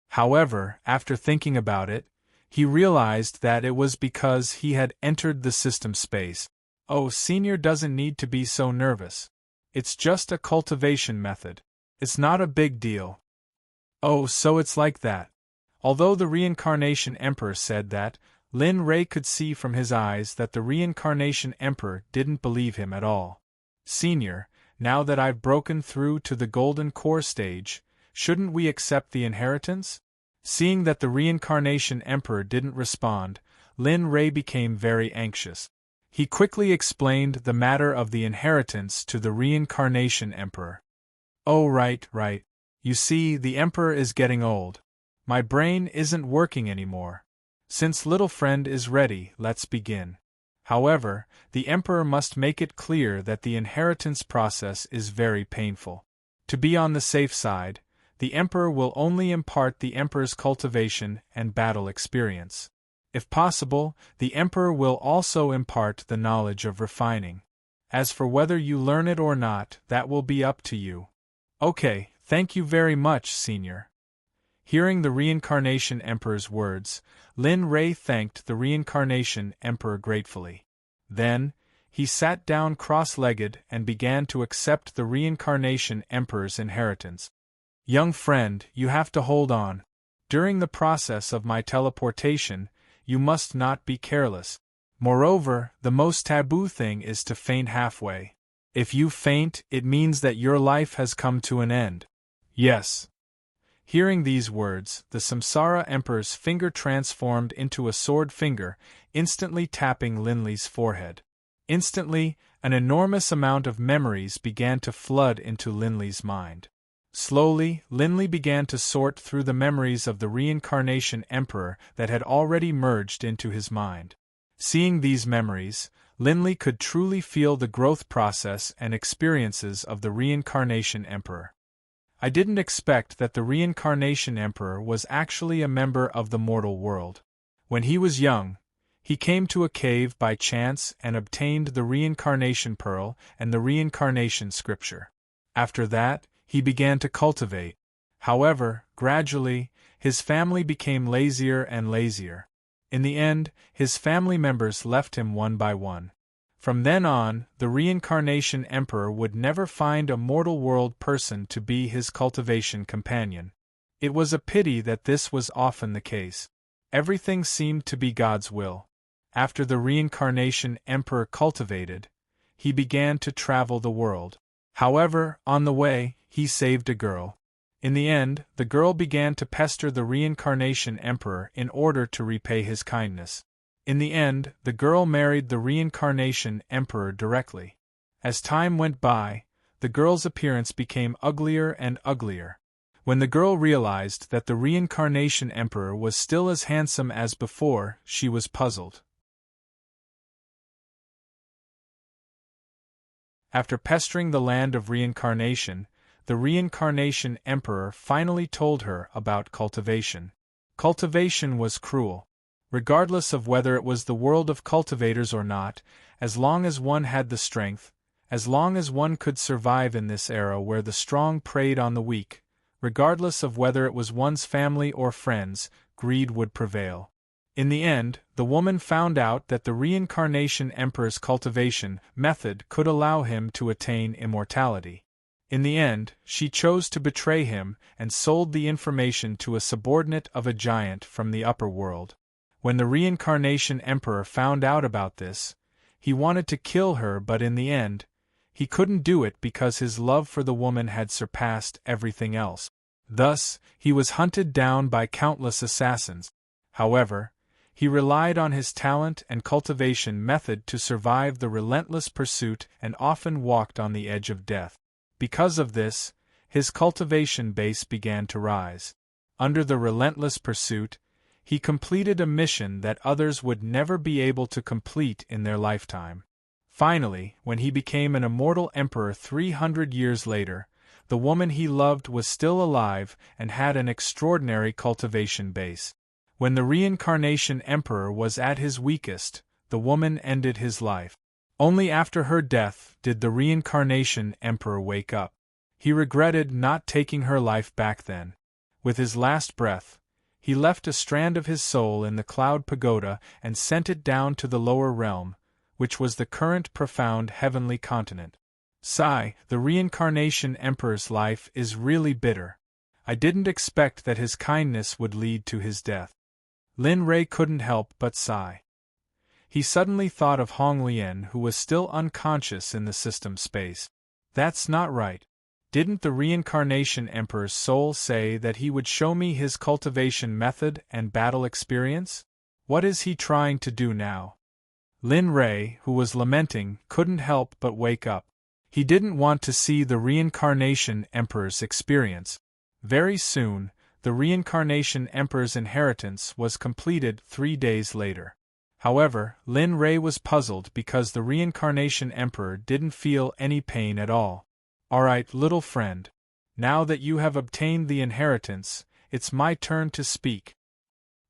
However, after thinking about it, he realized that it was because he had entered the system space. Oh, Senior doesn't need to be so nervous. It's just a cultivation method. It's not a big deal. Oh, so it's like that. Although the Reincarnation Emperor said that, Lin Rei could see from his eyes that the Reincarnation Emperor didn't believe him at all. Senior, now that I've broken through to the Golden Core stage, shouldn't we accept the inheritance? Seeing that the Reincarnation Emperor didn't respond, Lin Rei became very anxious. He quickly explained the matter of the inheritance to the Reincarnation Emperor. Oh, right. You see, the Emperor is getting old. My brain isn't working anymore. Since little friend is ready, let's begin. However, the Emperor must make it clear that the inheritance process is very painful. To be on the safe side, the Emperor will only impart the Emperor's cultivation and battle experience. If possible, the Emperor will also impart the knowledge of refining. As for whether you learn it or not, that will be up to you. Okay, thank you very much, Senior. Hearing the Reincarnation Emperor's words, Lin Rei thanked the Reincarnation Emperor gratefully. Then, he sat down cross-legged and began to accept the Reincarnation Emperor's inheritance. Young friend, you have to hold on. During the process of my teleportation, you must not be careless. Moreover, the most taboo thing is to faint halfway. If you faint, it means that your life has come to an end. Yes. Hearing these words, the Samsara Emperor's finger transformed into a sword finger, instantly tapping Linley's forehead. Instantly, an enormous amount of memories began to flood into Linley's mind. Slowly, Linley began to sort through the memories of the Reincarnation Emperor that had already merged into his mind. Seeing these memories, Linley could truly feel the growth process and experiences of the Reincarnation Emperor. I didn't expect that the Reincarnation Emperor was actually a member of the mortal world. When he was young, he came to a cave by chance and obtained the Reincarnation Pearl and the Reincarnation Scripture. After that, he began to cultivate. However, gradually, his family became lazier and lazier. In the end, his family members left him one by one. From then on, the Reincarnation Emperor would never find a mortal world person to be his cultivation companion. It was a pity that this was often the case. Everything seemed to be God's will. After the Reincarnation Emperor cultivated, he began to travel the world. However, on the way, he saved a girl. In the end, the girl began to pester the Reincarnation Emperor in order to repay his kindness. In the end, the girl married the Reincarnation Emperor directly. As time went by, the girl's appearance became uglier and uglier. When the girl realized that the Reincarnation Emperor was still as handsome as before, she was puzzled. After pestering the land of reincarnation, the Reincarnation Emperor finally told her about cultivation. Cultivation was cruel. Regardless of whether it was the world of cultivators or not, as long as one had the strength, As long as one could survive in this era where the strong preyed on the weak, regardless of whether it was one's family or friends, greed would prevail. In the end, the woman found out that the Reincarnation Emperor's cultivation method could allow him to attain immortality. In the end, she chose to betray him and sold the information to a subordinate of a giant from the upper world. When the Reincarnation Emperor found out about this, he wanted to kill her, but in the end, he couldn't do it because his love for the woman had surpassed everything else. Thus, he was hunted down by countless assassins. However, he relied on his talent and cultivation method to survive the relentless pursuit and often walked on the edge of death. Because of this, his cultivation base began to rise. Under the relentless pursuit, he completed a mission that others would never be able to complete in their lifetime. Finally, when he became an immortal emperor 300 years later, the woman he loved was still alive and had an extraordinary cultivation base. When the Reincarnation Emperor was at his weakest, the woman ended his life. Only after her death did the Reincarnation Emperor wake up. He regretted not taking her life back then. With his last breath, he left a strand of his soul in the cloud pagoda and sent it down to the lower realm, which was the current profound heavenly continent. Sigh, the Reincarnation Emperor's life is really bitter. I didn't expect that his kindness would lead to his death. Lin Rei couldn't help but sigh. He suddenly thought of Hong Lian, who was still unconscious in the system space. That's not right. Didn't the Reincarnation Emperor's soul say that he would show me his cultivation method and battle experience? What is he trying to do now? Lin Rei, who was lamenting, couldn't help but wake up. He didn't want to see the Reincarnation Emperor's experience. Very soon, the Reincarnation Emperor's inheritance was completed 3 days later. However, Lin Rei was puzzled because the Reincarnation Emperor didn't feel any pain at all. Alright, little friend. Now that you have obtained the inheritance, it's my turn to speak.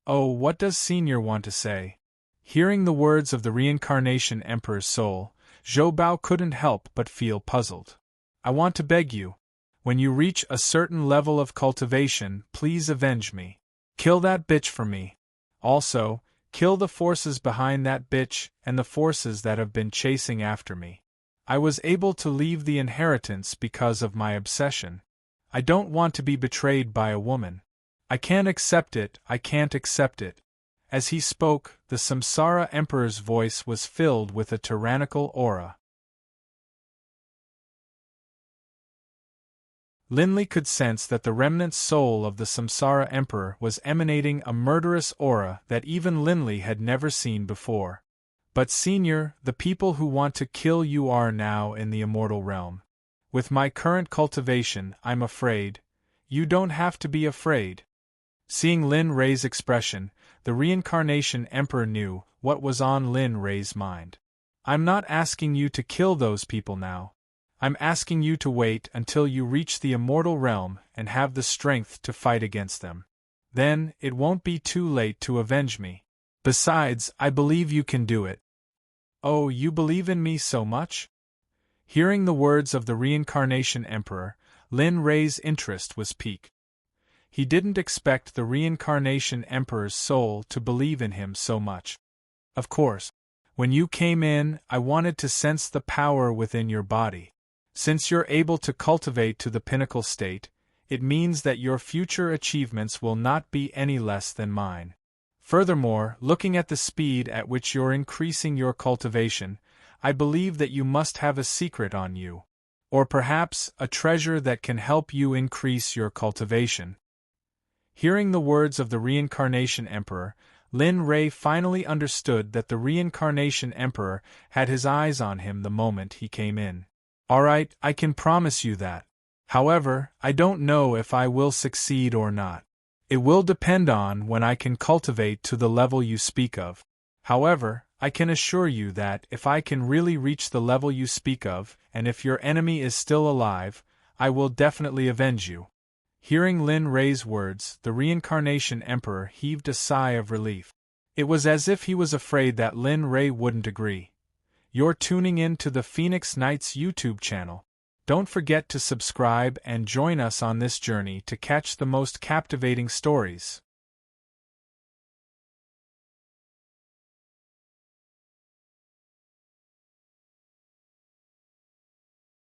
Oh, what does Senior want to say? Hearing the words of the Reincarnation Emperor's soul, Zhou Bao couldn't help but feel puzzled. I want to beg you. When you reach a certain level of cultivation, please avenge me. Kill that bitch for me. Also, kill the forces behind that bitch and the forces that have been chasing after me. I was able to leave the inheritance because of my obsession. I don't want to be betrayed by a woman. I can't accept it, I can't accept it. As he spoke, the Samsara Emperor's voice was filled with a tyrannical aura. Linley could sense that the remnant soul of the Samsara Emperor was emanating a murderous aura that even Linley had never seen before. But Senior, the people who want to kill you are now in the immortal realm. With my current cultivation, I'm afraid. You don't have to be afraid. Seeing Lin Rei's expression, the Reincarnation Emperor knew what was on Lin Rei's mind. I'm not asking you to kill those people now. I'm asking you to wait until you reach the immortal realm and have the strength to fight against them. Then, it won't be too late to avenge me. Besides, I believe you can do it. Oh, you believe in me so much? Hearing the words of the Reincarnation Emperor, Lin Rei's interest was piqued. He didn't expect the Reincarnation Emperor's soul to believe in him so much. Of course, when you came in, I wanted to sense the power within your body. Since you're able to cultivate to the pinnacle state, it means that your future achievements will not be any less than mine. Furthermore, looking at the speed at which you're increasing your cultivation, I believe that you must have a secret on you. Or perhaps a treasure that can help you increase your cultivation. Hearing the words of the Reincarnation Emperor, Lin Rei finally understood that the Reincarnation Emperor had his eyes on him the moment he came in. Alright, I can promise you that. However, I don't know if I will succeed or not. It will depend on when I can cultivate to the level you speak of. However, I can assure you that if I can really reach the level you speak of, and if your enemy is still alive, I will definitely avenge you. Hearing Lin Rei's words, the Reincarnation Emperor heaved a sigh of relief. It was as if he was afraid that Lin Rei wouldn't agree. you're tuning in to the Phoenix Nights YouTube channel. Don't forget to subscribe and join us on this journey to catch the most captivating stories.